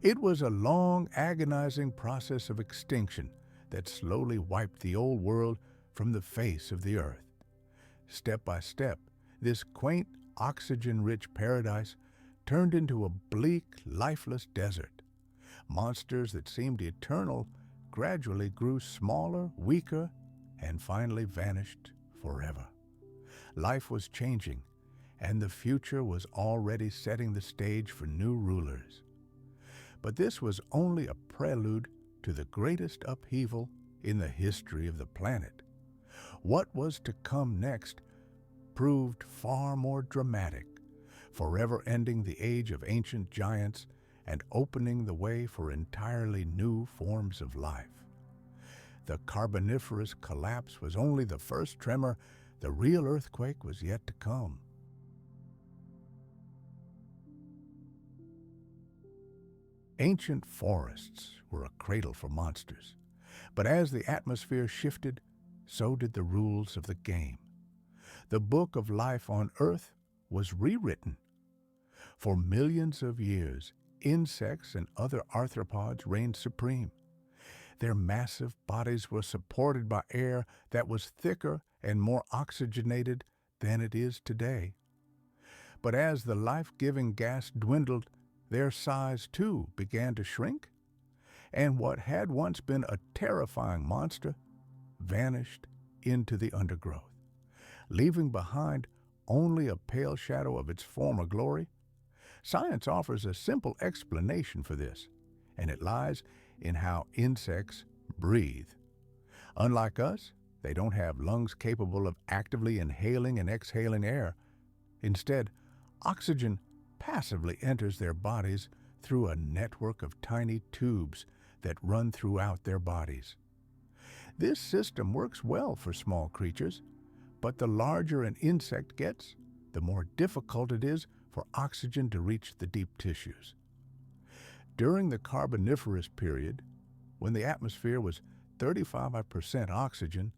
It was a long, agonizing process of extinction that slowly wiped the old world from the face of the earth. Step by step, this quaint, oxygen-rich paradise turned into a bleak, lifeless desert. Monsters that seemed eternal gradually grew smaller, weaker, and finally vanished forever. Life was changing, and the future was already setting the stage for new rulers. But this was only a prelude to the greatest upheaval in the history of the planet. What was to come next proved far more dramatic, forever ending the age of ancient giants and opening the way for entirely new forms of life. The Carboniferous collapse was only the first tremor. The real earthquake was yet to come. Ancient forests were a cradle for monsters, but as the atmosphere shifted, so did the rules of the game. The book of life on Earth was rewritten. For millions of years, insects and other arthropods reigned supreme. Their massive bodies were supported by air that was thicker and more oxygenated than it is today. But as the life-giving gas dwindled, their size too began to shrink, and what had once been a terrifying monster vanished into the undergrowth, leaving behind only a pale shadow of its former glory. Science offers a simple explanation for this, and it lies in how insects breathe. Unlike us, they don't have lungs capable of actively inhaling and exhaling air. Instead, oxygen passively enters their bodies through a network of tiny tubes that run throughout their bodies. This system works well for small creatures, but the larger an insect gets, the more difficult it is for oxygen to reach the deep tissues. During the Carboniferous period, when the atmosphere was 35% oxygen,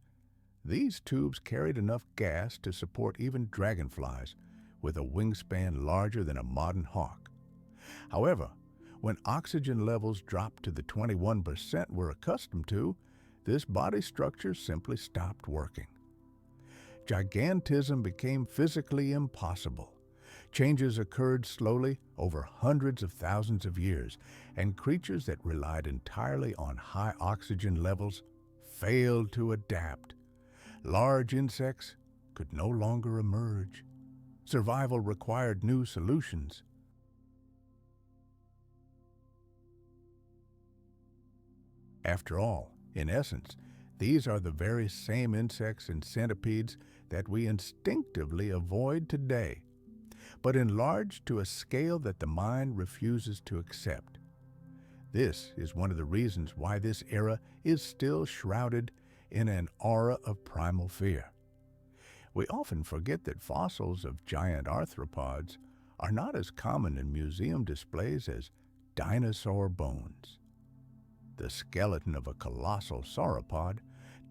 these tubes carried enough gas to support even dragonflies with a wingspan larger than a modern hawk. However, when oxygen levels dropped to the 21% we're accustomed to, this body structure simply stopped working. Gigantism became physically impossible. Changes occurred slowly over hundreds of thousands of years, and creatures that relied entirely on high oxygen levels failed to adapt. Large insects could no longer emerge. Survival required new solutions. After all, in essence, these are the very same insects and centipedes that we instinctively avoid today, but enlarged to a scale that the mind refuses to accept. This is one of the reasons why this era is still shrouded in an aura of primal fear. We often forget that fossils of giant arthropods are not as common in museum displays as dinosaur bones. The skeleton of a colossal sauropod,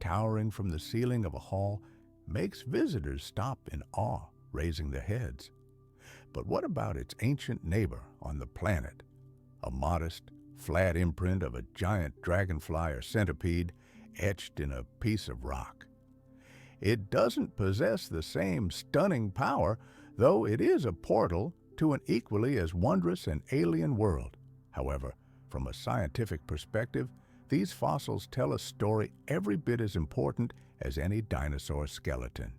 towering from the ceiling of a hall, makes visitors stop in awe, raising their heads. But what about its ancient neighbor on the planet? A modest, flat imprint of a giant dragonfly or centipede etched in a piece of rock. It doesn't possess the same stunning power, though it is a portal to an equally as wondrous and alien world. However, from a scientific perspective, these fossils tell a story every bit as important as any dinosaur skeleton.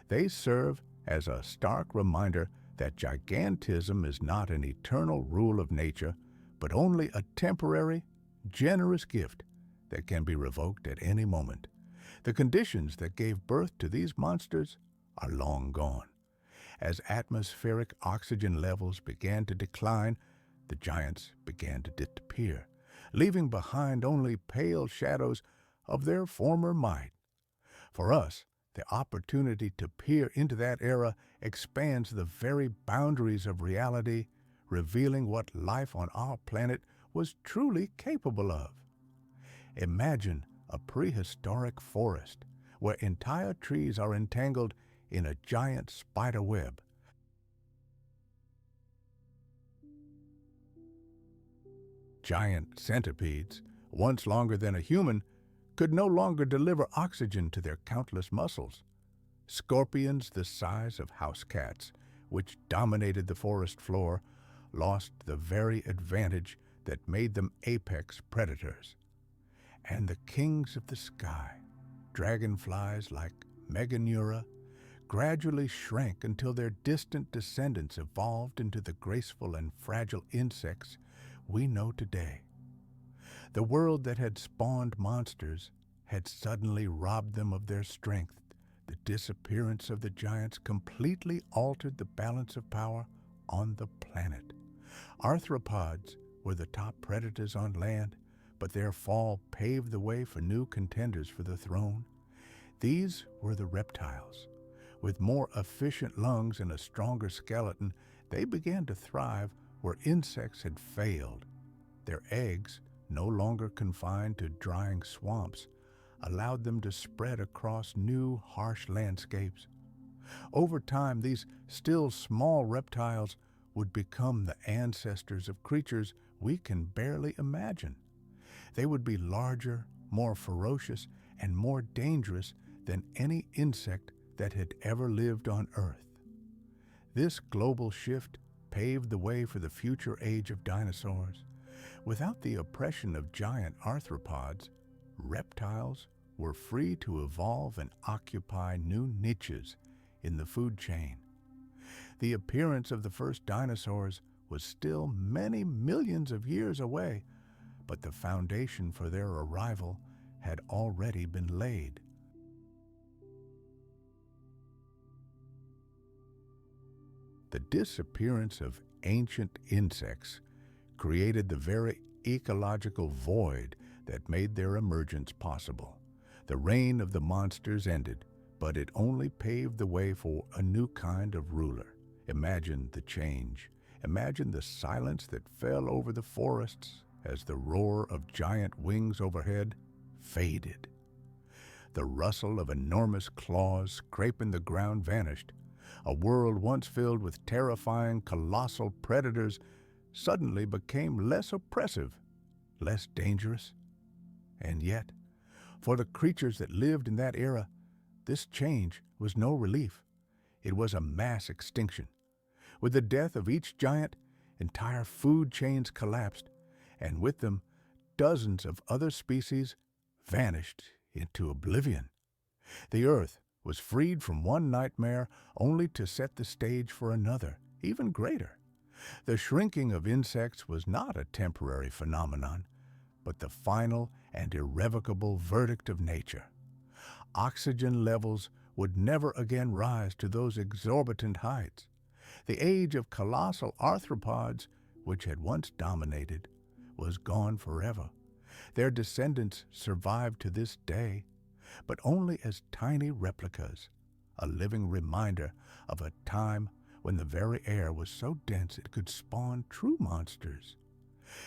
They serve as a stark reminder that gigantism is not an eternal rule of nature, but only a temporary, generous gift that can be revoked at any moment. The conditions that gave birth to these monsters are long gone. As atmospheric oxygen levels began to decline, the giants began to disappear, leaving behind only pale shadows of their former might. For us, the opportunity to peer into that era expands the very boundaries of reality, revealing what life on our planet was truly capable of. Imagine a prehistoric forest where entire trees are entangled in a giant spider web. Giant centipedes, once longer than a human, could no longer deliver oxygen to their countless muscles. Scorpions the size of house cats, which dominated the forest floor, lost the very advantage that made them apex predators. And the kings of the sky, dragonflies like Meganura, gradually shrank until their distant descendants evolved into the graceful and fragile insects we know today. The world that had spawned monsters had suddenly robbed them of their strength. The disappearance of the giants completely altered the balance of power on the planet. Arthropods were the top predators on land, but their fall paved the way for new contenders for the throne. These were the reptiles. With more efficient lungs and a stronger skeleton, they began to thrive where insects had failed. Their eggs, no longer confined to drying swamps, allowed them to spread across new, harsh landscapes. Over time, these still small reptiles would become the ancestors of creatures we can barely imagine. They would be larger, more ferocious, and more dangerous than any insect that had ever lived on Earth. This global shift paved the way for the future age of dinosaurs. Without the oppression of giant arthropods, reptiles were free to evolve and occupy new niches in the food chain. The appearance of the first dinosaurs was still many millions of years away, but the foundation for their arrival had already been laid. The disappearance of ancient insects created the very ecological void that made their emergence possible. The reign of the monsters ended, but it only paved the way for a new kind of ruler. Imagine the change. Imagine the silence that fell over the forests as the roar of giant wings overhead faded. The rustle of enormous claws scraping the ground vanished. A world once filled with terrifying, colossal predators suddenly became less oppressive, less dangerous. And yet, for the creatures that lived in that era, this change was no relief. It was a mass extinction. With the death of each giant, entire food chains collapsed, and with them, dozens of other species vanished into oblivion. The Earth was freed from one nightmare only to set the stage for another, even greater. The shrinking of insects was not a temporary phenomenon, but the final and irrevocable verdict of nature. Oxygen levels would never again rise to those exorbitant heights. The age of colossal arthropods, which had once dominated, was gone forever. Their descendants survive to this day, but only as tiny replicas, a living reminder of a time when the very air was so dense it could spawn true monsters.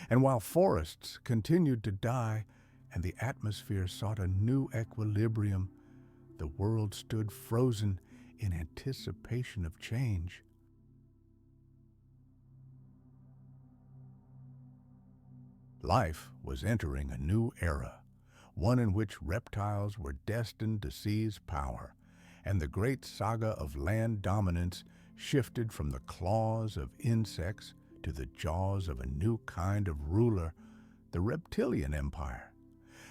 And while forests continued to die and the atmosphere sought a new equilibrium, the world stood frozen in anticipation of change. Life was entering a new era, one in which reptiles were destined to seize power, and the great saga of land dominance shifted from the claws of insects to the jaws of a new kind of ruler, the reptilian empire.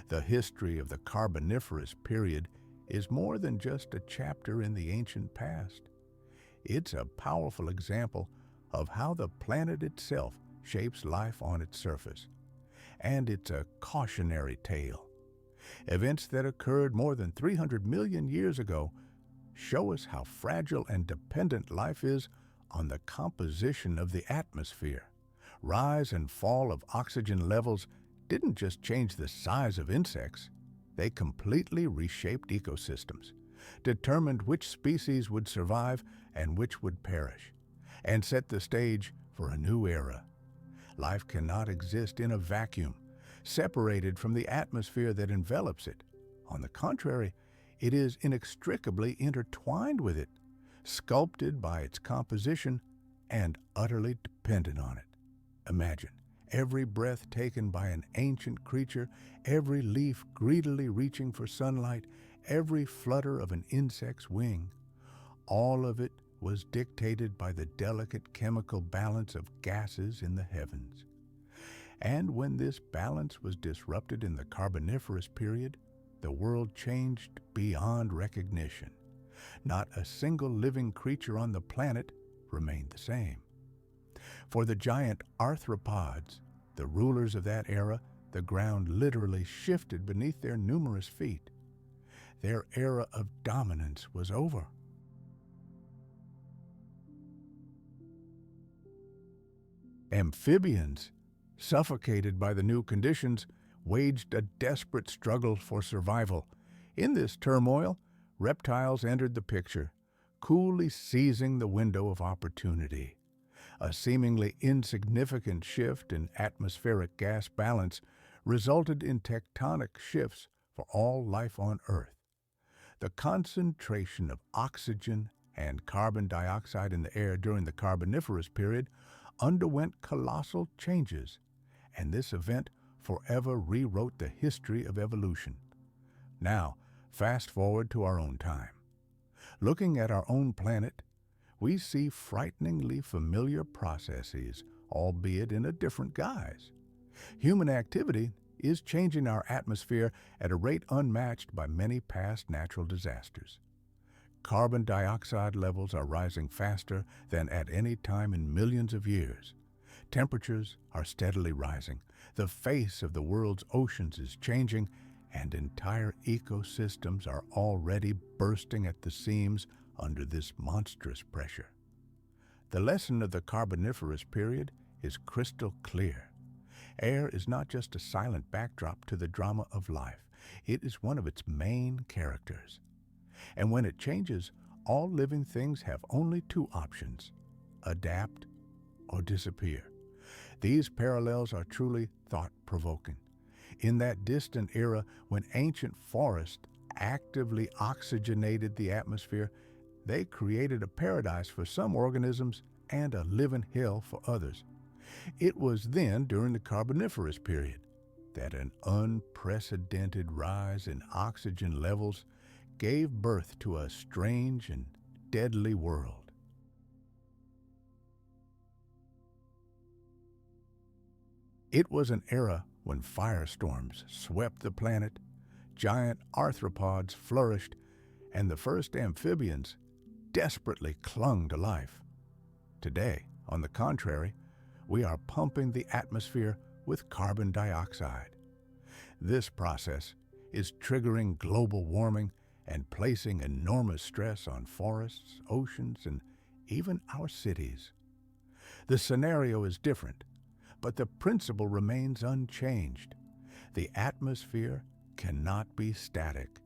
The history of the Carboniferous period is more than just a chapter in the ancient past. It's a powerful example of how the planet itself shapes life on its surface. And it's a cautionary tale. Events that occurred more than 300 million years ago show us how fragile and dependent life is on the composition of the atmosphere. Rise and fall of oxygen levels didn't just change the size of insects, they completely reshaped ecosystems, determined which species would survive and which would perish, and set the stage for a new era. Life cannot exist in a vacuum, separated from the atmosphere that envelops it. On the contrary, it is inextricably intertwined with it, sculpted by its composition and utterly dependent on it. Imagine every breath taken by an ancient creature, every leaf greedily reaching for sunlight, every flutter of an insect's wing. All of it was dictated by the delicate chemical balance of gases in the heavens. And when this balance was disrupted in the Carboniferous period, the world changed beyond recognition. Not a single living creature on the planet remained the same. For the giant arthropods, the rulers of that era, the ground literally shifted beneath their numerous feet. Their era of dominance was over. Amphibians, suffocated by the new conditions, waged a desperate struggle for survival. In this turmoil, reptiles entered the picture, coolly seizing the window of opportunity. A seemingly insignificant shift in atmospheric gas balance resulted in tectonic shifts for all life on Earth. The concentration of oxygen and carbon dioxide in the air during the Carboniferous period underwent colossal changes, and this event forever rewrote the history of evolution. Now, fast forward to our own time. Looking at our own planet, we see frighteningly familiar processes, albeit in a different guise. Human activity is changing our atmosphere at a rate unmatched by many past natural disasters. Carbon dioxide levels are rising faster than at any time in millions of years. Temperatures are steadily rising. The face of the world's oceans is changing, and entire ecosystems are already bursting at the seams under this monstrous pressure. The lesson of the Carboniferous period is crystal clear. Air is not just a silent backdrop to the drama of life. It is one of its main characters. And when it changes, all living things have only two options: adapt or disappear. These parallels are truly thought-provoking. In that distant era when ancient forests actively oxygenated the atmosphere, they created a paradise for some organisms and a living hell for others. It was then, during the Carboniferous period, that an unprecedented rise in oxygen levels gave birth to a strange and deadly world. It was an era when firestorms swept the planet, giant arthropods flourished, and the first amphibians desperately clung to life. Today, on the contrary, we are pumping the atmosphere with carbon dioxide. This process is triggering global warming and placing enormous stress on forests, oceans, and even our cities. The scenario is different, but the principle remains unchanged. The atmosphere cannot be static.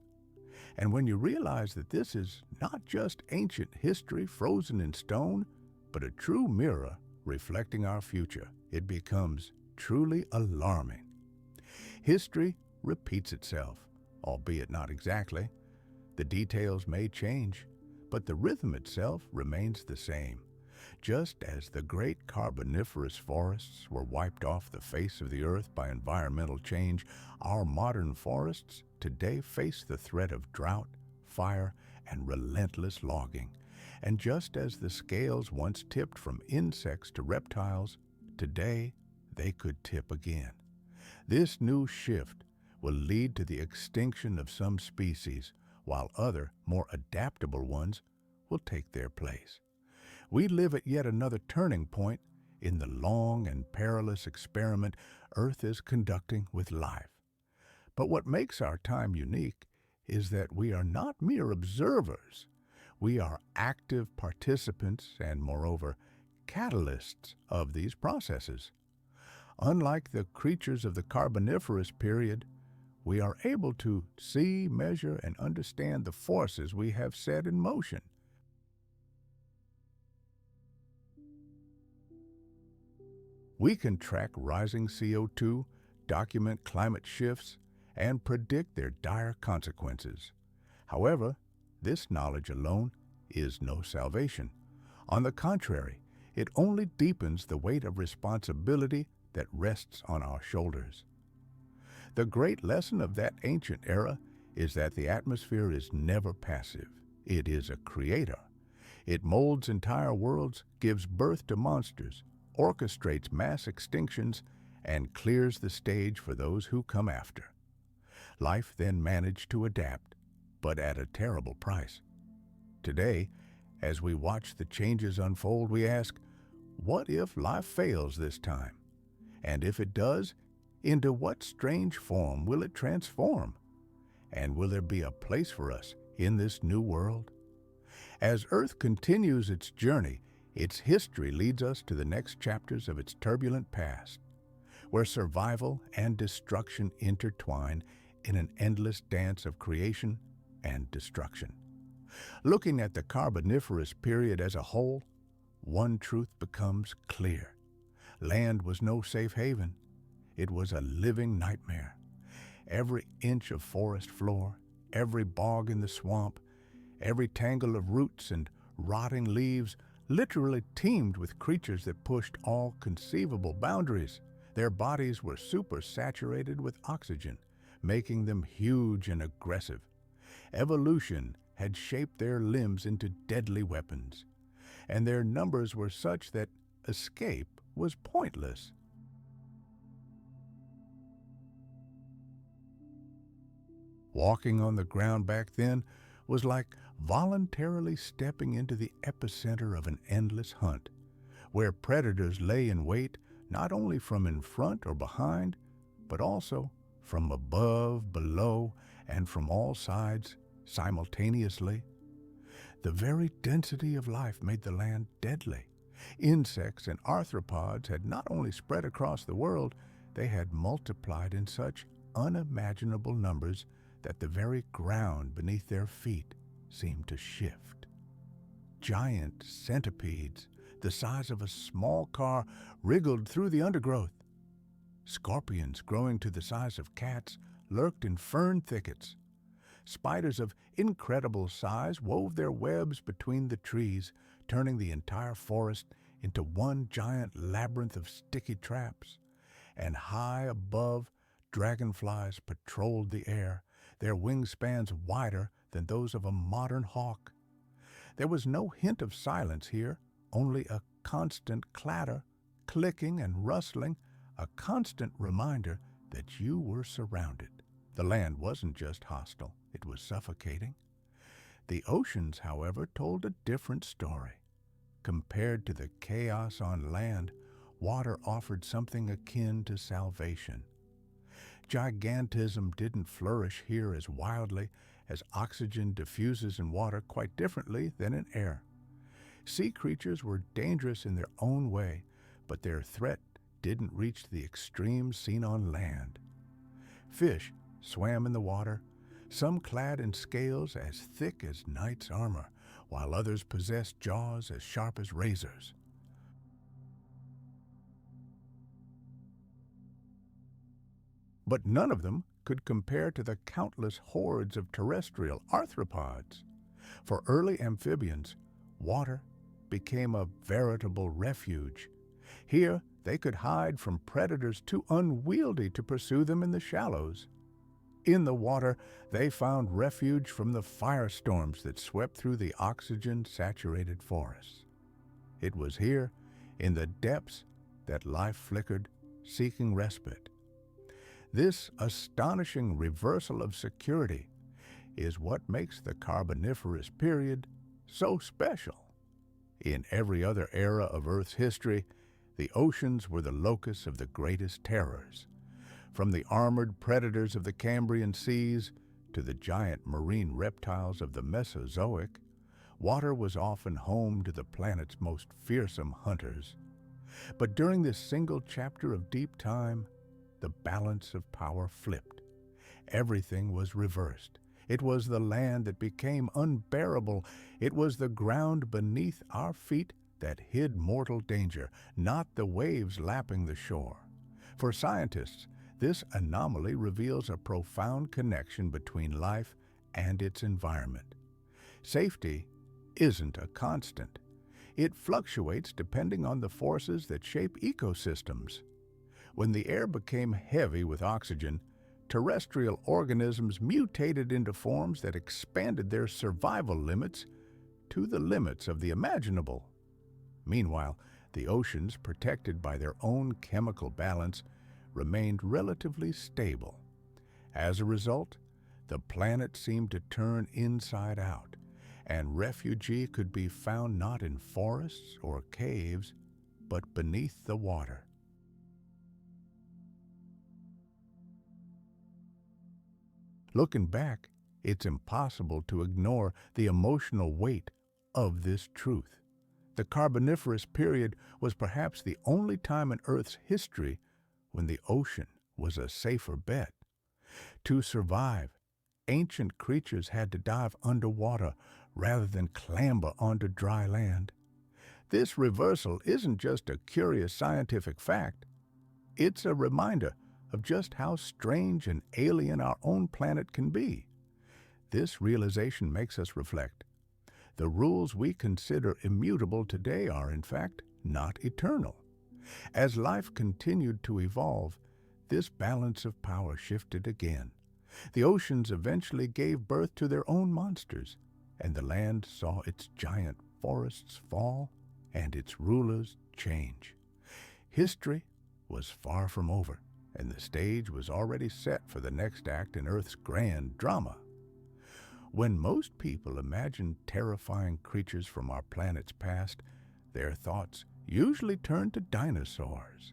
And when you realize that this is not just ancient history frozen in stone, but a true mirror reflecting our future, it becomes truly alarming. History repeats itself, albeit not exactly. The details may change, but the rhythm itself remains the same. Just as the great Carboniferous forests were wiped off the face of the earth by environmental change, our modern forests today face the threat of drought, fire, and relentless logging. And just as the scales once tipped from insects to reptiles, today they could tip again. This new shift will lead to the extinction of some species, while other, more adaptable ones will take their place. We live at yet another turning point in the long and perilous experiment Earth is conducting with life. But what makes our time unique is that we are not mere observers. We are active participants and, moreover, catalysts of these processes. Unlike the creatures of the Carboniferous period, we are able to see, measure, and understand the forces we have set in motion. We can track rising CO2, document climate shifts, and predict their dire consequences. However, this knowledge alone is no salvation. On the contrary, it only deepens the weight of responsibility that rests on our shoulders. The great lesson of that ancient era is that the atmosphere is never passive. It is a creator. It molds entire worlds, gives birth to monsters, orchestrates mass extinctions, and clears the stage for those who come after. Life then managed to adapt, but at a terrible price. Today, as we watch the changes unfold, we ask, what if life fails this time? And if it does, into what strange form will it transform? And will there be a place for us in this new world? As Earth continues its journey, its history leads us to the next chapters of its turbulent past, where survival and destruction intertwine in an endless dance of creation and destruction. Looking at the Carboniferous period as a whole, one truth becomes clear. Land was no safe haven. It was a living nightmare. Every inch of forest floor, every bog in the swamp, every tangle of roots and rotting leaves literally teemed with creatures that pushed all conceivable boundaries. Their bodies were supersaturated with oxygen, making them huge and aggressive. Evolution had shaped their limbs into deadly weapons, and their numbers were such that escape was pointless. Walking on the ground back then was like voluntarily stepping into the epicenter of an endless hunt, where predators lay in wait not only from in front or behind, but also from above, below, and from all sides simultaneously. The very density of life made the land deadly. Insects and arthropods had not only spread across the world, they had multiplied in such unimaginable numbers that the very ground beneath their feet seemed to shift. Giant centipedes, the size of a small car, wriggled through the undergrowth. Scorpions growing to the size of cats lurked in fern thickets. Spiders of incredible size wove their webs between the trees, turning the entire forest into one giant labyrinth of sticky traps. And high above, dragonflies patrolled the air, their wingspans wider than those of a modern hawk. There was no hint of silence here, only a constant clatter, clicking and rustling, a constant reminder that you were surrounded. The land wasn't just hostile, it was suffocating. The oceans, however, told a different story. Compared to the chaos on land, water offered something akin to salvation. Gigantism didn't flourish here as wildly, as oxygen diffuses in water quite differently than in air. Sea creatures were dangerous in their own way, but their threat didn't reach the extremes seen on land. Fish swam in the water, some clad in scales as thick as knight's armor, while others possessed jaws as sharp as razors. But none of them could compare to the countless hordes of terrestrial arthropods. For early amphibians, water became a veritable refuge. Here, they could hide from predators too unwieldy to pursue them in the shallows. In the water, they found refuge from the firestorms that swept through the oxygen-saturated forests. It was here, in the depths, that life flickered, seeking respite. This astonishing reversal of security is what makes the Carboniferous period so special. In every other era of Earth's history, the oceans were the locus of the greatest terrors. From the armored predators of the Cambrian seas to the giant marine reptiles of the Mesozoic, water was often home to the planet's most fearsome hunters. But during this single chapter of deep time, the balance of power flipped. Everything was reversed. It was the land that became unbearable. It was the ground beneath our feet that hid mortal danger, not the waves lapping the shore. For scientists, this anomaly reveals a profound connection between life and its environment. Safety isn't a constant. It fluctuates depending on the forces that shape ecosystems. When the air became heavy with oxygen, terrestrial organisms mutated into forms that expanded their survival limits to the limits of the imaginable. Meanwhile, the oceans, protected by their own chemical balance, remained relatively stable. As a result, the planet seemed to turn inside out, and refuge could be found not in forests or caves, but beneath the water. Looking back, it's impossible to ignore the emotional weight of this truth. The Carboniferous period was perhaps the only time in Earth's history when the ocean was a safer bet. To survive, ancient creatures had to dive underwater rather than clamber onto dry land. This reversal isn't just a curious scientific fact. It's a reminder of just how strange and alien our own planet can be. This realization makes us reflect. The rules we consider immutable today are, in fact, not eternal. As life continued to evolve, this balance of power shifted again. The oceans eventually gave birth to their own monsters, and the land saw its giant forests fall and its rulers change. History was far from over, and the stage was already set for the next act in Earth's grand drama. When most people imagine terrifying creatures from our planet's past, their thoughts usually turn to dinosaurs.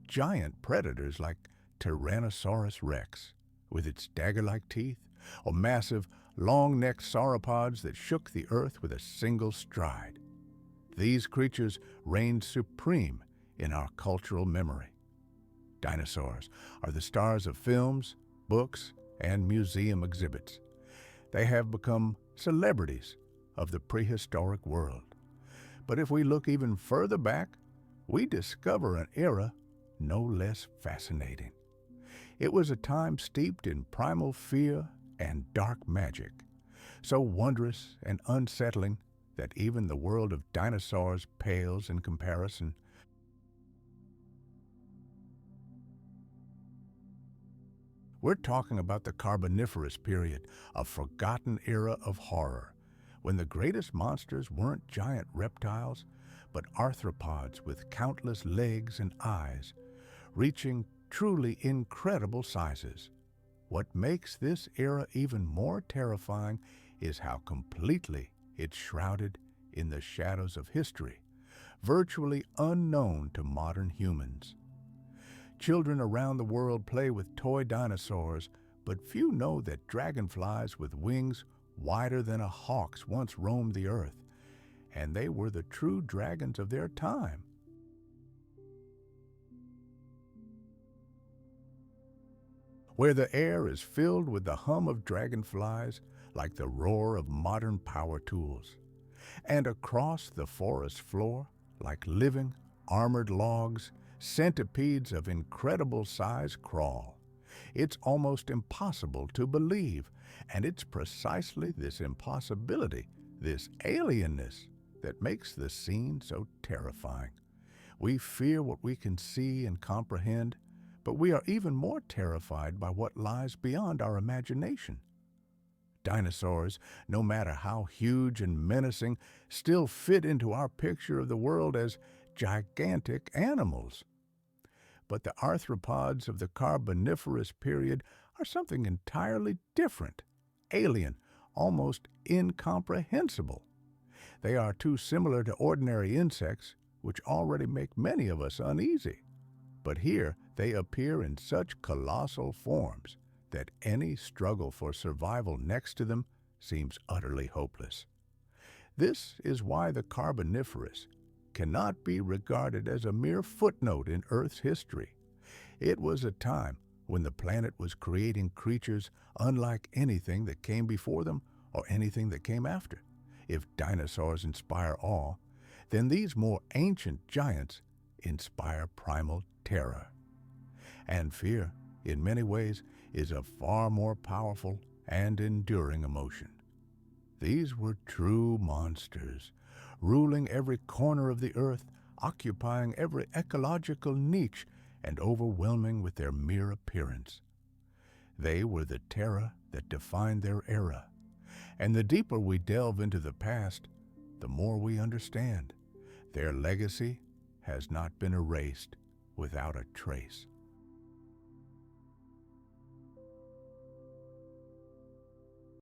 Giant predators like Tyrannosaurus rex, with its dagger-like teeth, or massive, long-necked sauropods that shook the earth with a single stride. These creatures reigned supreme in our cultural memory. Dinosaurs are the stars of films, books, and museum exhibits. They have become celebrities of the prehistoric world. But if we look even further back, we discover an era no less fascinating. It was a time steeped in primal fear and dark magic, so wondrous and unsettling that even the world of dinosaurs pales in comparison. We're talking about the Carboniferous period, a forgotten era of horror, when the greatest monsters weren't giant reptiles, but arthropods with countless legs and eyes, reaching truly incredible sizes. What makes this era even more terrifying is how completely it's shrouded in the shadows of history, virtually unknown to modern humans. Children around the world play with toy dinosaurs, but few know that dragonflies with wings wider than a hawk's once roamed the earth, and they were the true dragons of their time. Where the air is filled with the hum of dragonflies like the roar of modern power tools, and across the forest floor, like living, armored logs, centipedes of incredible size crawl. It's almost impossible to believe, and it's precisely this impossibility, this alienness, that makes the scene so terrifying. We fear what we can see and comprehend, but we are even more terrified by what lies beyond our imagination. Dinosaurs, no matter how huge and menacing, still fit into our picture of the world as gigantic animals. But the arthropods of the Carboniferous period are something entirely different, alien, almost incomprehensible. They are too similar to ordinary insects, which already make many of us uneasy. But here they appear in such colossal forms that any struggle for survival next to them seems utterly hopeless. This is why the Carboniferous cannot be regarded as a mere footnote in Earth's history. It was a time when the planet was creating creatures unlike anything that came before them or anything that came after. If dinosaurs inspire awe, then these more ancient giants inspire primal terror. And fear, in many ways, is a far more powerful and enduring emotion. These were true monsters, ruling every corner of the earth, occupying every ecological niche, and overwhelming with their mere appearance. They were the terror that defined their era, and the deeper we delve into the past, the more we understand. Their legacy has not been erased without a trace.